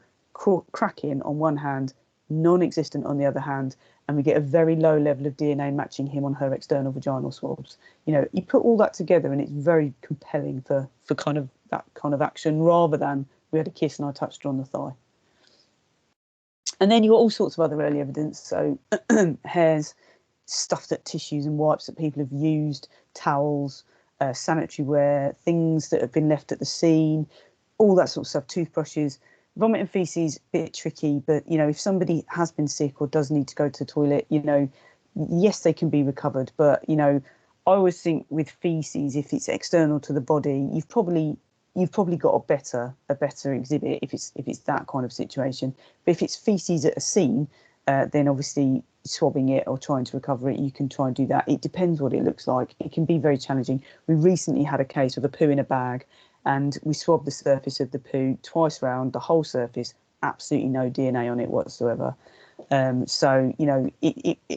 cracking on one hand, non-existent on the other hand, and we get a very low level of DNA matching him on her external vaginal swabs. You put all that together and it's very compelling for kind of that kind of action, rather than we had a kiss and I touched her on the thigh. And then you've got all sorts of other early evidence, so hairs, stuff, that tissues and wipes that people have used, towels, sanitary ware, things that have been left at the scene, all that sort of stuff, toothbrushes. Vomit and faeces, a bit tricky, but if somebody has been sick or does need to go to the toilet, yes, they can be recovered. But I always think with faeces, if it's external to the body, you've probably got a better exhibit if it's that kind of situation. But if it's faeces at a scene, then obviously swabbing it or trying to recover it, you can try and do that. It depends what it looks like. It can be very challenging. We recently had a case with a poo in a bag, and we swabbed the surface of the poo twice round, the whole surface, absolutely no DNA on it whatsoever. So,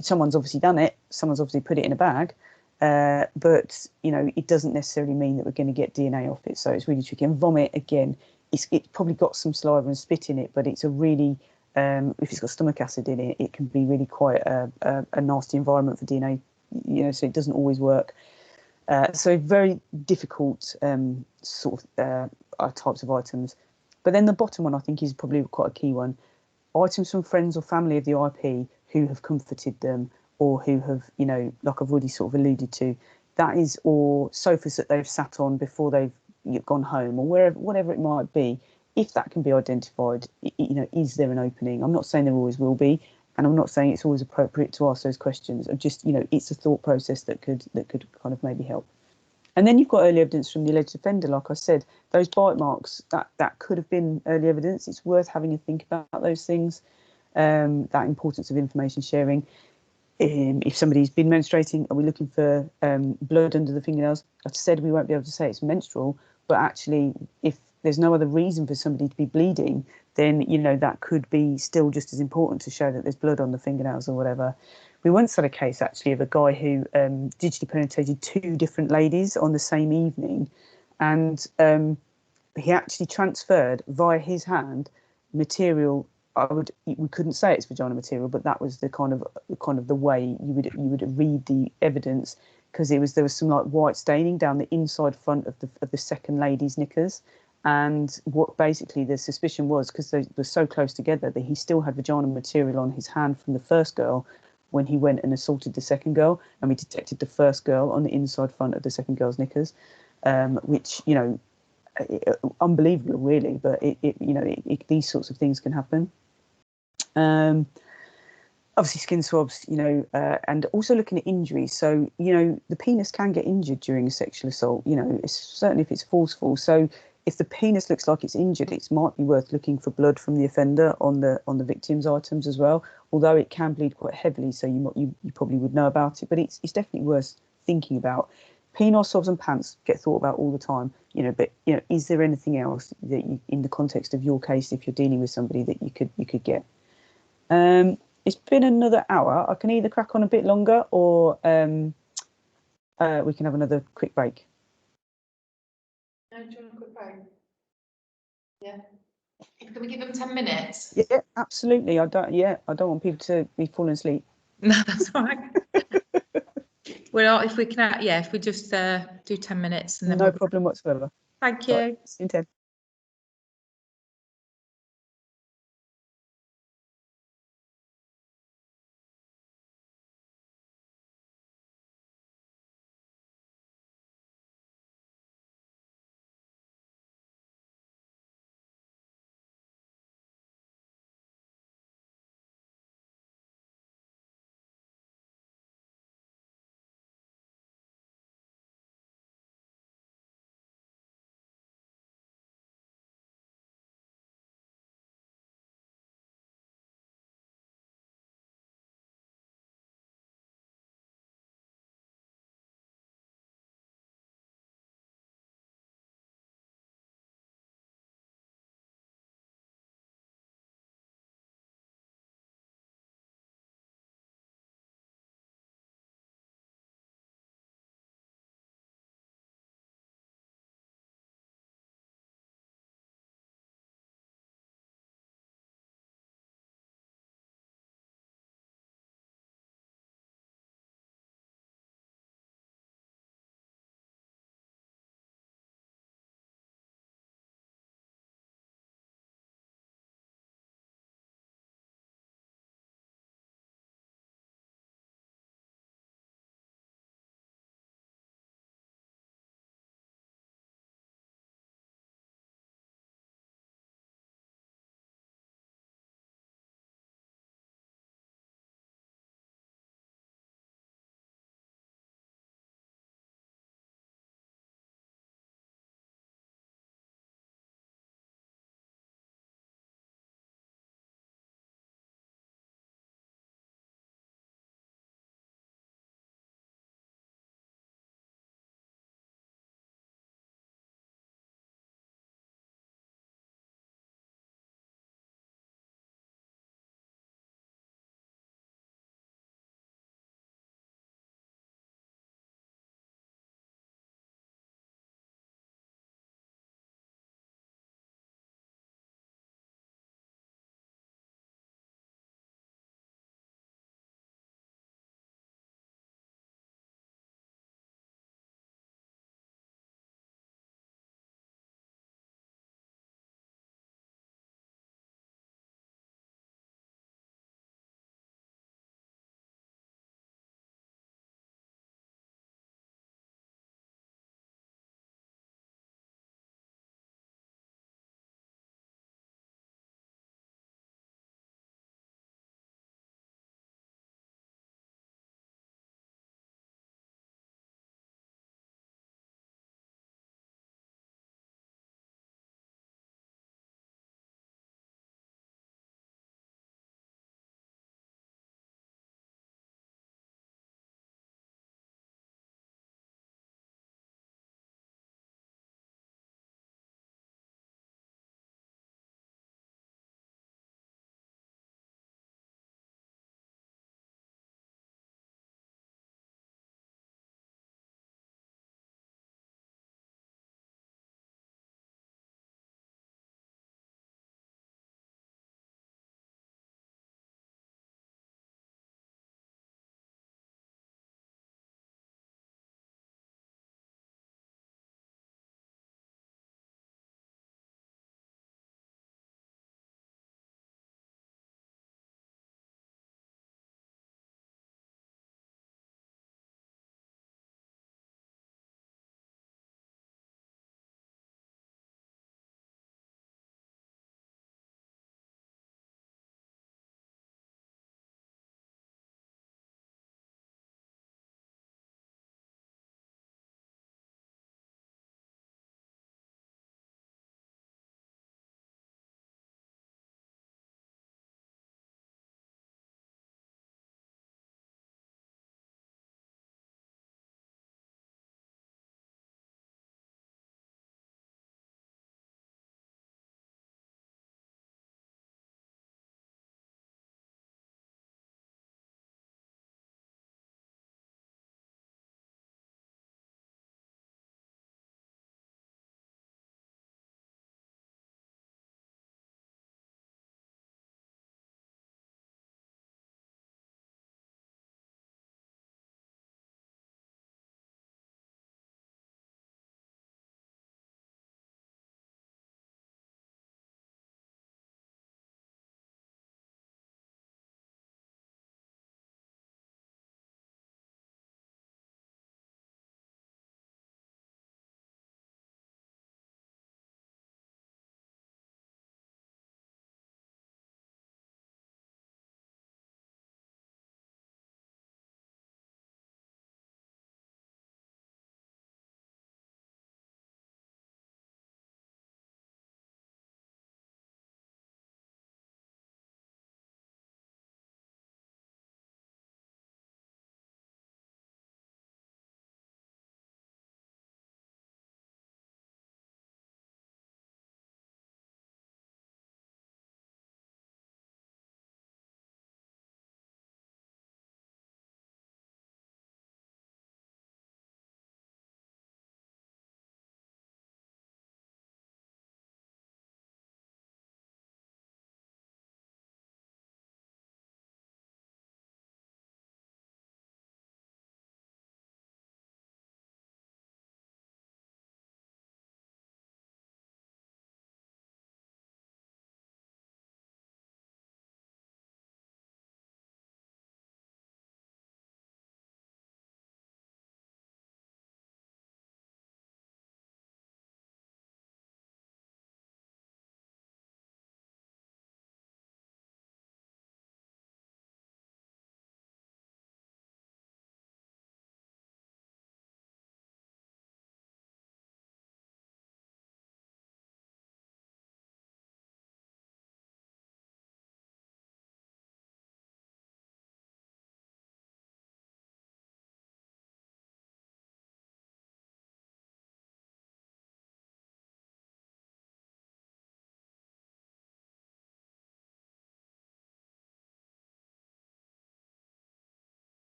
someone's obviously done it, someone's obviously put it in a bag, but, it doesn't necessarily mean that we're going to get DNA off it. So it's really tricky. And vomit, again, it's probably got some saliva and spit in it, but it's a really, if it's got stomach acid in it, it can be really quite a nasty environment for DNA, so it doesn't always work. So very difficult sort of types of items. But then the bottom one, I think, is probably quite a key one. Items from friends or family of the IP who have comforted them or who have, like I've already sort of alluded to. that is, or sofas that they've sat on before they've gone home, or wherever, whatever it might be. If that can be identified, is there an opening? I'm not saying there always will be, and I'm not saying it's always appropriate to ask those questions. I'm just, it's a thought process that could kind of maybe help. And then you've got early evidence from the alleged offender. Like I said, those bite marks, that could have been early evidence. It's worth having a think about those things, that importance of information sharing. If somebody's been menstruating, are we looking for blood under the fingernails? I've said we won't be able to say it's menstrual, but actually, if there's no other reason for somebody to be bleeding, then, that could be still just as important to show that there's blood on the fingernails or whatever. We once had a case, actually, of a guy who digitally penetrated 2 different ladies on the same evening, and he actually transferred via his hand material. We couldn't say it's vagina material, but that was the kind of the way you would read the evidence, because there was some like white staining down the inside front of the second lady's knickers. And what basically the suspicion was, because they were so close together, that he still had vaginal material on his hand from the first girl when he went and assaulted the second girl. And we detected the first girl on the inside front of the second girl's knickers, which, unbelievable, really. But these sorts of things can happen. Obviously skin swabs, and also looking at injuries. So, the penis can get injured during a sexual assault, certainly if it's forceful. So if the penis looks like it's injured, it might be worth looking for blood from the offender on the victim's items as well, although it can bleed quite heavily, so you probably would know about it, but it's definitely worth thinking about. Penile swabs and pants get thought about all the time, but is there anything else that you, in the context of your case, if you're dealing with somebody, that you could get? It's been another hour. I can either crack on a bit longer, or we can have another quick break. No, do you want a quick break? Yeah. Can we give them 10 minutes? Yeah, absolutely. I don't want people to be falling asleep. No, that's all right. Well, if we can, if we just do 10 minutes and then No problem whatsoever. Thank you. Right, see you in 10.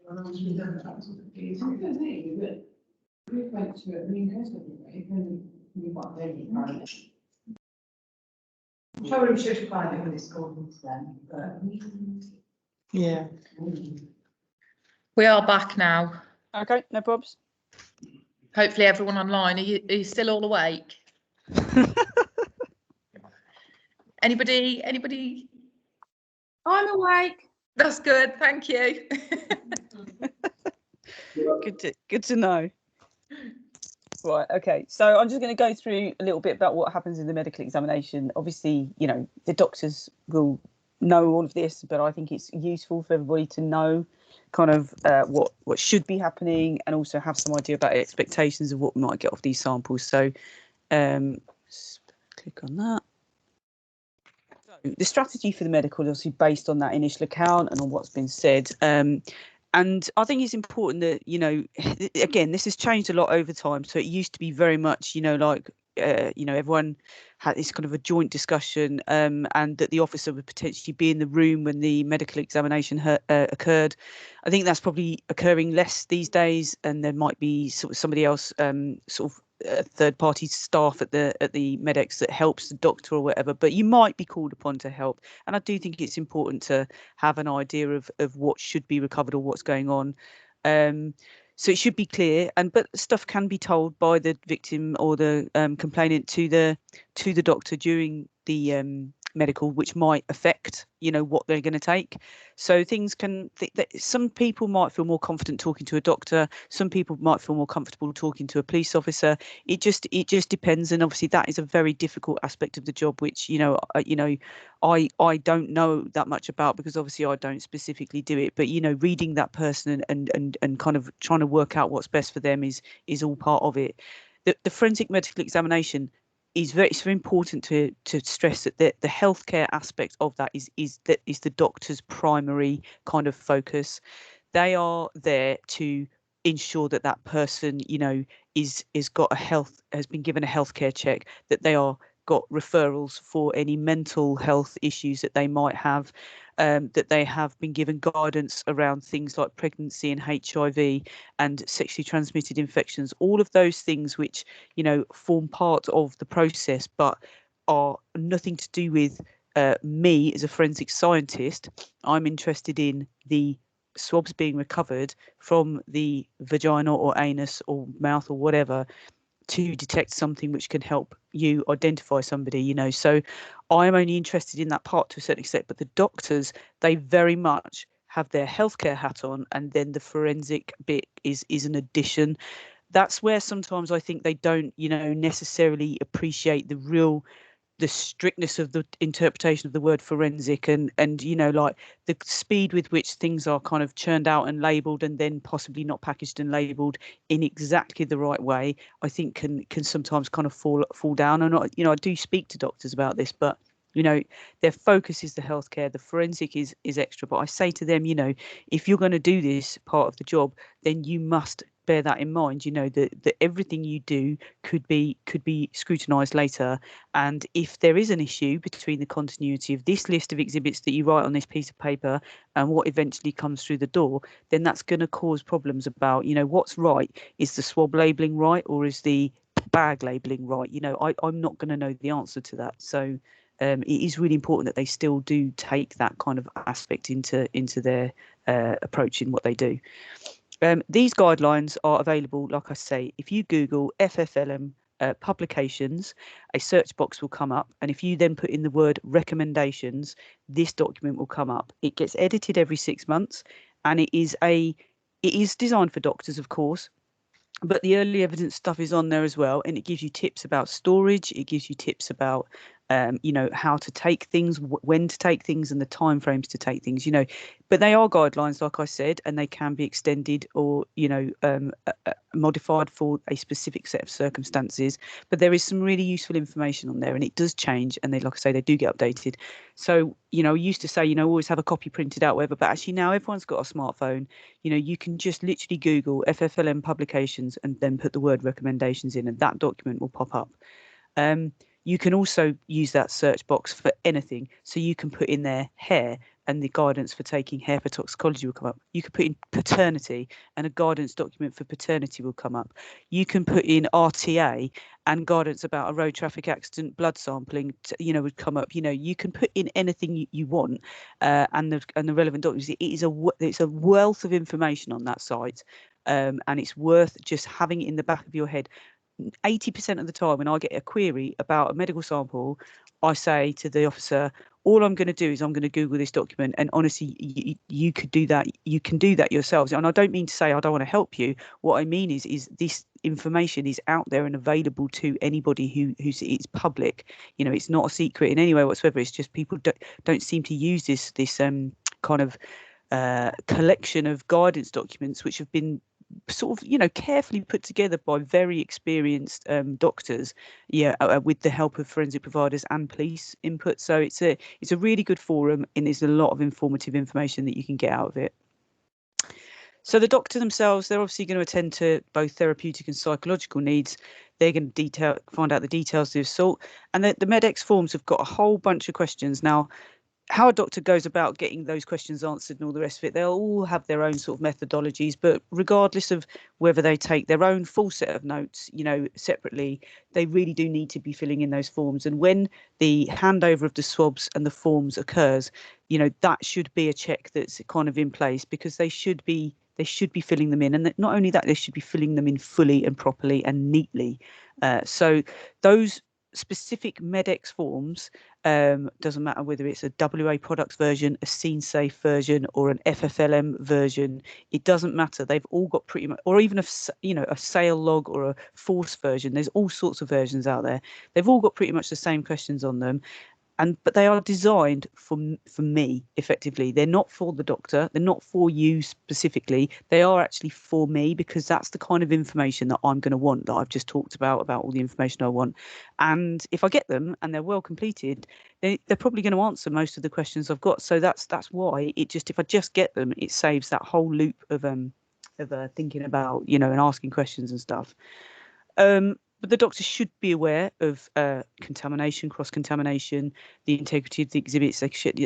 Probably should find it with his schools then, but. Yeah. We are back now. Okay, no probs. Hopefully everyone online, are you still all awake? Anybody? I'm awake. That's good, thank you. Good to know. Right, okay. So I'm just going to go through a little bit about what happens in the medical examination. Obviously, you know, the doctors will know all of this, but I think it's useful for everybody to know kind of what should be happening and also have some idea about expectations of what we might get off these samples. So just click on that. So the strategy for the medical is obviously based on that initial account and on what's been said. And I think it's important that, you know, again, this has changed a lot over time. So it used to be very much, you know, like, you know, everyone had this kind of a joint discussion and that the officer would potentially be in the room when the medical examination occurred. I think that's probably occurring less these days, and there might be sort of somebody else, sort of third party staff at the Med-Ex that helps the doctor or whatever, but you might be called upon to help. And I do think it's important to have an idea of what should be recovered or what's going on. So it should be clear, but stuff can be told by the victim or the complainant to the doctor during the medical, which might affect, you know, what they're going to take. So things can, some people might feel more confident talking to a doctor, some people might feel more comfortable talking to a police officer. It just depends, and obviously that is a very difficult aspect of the job, which, you know, I don't know that much about, because obviously I don't specifically do it, but, you know, reading that person and kind of trying to work out what's best for them is all part of it. The forensic medical examination is very, it's very important to stress that the healthcare aspect of that is the doctor's primary kind of focus. They are there to ensure that that person, you know, is got has been given a healthcare check, that they are got referrals for any mental health issues that they might have, that they have been given guidance around things like pregnancy and HIV and sexually transmitted infections, all of those things which, you know, form part of the process but are nothing to do with me as a forensic scientist. I'm interested in the swabs being recovered from the vagina or anus or mouth or whatever to detect something which can help you identify somebody, you know. So I'm only interested in that part to a certain extent, but the doctors, they very much have their healthcare hat on, and then the forensic bit is an addition. That's where sometimes I think they don't, you know, necessarily appreciate the strictness of the interpretation of the word forensic, and you know, like the speed with which things are kind of churned out and labelled and then possibly not packaged and labelled in exactly the right way, I think can sometimes kind of fall down. And you know, I do speak to doctors about this, but you know, their focus is the healthcare, the forensic is extra. But I say to them, you know, if you're going to do this part of the job, then you must bear that in mind, you know, that everything you do could be scrutinised later. And if there is an issue between the continuity of this list of exhibits that you write on this piece of paper and what eventually comes through the door, then that's going to cause problems about, you know, what's right. Is the swab labelling right, or is the bag labelling right? You know, I'm not going to know the answer to that. So it is really important that they still do take that kind of aspect into their approach in what they do. These guidelines are available, like I say, if you Google FFLM publications, a search box will come up, and if you then put in the word recommendations, this document will come up. It gets edited every 6 months, and it is designed for doctors, of course, but the early evidence stuff is on there as well, and it gives you tips about storage. It gives you tips about you know, how to take things, when to take things, and the timeframes to take things, you know. But they are guidelines, like I said, and they can be extended or, you know, modified for a specific set of circumstances. But there is some really useful information on there, and it does change, and they, like I say, they do get updated. So, you know, I used to say, you know, always have a copy printed out, whatever, but actually now everyone's got a smartphone. You know, you can just literally Google FFLM publications and then put the word recommendations in, and that document will pop up. You can also use that search box for anything. So you can put in there hair, and the guidance for taking hair for toxicology will come up. You could put in paternity, and a guidance document for paternity will come up. You can put in RTA, and guidance about a road traffic accident, blood sampling, would come up. You can put in anything you want, and the relevant documents. It's a wealth of information on that site, and it's worth just having it in the back of your head. 80% of the time when I get a query about a medical sample, I say to the officer, all I'm going to do is I'm going to Google this document. And honestly, you could do that. You can do that yourselves. And I don't mean to say I don't want to help you. What I mean is this information is out there and available to anybody who's it's public. It's not a secret in any way whatsoever. It's just people don't seem to use this kind of collection of guidance documents which have been sort of carefully put together by very experienced doctors, with the help of forensic providers and police input. So it's a really good forum, and there's a lot of informative information that you can get out of it. So the doctor themselves, they're obviously going to attend to both therapeutic and psychological needs. They're going to find out the details of the assault, and the MEDEX forms have got a whole bunch of questions. Now, how a doctor goes about getting those questions answered and all the rest of it, they'll all have their own sort of methodologies, but regardless of whether they take their own full set of notes, separately, they really do need to be filling in those forms. And when the handover of the swabs and the forms occurs, that should be a check that's kind of in place, because they should be filling them in. And not only that, they should be filling them in fully and properly and neatly. So those specific MEDEX forms, doesn't matter whether it's a WA products version, a scene safe version, or an FFLM version, it doesn't matter. They've all got pretty much, or even a sale log or a force version. There's all sorts of versions out there. They've all got pretty much the same questions on them. But they are designed for me, effectively. They're not for the doctor. They're not for you specifically. They are actually for me, because that's the kind of information that I'm going to want, that I've just talked about all the information I want. And if I get them and they're well completed, they're probably going to answer most of the questions I've got. So that's why if I just get them, it saves that whole loop of thinking about, and asking questions and stuff. But the doctor should be aware of contamination, cross-contamination, the integrity of the exhibits,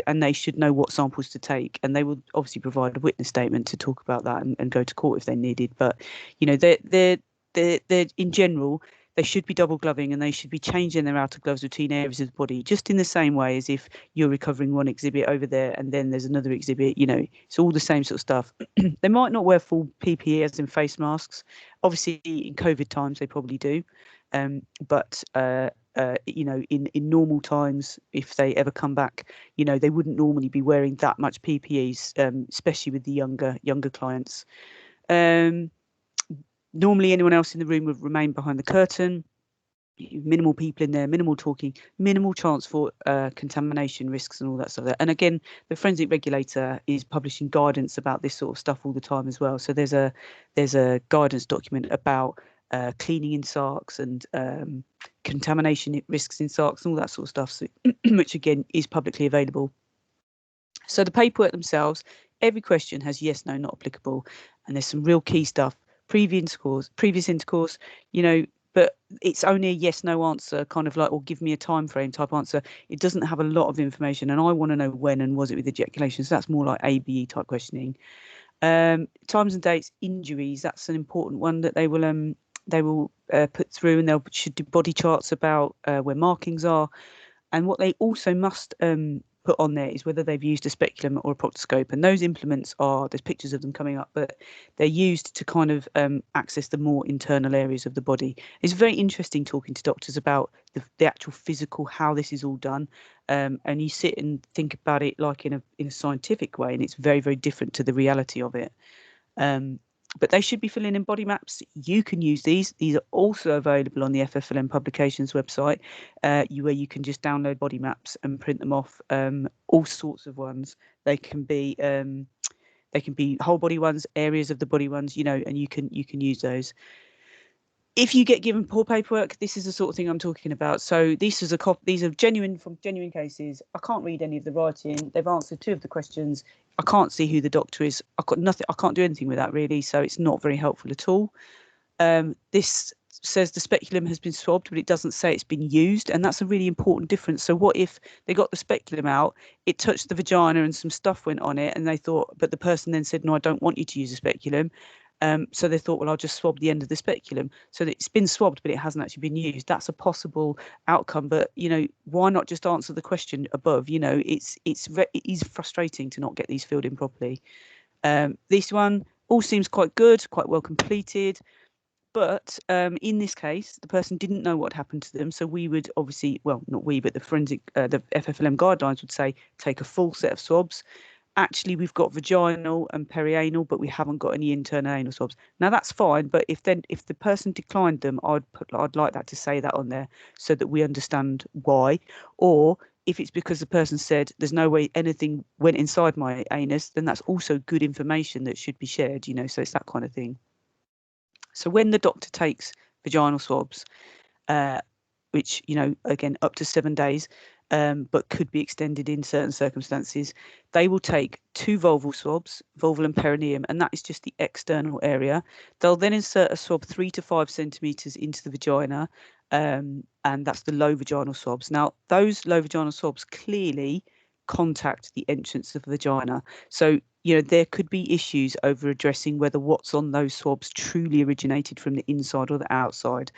and they should know what samples to take. And they will obviously provide a witness statement to talk about that and go to court if they needed. But, they're in general, they should be double gloving, and they should be changing their outer gloves between areas of the body, just in the same way as if you're recovering one exhibit over there and then there's another exhibit. It's all the same sort of stuff. They might not wear full PPE, as in face masks. Obviously, in COVID times, they probably do. But in normal times, if they ever come back, they wouldn't normally be wearing that much PPEs, especially with the younger clients. Normally, anyone else in the room would remain behind the curtain. Minimal people in there, minimal talking, minimal chance for contamination risks and all that stuff. And again, the forensic regulator is publishing guidance about this sort of stuff all the time as well. So there's a guidance document about cleaning in SARCs and contamination risks in SARCs and all that sort of stuff, so, which again is publicly available. So the paperwork themselves, every question has yes, no, not applicable, and there's some real key stuff. Previous intercourse, but it's only a yes, no answer, kind of like, or give me a time frame type answer. It doesn't have a lot of information, and I want to know when and was it with ejaculation. So that's more like ABE type questioning. Times and dates, injuries. That's an important one that they will put through, and should do body charts about where markings are. And what they also must put on there is whether they've used a speculum or a proctoscope. And those implements there's pictures of them coming up, but they're used to kind of access the more internal areas of the body. It's very interesting talking to doctors about the actual physical, how this is all done. And you sit and think about it like in a scientific way, and it's very, very different to the reality of it. But they should be filling in body maps. You can use these. These are also available on the FFLM Publications website, where you can just download body maps and print them off. All sorts of ones. They can be whole body ones, areas of the body ones, and you can use those. If you get given poor paperwork, this is the sort of thing I'm talking about. So these are genuine cases. I can't read any of the writing. They've answered 2 of the questions. I can't see who the doctor is. I've got nothing. I can't do anything with that really. So it's not very helpful at all. This says the speculum has been swabbed, but it doesn't say it's been used, and that's a really important difference. So what if they got the speculum out, it touched the vagina and some stuff went on it, and they thought, but the person then said, no, I don't want you to use a speculum. So they thought, well, I'll just swab the end of the speculum. So that it's been swabbed, but it hasn't actually been used. That's a possible outcome. But, you know, why not just answer the question above? You know, it is frustrating to not get these filled in properly. This one all seems quite good, quite well completed. But in this case, the person didn't know what happened to them. So we would obviously, well, not we, but the the FFLM guidelines would say take a full set of swabs. Actually, we've got vaginal and perianal, but we haven't got any internal anal swabs. Now that's fine, but if the person declined them, I'd like that to say that on there so that we understand why. Or if it's because the person said there's no way anything went inside my anus, then that's also good information that should be shared, you know, so it's that kind of thing. So when the doctor takes vaginal swabs, which, you know, again, up to 7 days, but could be extended in certain circumstances, they will take 2 vulval swabs, vulval and perineum, and that is just the external area. They'll then insert a swab 3 to 5 centimetres into the vagina, and that's the low vaginal swabs. Now, those low vaginal swabs clearly contact the entrance of the vagina. So, you know, there could be issues over addressing whether what's on those swabs truly originated from the inside or the outside.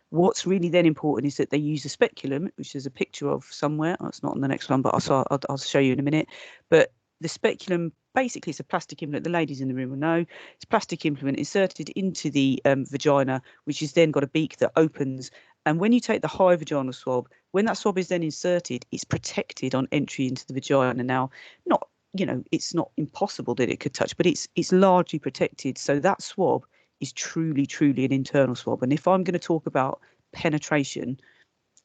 What's really then important is that they use a speculum, which there's a picture of somewhere. Oh, it's not on the next one, but I'll show you in a minute. But the speculum, basically, it's a plastic implant. The ladies in the room will know. It's a plastic implant inserted into the vagina, which has then got a beak that opens. And when you take the high vaginal swab, when that swab is then inserted, it's protected on entry into the vagina. Now, not, you know, it's not impossible that it could touch, but it's largely protected. So that swab is truly an internal swab. And if I'm going to talk about penetration,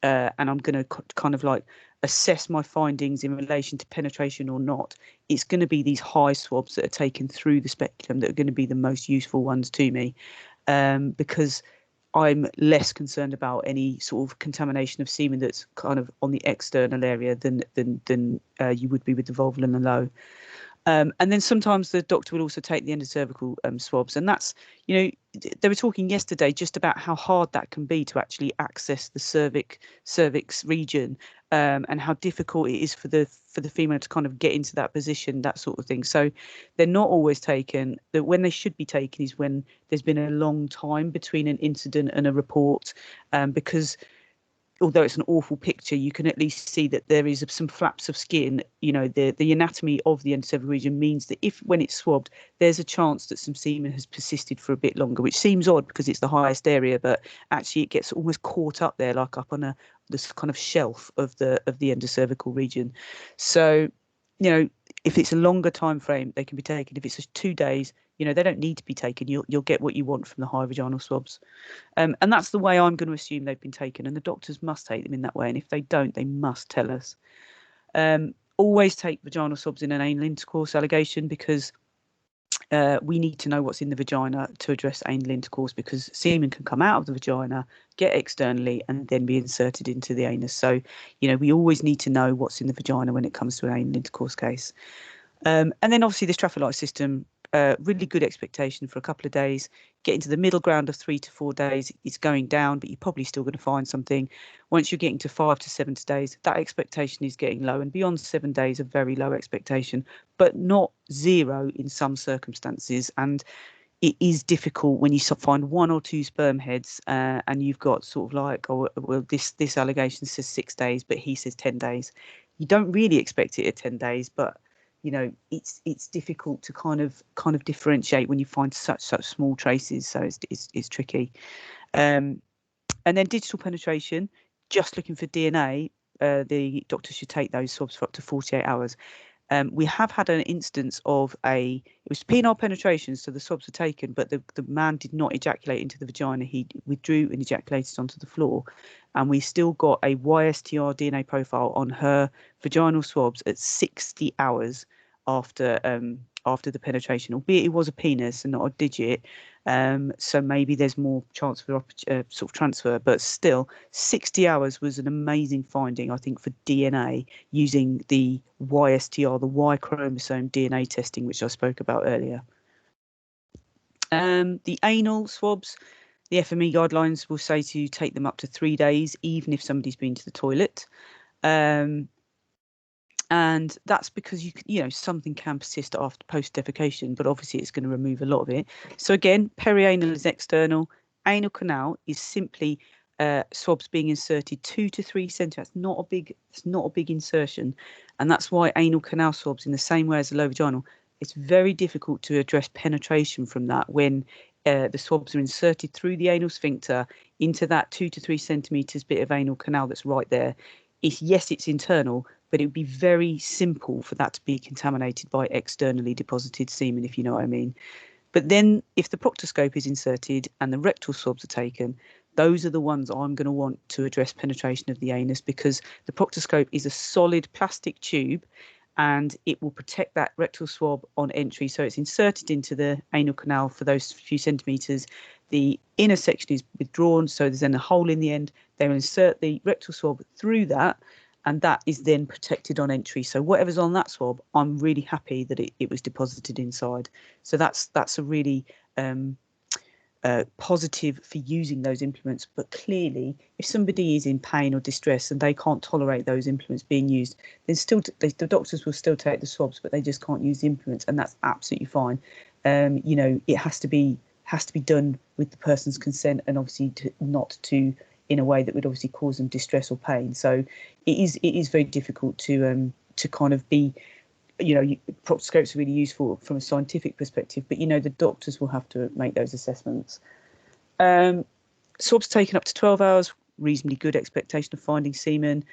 and I'm going to kind of like assess my findings in relation to penetration or not, it's going to be these high swabs that are taken through the speculum that are going to be the most useful ones to me, because I'm less concerned about any sort of contamination of semen that's kind of on the external area than you would be with the vulval and the low. And then sometimes the doctor will also take the endocervical swabs. And that's, you know, they were talking yesterday just about how hard that can be to actually access the cervix region, and how difficult it is for the female to kind of get into that position, that sort of thing. So they're not always taken. That when they should be taken is when there's been a long time between an incident and a report, because although it's an awful picture, you can at least see that there is some flaps of skin. You know, the anatomy of the endocervical region means that if, when it's swabbed, there's a chance that some semen has persisted for a bit longer, which seems odd because it's the highest area, but actually it gets almost caught up there, like up on this kind of shelf of the endocervical region. So, you know, if it's a longer time frame, they can be taken. If it's just 2 days, you know, they don't need to be taken. You'll get what you want from the high vaginal swabs. And that's the way I'm going to assume they've been taken. And the doctors must take them in that way. And if they don't, they must tell us. Always take vaginal swabs in an anal intercourse allegation, because we need to know what's in the vagina to address anal intercourse, because semen can come out of the vagina, get externally, and then be inserted into the anus. So, you know, we always need to know what's in the vagina when it comes to an anal intercourse case. And then obviously this traffic light system, really good expectation for a couple of days. Getting to the middle ground of 3 to 4 days, it's going down, but you're probably still going to find something. Once you're getting to 5 to 7 days, that expectation is getting low, and beyond 7 days, a very low expectation, but not zero in some circumstances. And it is difficult when you find 1 or 2 sperm heads, and you've got sort of like, oh, well, this allegation says 6 days, but he says 10 days. You don't really expect it at 10 days, but you know, it's difficult to kind of differentiate when you find such small traces. So it's tricky. And then digital penetration, just looking for DNA, the doctor should take those swabs for up to 48 hours. We have had an instance of it was penile penetration, so the swabs were taken, but the man did not ejaculate into the vagina. He withdrew and ejaculated onto the floor. And we still got a YSTR DNA profile on her vaginal swabs at 60 hours after the penetration, albeit it was a penis and not a digit. So maybe there's more chance for sort of transfer, but still 60 hours was an amazing finding, I think, for DNA using the YSTR, the Y chromosome DNA testing, which I spoke about earlier. The anal swabs, The FME guidelines will say to take them up to 3 days, even if somebody's been to the toilet. And that's because something can persist after post defecation, but obviously it's going to remove a lot of it. So again, perianal is external. Anal canal is simply swabs being inserted 2 to 3 centimeters. It's not a big insertion, and that's why anal canal swabs, in the same way as the lower vaginal, it's very difficult to address penetration from that when the swabs are inserted through the anal sphincter into that 2 to 3 centimeters bit of anal canal that's right there. It's internal, but it would be very simple for that to be contaminated by externally deposited semen, if you know what I mean. But then if the proctoscope is inserted and the rectal swabs are taken, those are the ones I'm going to want to address penetration of the anus, because the proctoscope is a solid plastic tube and it will protect that rectal swab on entry. So it's inserted into the anal canal for those few centimetres. The inner section is withdrawn, so there's then a hole in the end. They'll insert the rectal swab through that, and that is then protected on entry. So whatever's on that swab, I'm really happy that it was deposited inside. So that's a really positive for using those implements. But clearly, if somebody is in pain or distress and they can't tolerate those implements being used, then still the doctors will still take the swabs, but they just can't use the implements, and that's absolutely fine. It has to be done with the person's consent, and obviously not in a way that would obviously cause them distress or pain. So it is very difficult to kind of be, proctoscopes are really useful from a scientific perspective, but the doctors will have to make those assessments. Swabs taken up to 12 hours, reasonably good expectation of finding semen.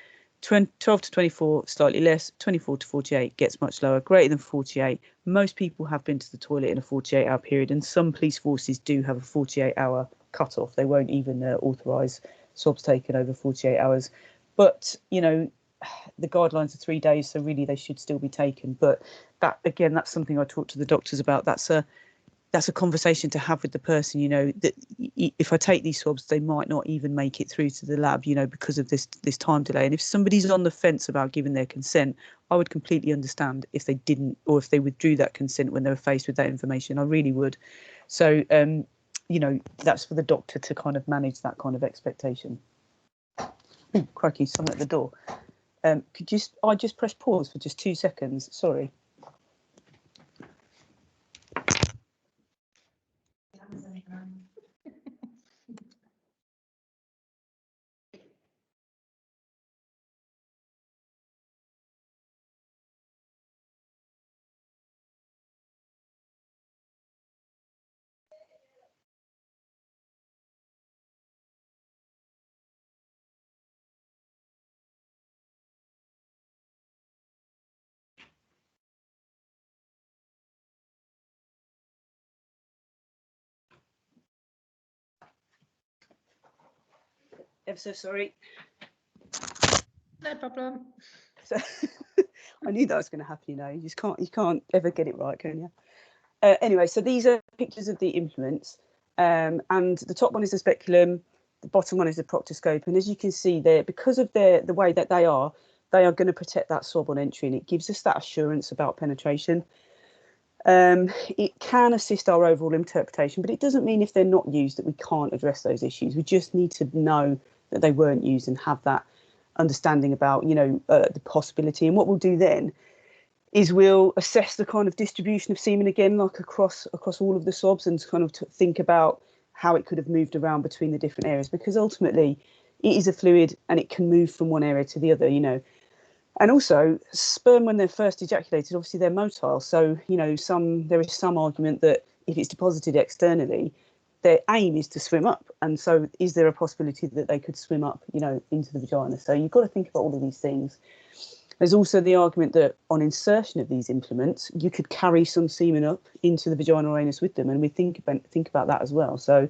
12 to 24, slightly less. 24 to 48 gets much lower. Greater than 48, most people have been to the toilet in a 48-hour period, and some police forces do have a 48-hour cut-off. They won't even authorise swabs taken over 48 hours. But, the guidelines are 3 days, so really they should still be taken. But that's something I talk to the doctors about. That's a conversation to have with the person, that if I take these swabs, they might not even make it through to the lab, because of this time delay. And if somebody's on the fence about giving their consent, I would completely understand if they didn't, or if they withdrew that consent when they were faced with that information. I really would. So, that's for the doctor to kind of manage that kind of expectation. Ooh, crikey, someone at the door. I just press pause for just 2 seconds? Sorry. Ever so sorry. No problem. So, I knew that was going to happen. You can't ever get it right, can you? Anyway, so these are pictures of the implements, and the top one is the speculum, the bottom one is the proctoscope, and as you can see there, because of the way that they are going to protect that swab on entry, and it gives us that assurance about penetration. It can assist our overall interpretation, but it doesn't mean if they're not used that we can't address those issues. We just need to know that they weren't used and have that understanding about the possibility. And what we'll do then is we'll assess the kind of distribution of semen again, like across all of the swabs, and kind of think about how it could have moved around between the different areas, because ultimately it is a fluid and it can move from one area to the other. And also, sperm, when they're first ejaculated, obviously they're motile. So, there is some argument that if it's deposited externally, their aim is to swim up. And so is there a possibility that they could swim up, into the vagina? So you've got to think about all of these things. There's also the argument that on insertion of these implements, you could carry some semen up into the vagina or anus with them. And we think about that as well. So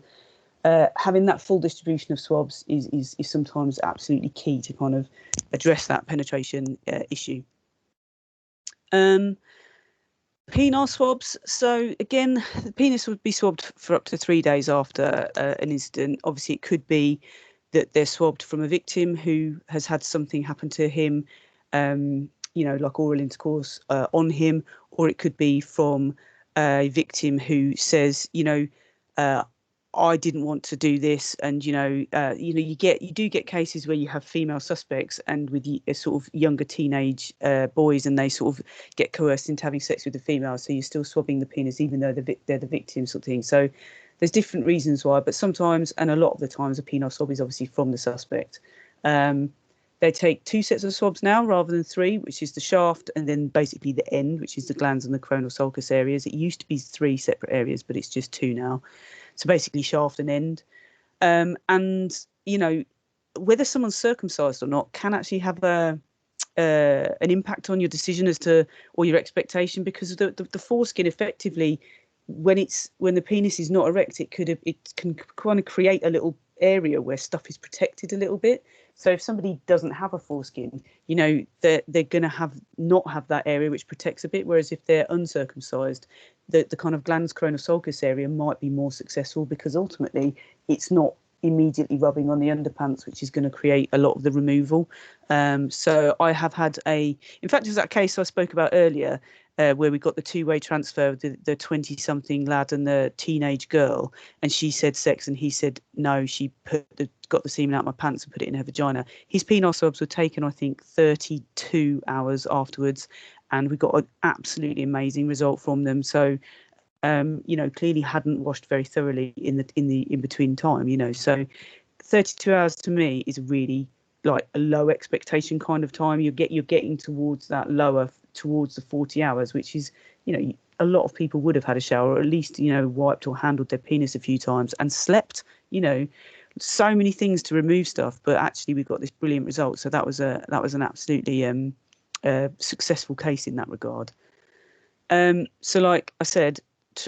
having that full distribution of swabs is sometimes absolutely key to kind of address that penetration issue. Penile swabs. So again, the penis would be swabbed for up to 3 days after an incident. Obviously, it could be that they're swabbed from a victim who has had something happen to him, like oral intercourse on him, or it could be from a victim who says, I didn't want to do this, and you do get cases where you have female suspects and with sort of younger teenage boys, and they sort of get coerced into having sex with the female, so you're still swabbing the penis even though they're the victim, sort of thing. So there's different reasons why, but sometimes, and a lot of the times, a penile swab is obviously from the suspect. They take 2 sets of swabs now rather than 3, which is the shaft and then basically the end, which is the glans and the coronal sulcus areas. It used to be 3 separate areas, but it's just 2 now. So basically shaft and end. And, whether someone's circumcised or not can actually have an impact on your decision as to, or your expectation, because the foreskin effectively, when the penis is not erect, it can kind of create a little area where stuff is protected a little bit. So if somebody doesn't have a foreskin, they're going to not have that area which protects a bit. Whereas if they're uncircumcised, the kind of glans coronal sulcus area might be more successful, because ultimately it's not immediately rubbing on the underpants, which is going to create a lot of the removal. So I have had in fact, it was that case I spoke about earlier, where we got the 2-way transfer of the 20-something lad and the teenage girl, and she said sex and he said no, she got the semen out my pants and put it in her vagina. His penile swabs were taken, I think, 32 hours afterwards, and we got an absolutely amazing result from them. So clearly hadn't washed very thoroughly in the in between time, so 32 hours to me is really like a low expectation kind of time. You're getting towards that lower, towards the 40 hours, which is, a lot of people would have had a shower, or at least, wiped or handled their penis a few times and slept, so many things to remove stuff. But actually we got this brilliant result. So that was an absolutely successful case in that regard. So like I said,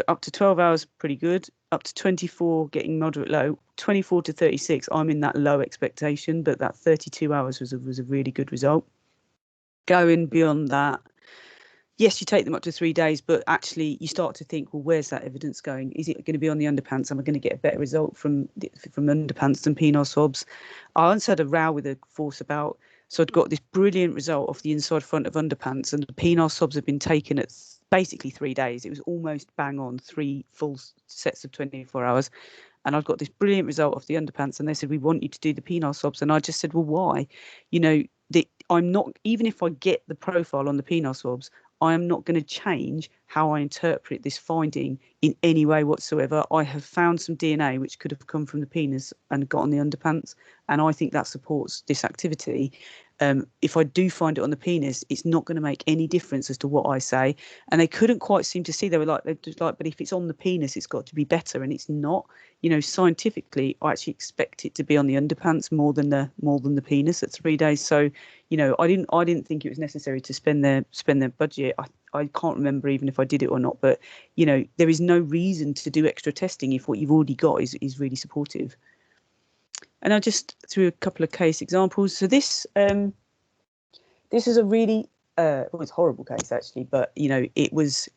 up to 12 hours, pretty good. Up to 24, getting moderate low. 24 to 36, I'm in that low expectation, but that 32 hours was a really good result. Going beyond that, yes, you take them up to 3 days, but actually you start to think, well, where's that evidence going? Is it going to be on the underpants? Am I going to get a better result from underpants than penile swabs? I once had a row with a force about, so I'd got this brilliant result off the inside front of underpants, and the penile swabs had been taken at basically 3 days. It was almost bang on 3 full sets of 24 hours. And I'd got this brilliant result off the underpants, and they said, we want you to do the penile swabs. And I just said, well, why? I'm not, even if I get the profile on the penile swabs, I am not going to change how I interpret this finding in any way whatsoever. I have found some DNA which could have come from the penis and got on the underpants, and I think that supports this activity. If I do find it on the penis, it's not going to make any difference as to what I say. And they couldn't quite seem to see. They were like, but if it's on the penis, it's got to be better, and it's not. Scientifically, I actually expect it to be on the underpants more than the penis at 3 days. So, I didn't think it was necessary to spend their budget. I can't remember even if I did it or not, but there is no reason to do extra testing if what you've already got is really supportive. And I just threw a couple of case examples. So this is a really it's a horrible case actually, but it's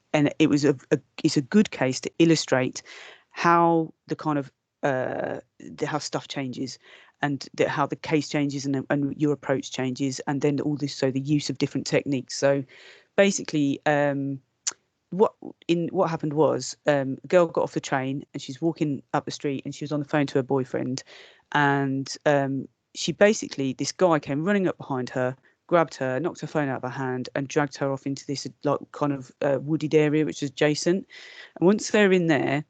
a good case to illustrate how the kind of how stuff changes, and how the case changes, and your approach changes, and then all this, so the use of different techniques. So basically, what happened was, a girl got off the train and she's walking up the street and she was on the phone to her boyfriend, and this guy came running up behind her, grabbed her, knocked her phone out of her hand, and dragged her off into this like kind of wooded area which is adjacent. And once they're in there,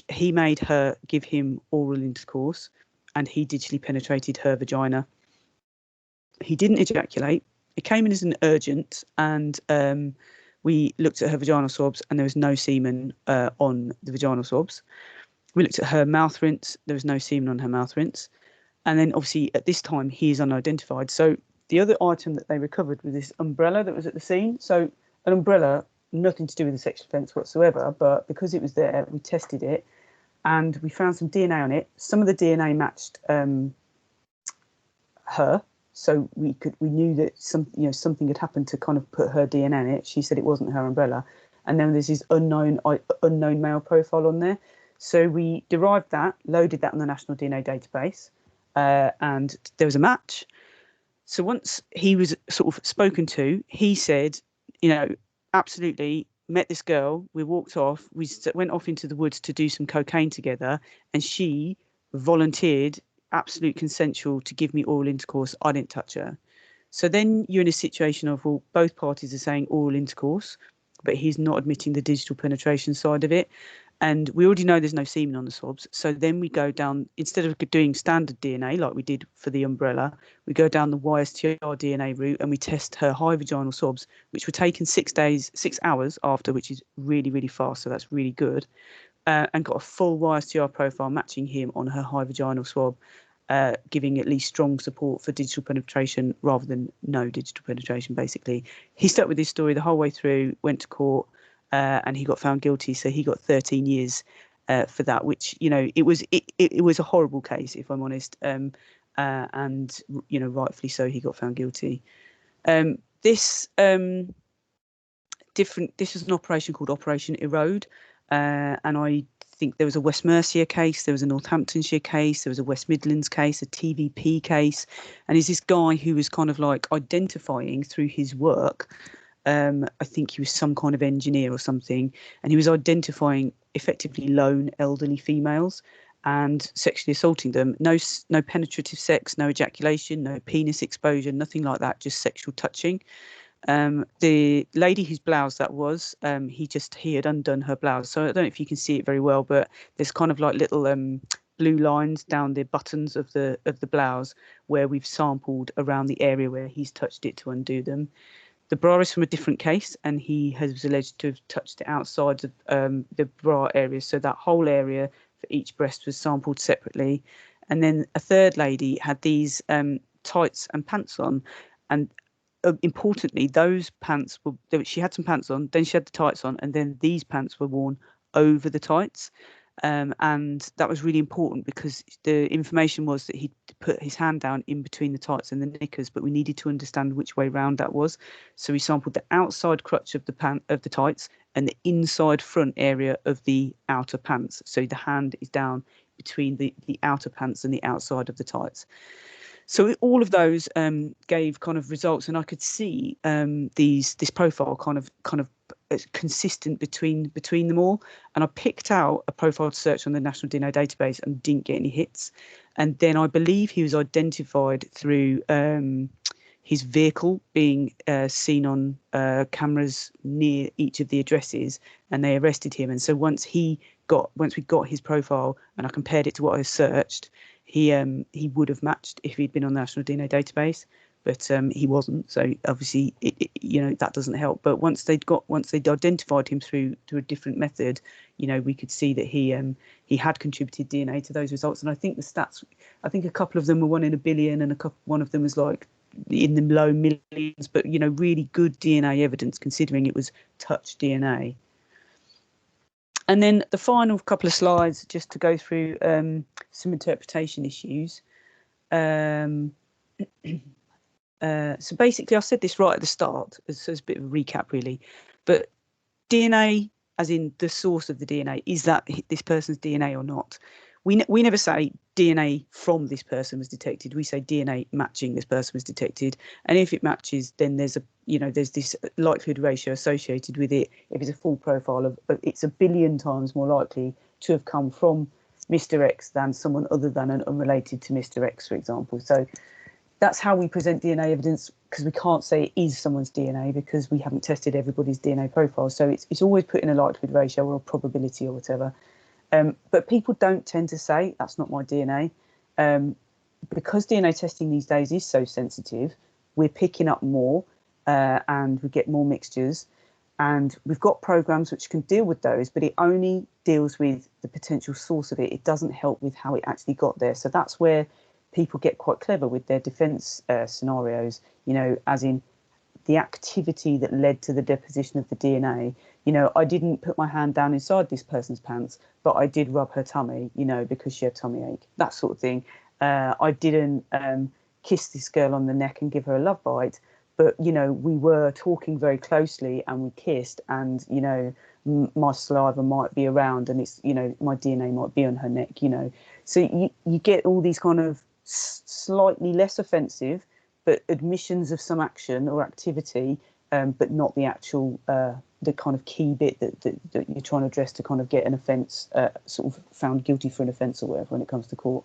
he made her give him oral intercourse, and he digitally penetrated her vagina. He didn't ejaculate. It came in as an urgent, and we looked at her vaginal swabs, and there was no semen on the vaginal swabs. We looked at her mouth rinse. There was no semen on her mouth rinse. And then obviously at this time he is unidentified. So the other item that they recovered was this umbrella that was at the scene. So an umbrella, nothing to do with the sexual offence whatsoever, but because it was there, we tested it and we found some DNA on it. Some of the DNA matched her. So we knew that something had happened to kind of put her DNA in it. She said it wasn't her umbrella. And then there's this unknown male profile on there. So we derived that, loaded that on the National DNA Database, and there was a match. So once he was sort of spoken to, he said, absolutely, met this girl, we walked off, went off into the woods to do some cocaine together, and she volunteered, absolute consensual, to give me oral intercourse. I didn't touch her. So then you're in a situation of, well, both parties are saying oral intercourse, but he's not admitting the digital penetration side of it. And we already know there's no semen on the swabs. So then we go down, instead of doing standard DNA like we did for the umbrella, we go down the YSTR DNA route and we test her high vaginal swabs, which were taken 6 hours after, which is really, really fast. So that's really good. And got a full YSTR profile matching him on her high vaginal swab, giving at least strong support for digital penetration rather than no digital penetration, basically. He stuck with his story the whole way through, went to court, and he got found guilty. So he got 13 years for that, which, you know, it was a horrible case, if I'm honest. And, you know, rightfully so, he got found guilty. This is an operation called Operation Erode. And I think there was a West Mercia case, there was a Northamptonshire case, there was a West Midlands case, a TVP case. And is this guy who was kind of like identifying through his work, I think he was some kind of engineer or something, and he was identifying effectively lone elderly females and sexually assaulting them. No penetrative sex, no ejaculation, no penis exposure, nothing like that, just sexual touching. The lady whose blouse that was, he had undone her blouse. So I don't know if you can see it very well, but there's kind of like little blue lines down the buttons of the blouse where we've sampled around the area where he's touched it to undo them. The bra is from a different case, and he has alleged to have touched it outside of the bra area. So that whole area for each breast was sampled separately. And then a third lady had these tights and pants on, and importantly, those pants she had some pants on, then she had the tights on, and then these pants were worn over the tights. And that was really important because the information was that he'd put his hand down in between the tights and the knickers, but we needed to understand which way round that was. So we sampled the outside crotch of the tights and the inside front area of the outer pants. So the hand is down between the outer pants and the outside of the tights. So all of those gave kind of results, and I could see this profile kind of consistent between them all. And I picked out a profile to search on the National DNA Database and didn't get any hits. And then I believe he was identified through his vehicle being seen on cameras near each of the addresses, and they arrested him. And so once we got his profile and I compared it to what I searched, he would have matched if he'd been on the National DNA Database, but he wasn't. So obviously, you know, that doesn't help. But once they'd identified him through a different method, you know, we could see that he had contributed DNA to those results. And I think the stats, I think a couple of them were 1 in a billion, and one of them was like in the low millions. But you know, really good DNA evidence considering it was touch DNA. And then the final couple of slides, just to go through some interpretation issues. So basically, I said this right at the start, so it's a bit of a recap, really. But DNA, as in the source of the DNA, is that this person's DNA or not? We never say DNA from this person was detected. We say DNA matching this person was detected, and if it matches, then there's this likelihood ratio associated with it. If it's a full profile of, it's 1 billion times more likely to have come from Mr. X than someone other than and unrelated to Mr. X, for example. So that's how we present DNA evidence, because we can't say it is someone's DNA because we haven't tested everybody's DNA profile. So it's always put in a likelihood ratio or a probability or whatever. But people don't tend to say that's not my DNA. Because DNA testing these days is so sensitive, we're picking up more and we get more mixtures. And we've got programs which can deal with those, but it only deals with the potential source of it. It doesn't help with how it actually got there. So that's where people get quite clever with their defence scenarios, you know, as in the activity that led to the deposition of the DNA. You know, I didn't put my hand down inside this person's pants, but I did rub her tummy, you know, because she had tummy ache, that sort of thing. I didn't kiss this girl on the neck and give her a love bite, but, you know, we were talking very closely and we kissed, and, you know, my saliva might be around and it's, you know, my DNA might be on her neck, you know. So you get all these kind of slightly less offensive, but admissions of some action or activity, but not the actual the kind of key bit that you're trying to address to kind of get an offence sort of found guilty for an offence or whatever when it comes to court.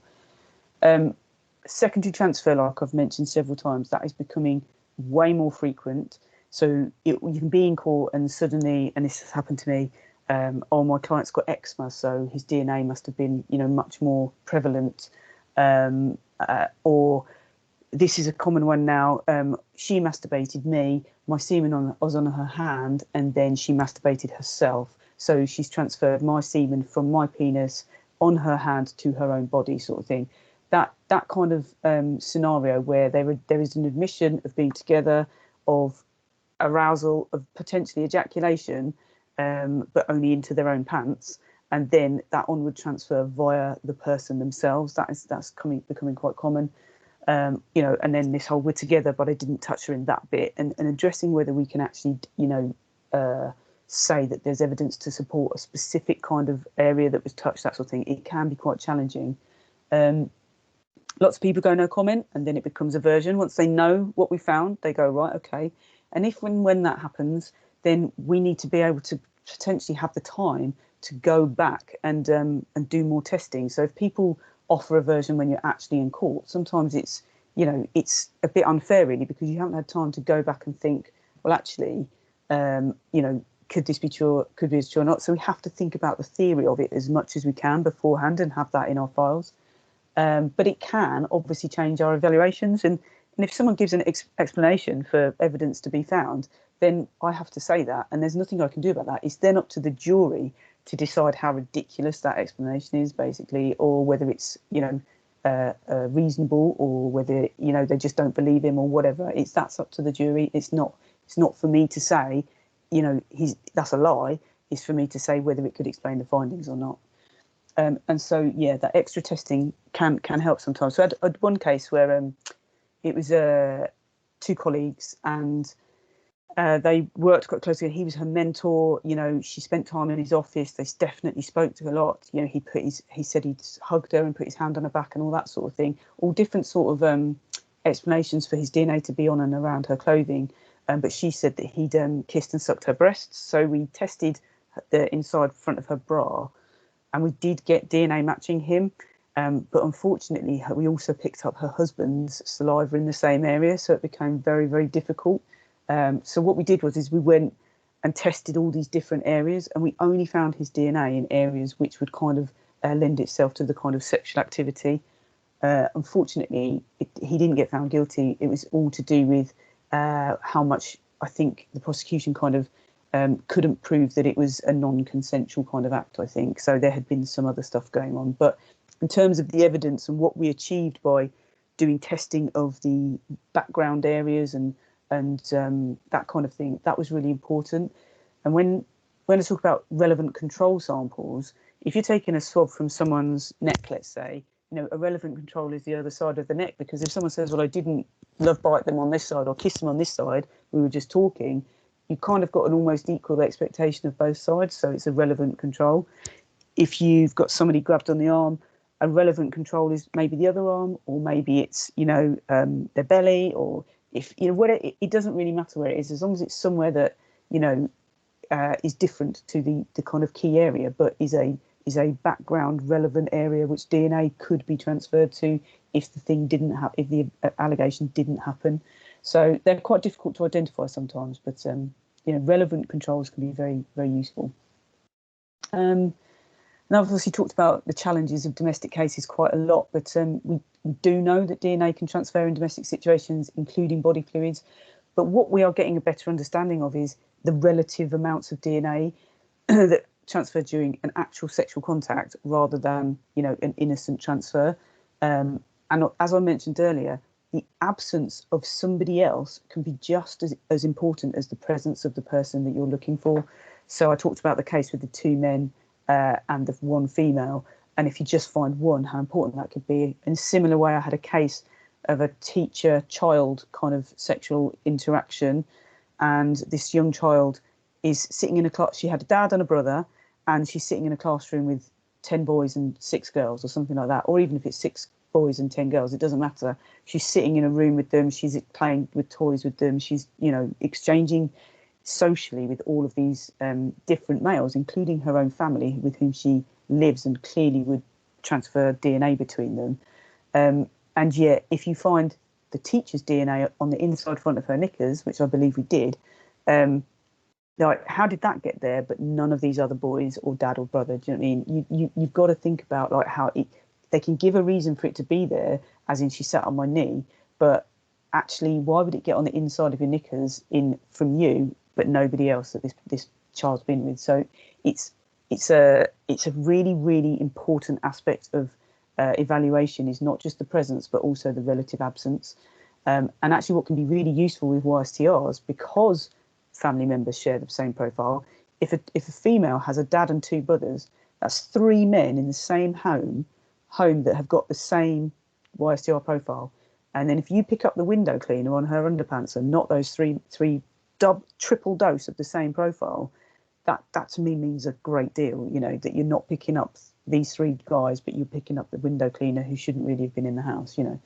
Secondary transfer, like I've mentioned several times, that is becoming way more frequent. So you can be in court and suddenly, and this has happened to me, oh, my client's got eczema, so his DNA must have been, much more prevalent. Or this is a common one now. She masturbated me, my semen was on her hand, and then she masturbated herself. So she's transferred my semen from my penis on her hand to her own body, sort of thing. That kind of scenario where there is an admission of being together, of arousal, of potentially ejaculation, but only into their own pants, and then that onward transfer via the person themselves. That's becoming quite common. And then this whole we're together, but I didn't touch her in that bit, and addressing whether we can actually, say that there's evidence to support a specific kind of area that was touched, that sort of thing. It can be quite challenging. Lots of people go no comment, and then it becomes aversion. Once they know what we found, they go, right, okay. And if when that happens, then we need to be able to potentially have the time to go back and do more testing. So if people offer aversion when you're actually in court, sometimes it's a bit unfair, really, because you haven't had time to go back and think, well, actually, could this be true? Could this be true or not? So we have to think about the theory of it as much as we can beforehand and have that in our files. But it can obviously change our evaluations. And if someone gives an explanation for evidence to be found, then I have to say that. And there's nothing I can do about that. It's then up to the jury to decide how ridiculous that explanation is, basically, or whether it's, reasonable, or whether, they just don't believe him or whatever. That's up to the jury. It's not for me to say, that's a lie. It's for me to say whether it could explain the findings or not. And so, yeah, that extra testing can help sometimes. So I had one case where it was two colleagues, and they worked quite closely. He was her mentor. She spent time in his office. They definitely spoke to her a lot. He said he'd hugged her and put his hand on her back and all that sort of thing. All different sort of explanations for his DNA to be on and around her clothing. But she said that he'd kissed and sucked her breasts. So we tested the inside front of her bra, and we did get DNA matching him. But unfortunately, we also picked up her husband's saliva in the same area. So it became very, very difficult. So what we did was we went and tested all these different areas, and we only found his DNA in areas which would kind of lend itself to the kind of sexual activity. Unfortunately, he didn't get found guilty. It was all to do with how much, I think, the prosecution kind of couldn't prove that it was a non-consensual kind of act, I think. So there had been some other stuff going on. But in terms of the evidence and what we achieved by doing testing of the background areas and that kind of thing, that was really important. And when I talk about relevant control samples, if you're taking a swab from someone's neck, let's say, a relevant control is the other side of the neck, because if someone says, well, I didn't love bite them on this side or kiss them on this side, we were just talking, you kind of got an almost equal expectation of both sides. So it's a relevant control. If you've got somebody grabbed on the arm, a relevant control is maybe the other arm, or maybe it's, their belly, or if, it doesn't really matter where it is, as long as it's somewhere that, is different to the kind of key area, but is a background relevant area which DNA could be transferred to if the thing didn't happen, if the allegation didn't happen. So they're quite difficult to identify sometimes, but relevant controls can be very, very useful. And I've obviously talked about the challenges of domestic cases quite a lot, but we do know that DNA can transfer in domestic situations, including body fluids. But what we are getting a better understanding of is the relative amounts of DNA that transfer during an actual sexual contact rather than, an innocent transfer. And as I mentioned earlier, the absence of somebody else can be just as important as the presence of the person that you're looking for. So I talked about the case with the two men and the one female. And if you just find one, how important that could be. In a similar way, I had a case of a teacher-child kind of sexual interaction. And this young child is sitting in a class. She had a dad and a brother, and she's sitting in a classroom with 10 boys and 6 girls or something like that. Or even if it's 6 boys and 10 girls, it doesn't matter. She's sitting in a room with them. She's playing with toys with them. She's, exchanging socially with all of these different males, including her own family with whom she lives, and clearly would transfer DNA between them. And yet, if you find the teacher's DNA on the inside front of her knickers, which I believe we did, like, how did that get there? But none of these other boys or dad or brother. Do you know what I mean? You've got to think about like how they can give a reason for it to be there, as in she sat on my knee, but actually, why would it get on the inside of your knickers from you, but nobody else that this child's been with? So it's a really, really important aspect of evaluation, is not just the presence but also the relative absence. And actually, what can be really useful with YSTRs, because family members share the same profile, if a female has a dad and 2 brothers, that's 3 men in the same home that have got the same YSTR profile. And then if you pick up the window cleaner on her underpants and not those triple dose of the same profile, that to me means a great deal, you know, that you're not picking up these 3 guys, but you're picking up the window cleaner who shouldn't really have been in the house, you know.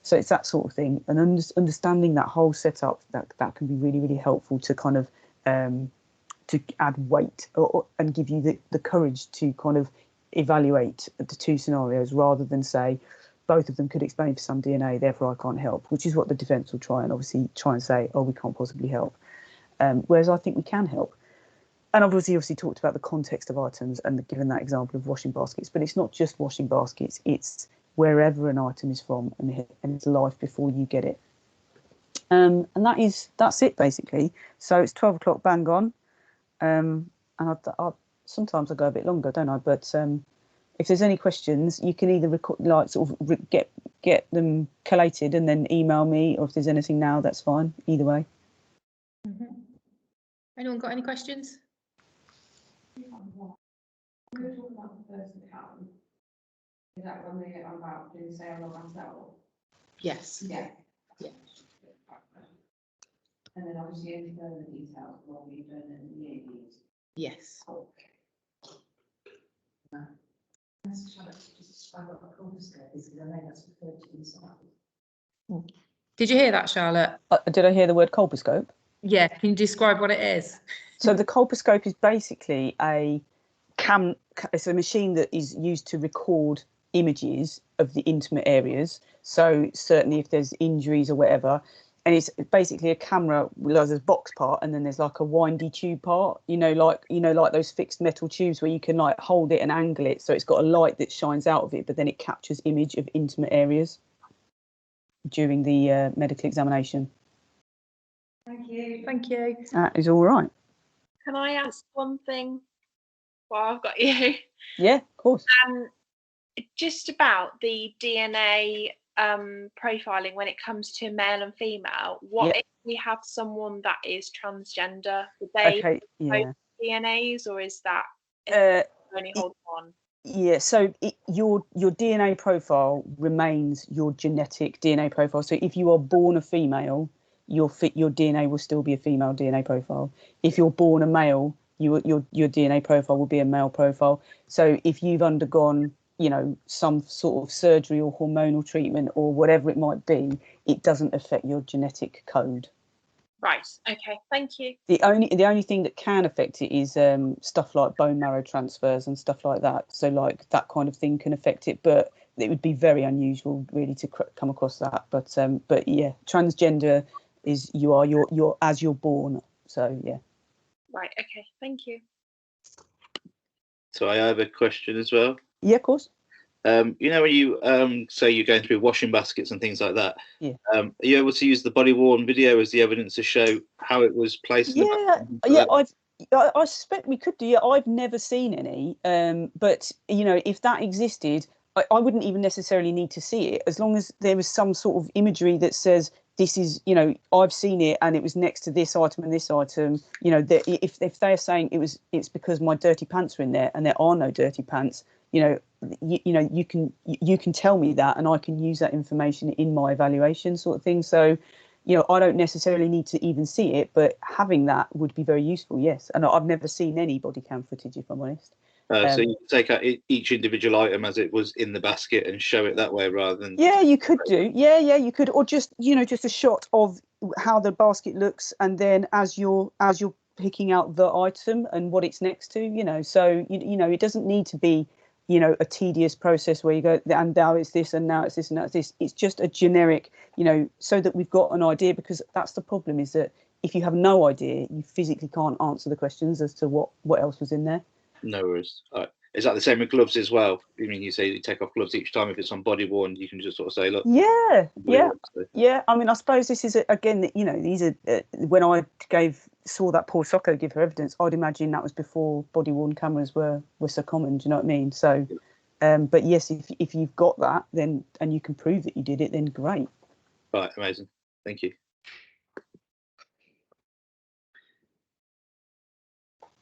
So it's that sort of thing, and understanding that whole setup, that can be really, really helpful to kind of to add weight and give you the courage to kind of evaluate the 2 scenarios, rather than say both of them could explain for some DNA, therefore I can't help, which is what the defence will try and say, oh, we can't possibly help. Whereas I think we can help. And obviously talked about the context of items and given that example of washing baskets, but it's not just washing baskets, it's wherever an item is from and its life before you get it. And that's it basically. So it's 12 o'clock bang on. And I sometimes I go a bit longer, don't I? But if there's any questions, you can either record, like sort of get them collated and then email me, or if there's anything now, that's fine. Either way. Anyone got any questions? We're talking about the first account. Is that when they get about doing sale or myself? Yes. Yeah. Yeah. And then obviously any further details will be done in the ADs. Yes. That's just I got a confiscate because I know that's referred to inside. Did you hear that, Charlotte? Did I hear the word colposcope? Yeah. Can you describe what it is? So the colposcope is basically it's a machine that is used to record images of the intimate areas. So certainly if there's injuries or whatever, and it's basically a camera with there's a box part and then there's like a windy tube part, like those fixed metal tubes where you can like hold it and angle it, so it's got a light that shines out of it, but then it captures image of intimate areas during the medical examination. Thank you. Thank you. That is all right. Can I ask one thing while I've got you? Yeah, of course. Just about the DNA profiling when it comes to male and female. What if we have someone that is transgender? Would they Yeah. DNAs, or is that only hold one? Yeah, so your DNA profile remains your genetic DNA profile. So if you are born a female, your DNA will still be a female DNA profile. If you're born a male, your DNA profile will be a male profile. So if you've undergone, some sort of surgery or hormonal treatment or whatever it might be, it doesn't affect your genetic code. Right. Okay. Thank you. The only thing that can affect it is stuff like bone marrow transfers and stuff like that. So like that kind of thing can affect it, but it would be very unusual really to come across that. But yeah, transgender is you're as you're born. So yeah. Right. Okay. Thank you. So I have a question as well. Yeah, of course. When you say you're going through washing baskets and things like that, yeah. Are you able to use the body worn video as the evidence to show how it was placed? I suspect we could do. Yeah, I've never seen any. But if that existed, I wouldn't even necessarily need to see it, as long as there was some sort of imagery that says this is, I've seen it and it was next to this item and this item. If they're saying it's because my dirty pants are in there and there are no dirty pants, you can tell me that and I can use that information in my evaluation sort of thing. So, I don't necessarily need to even see it, but having that would be very useful. Yes, and I've never seen any body cam footage, if I'm honest. So you take out each individual item as it was in the basket and show it that way rather than. Yeah, you could do. Yeah, you could, or just just a shot of how the basket looks, and then as you're picking out the item and what it's next to, so it doesn't need to be a tedious process where you go and now it's this and now it's this and now it's this. It's just a generic, so that we've got an idea, because that's the problem, is that if you have no idea, you physically can't answer the questions as to what else was in there. No worries. All right. Is that the same with gloves as well? I mean, you say you take off gloves each time. If it's on body worn, you can just sort of say, look. Yeah. So. Yeah. I mean, I suppose this is again, these are when I saw that Paul Socko give her evidence, I'd imagine that was before body worn cameras were so common. Do you know what I mean? So, but yes, if you've got that, then and you can prove that you did it, then great. Right. Amazing. Thank you.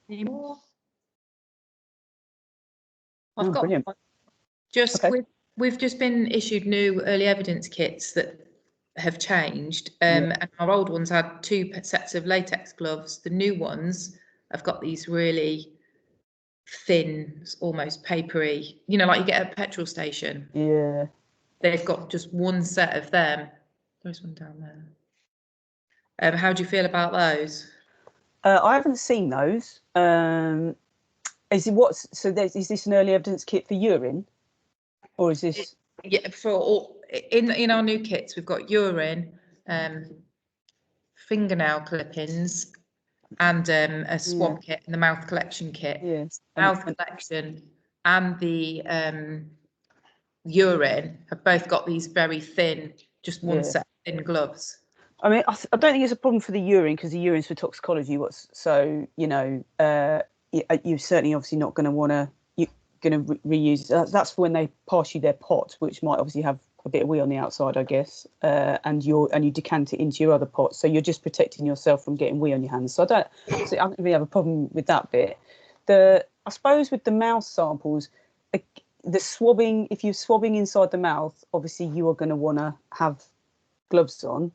Any more? Oh, I've got brilliant. one. Just Okay. we've just been issued new early evidence kits that have changed, and our old ones had 2 sets of latex gloves. The new ones have got these really thin, almost papery, like you get at a petrol station. Yeah. They've got just 1 set of them. There's one down there. How do you feel about those? I haven't seen those. Is this an early evidence kit for urine, or is this? Yeah, for all in our new kits, we've got urine, fingernail clippings, and a swab kit and the mouth collection kit. Yes. Mouth collection and the urine have both got these very thin, just 1 set of thin gloves. I mean, I don't think it's a problem for the urine, because the urine's for toxicology. You're certainly obviously not going to want to. You're going to reuse. That's for when they pass you their pot, which might obviously have a bit of wee on the outside, I guess, and you decant it into your other pot, so you're just protecting yourself from getting wee on your hands. So I don't really have a problem with that bit. I suppose with the mouth samples, the swabbing, if you're swabbing inside the mouth, obviously you are going to want to have gloves on.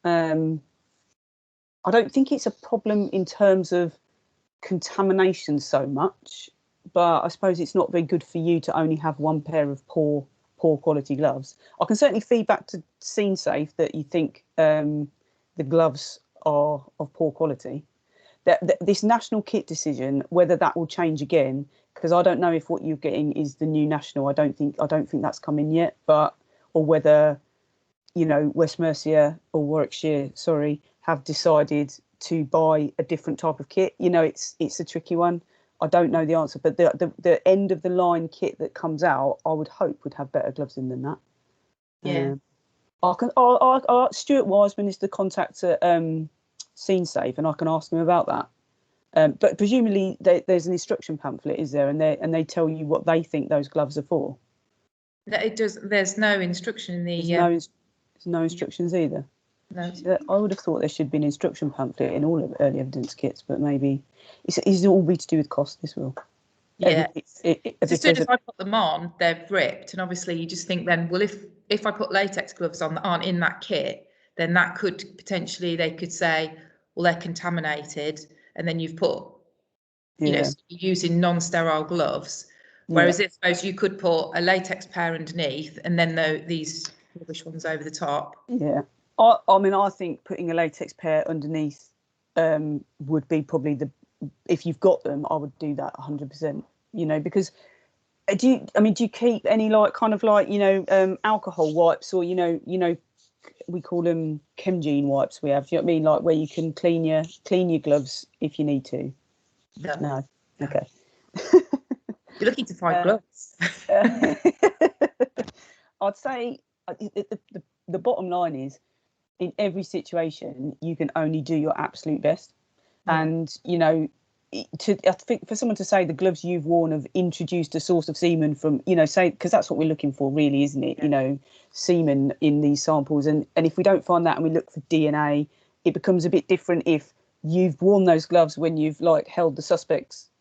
I don't think it's a problem in terms of contamination so much, but I suppose it's not very good for you to only have 1 pair of poor quality gloves. I can certainly feed back to Scene Safe that you think the gloves are of poor quality. This national kit decision, whether that will change again, because I don't know if what you're getting is the new national. I don't think that's come in yet, or whether West Mercia or Warwickshire, have decided to buy a different type of kit. It's a tricky one. I don't know the answer, but the end of the line kit that comes out, I would hope would have better gloves in than that. Yeah. Stuart Wiseman is the contact at Scene Safe, and I can ask him about that. But presumably there's an instruction pamphlet, is there? And they tell you what they think those gloves are for. It does. There's no instruction in the. There's no instructions either. No. I would have thought there should be an instruction pamphlet in all of early evidence kits, but maybe it's all be to do with cost. This will. Yeah. As soon as I put them on, they're ripped, and obviously you just think then, well, if I put latex gloves on that aren't in that kit, then that could potentially, they could say, well, they're contaminated, and then you've put, using non-sterile gloves. Whereas if suppose you could put a latex pair underneath, and then these rubbish ones over the top. Yeah. I mean, I think putting a latex pair underneath would be probably if you've got them, I would do that 100%. Because do you keep any alcohol wipes, or we call them Chemgene wipes we have? Do you know what I mean? Like where you can clean your gloves if you need to. No. Okay. You're looking to find gloves. I'd say the bottom line is, in every situation, you can only do your absolute best. And, I think for someone to say the gloves you've worn have introduced a source of semen from, say, because that's what we're looking for really, isn't it? Yeah. Semen in these samples. And if we don't find that and we look for DNA, it becomes a bit different if you've worn those gloves when you've held the suspect's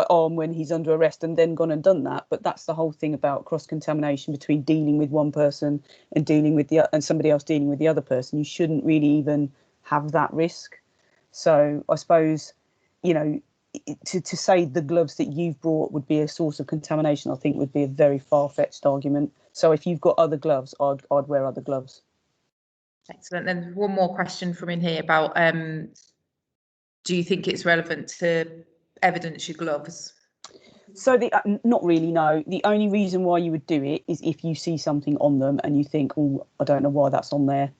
arm when he's under arrest and then gone and done that. But that's the whole thing about cross-contamination between dealing with one person and and somebody else dealing with the other person. You shouldn't really even have that risk. So I suppose, to say the gloves that you've brought would be a source of contamination, I think would be a very far-fetched argument. So if you've got other gloves, I'd wear other gloves. Excellent. Then one more question from in here about do you think it's relevant to evidence your gloves? So not really, no. The only reason why you would do it is if you see something on them and you think, oh, I don't know why that's on there.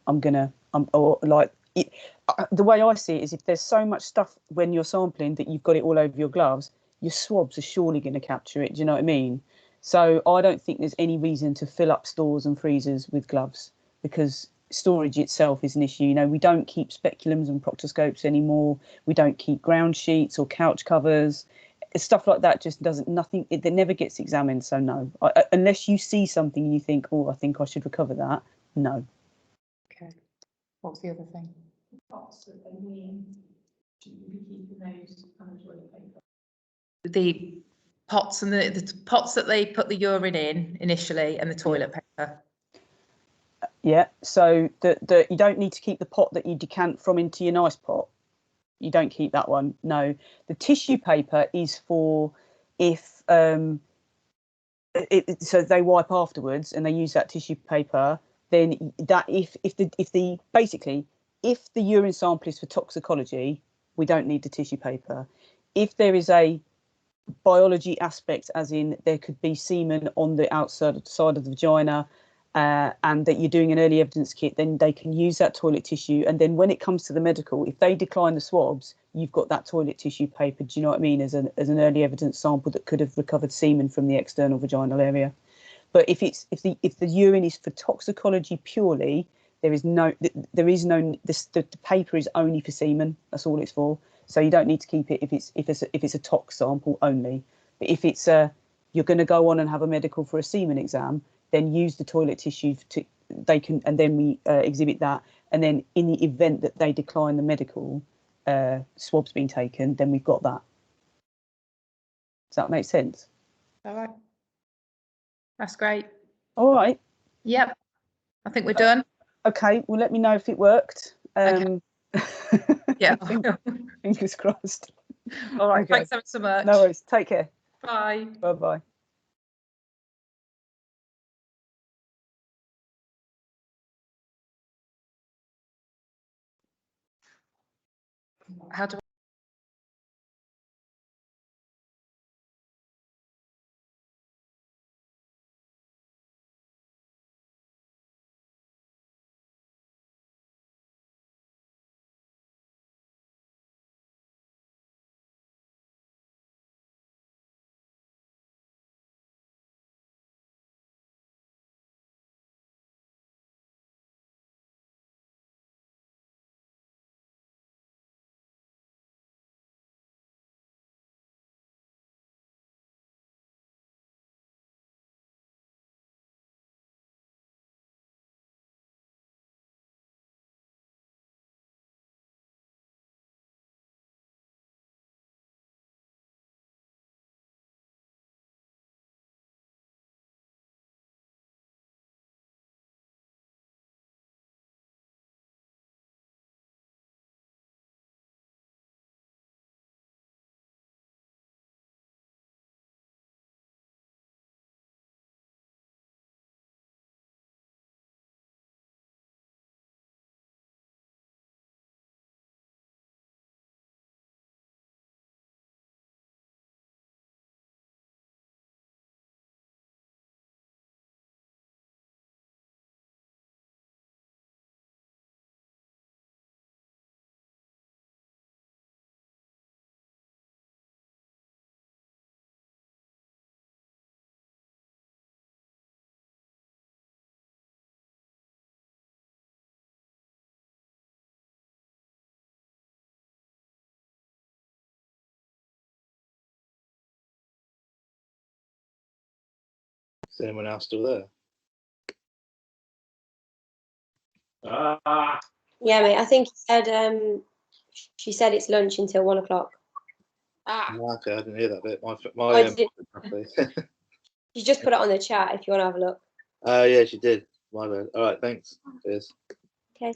The way I see it is if there's so much stuff when you're sampling that you've got it all over your gloves, your swabs are surely going to capture it. Do you know what I mean? So I don't think there's any reason to fill up stores and freezers with gloves, because storage itself is an issue. You know, we don't keep speculums and proctoscopes anymore. We don't keep ground sheets or couch covers. Stuff like that just it never gets examined. So no, unless you see something and you think, oh, I think I should recover that. No. Okay. What's the other thing? Pots that they mean, should you be keeping those on the toilet paper? The pots and the pots that they put the urine in initially, and the toilet paper. Yeah. So you don't need to keep the pot that you decant from into your nice pot. You don't keep that one. No, the tissue paper is for if so they wipe afterwards and they use that tissue paper. Then that if the urine sample is for toxicology, we don't need the tissue paper. If there is a biology aspect, as in there could be semen on the outside of the vagina, and that you're doing an early evidence kit, then they can use that toilet tissue. And then when it comes to the medical, if they decline the swabs, you've got that toilet tissue paper, do you know what I mean, as an early evidence sample that could have recovered semen from the external vaginal area. But if the urine is for toxicology purely, the paper is only for semen. That's all it's for. So you don't need to keep it if it's a tox sample only. But if it's you're going to go on and have a medical for a semen exam, then use the toilet tissue and then we exhibit that. And then in the event that they decline the medical, swabs being taken, then we've got that. Does that make sense? All right. That's great. All right. Yep. I think we're done. Okay. Well, let me know if it worked. Okay. Yeah. Fingers crossed. All right. Okay. Thanks ever so much. No worries. Take care. Bye. Bye-bye. How do Is anyone else still there? Yeah, mate. I think she said it's lunch until 1 o'clock. Okay, I didn't hear that bit. She just put it on the chat if you want to have a look. Yeah, she did. My bad. All right, thanks. Cheers. Okay.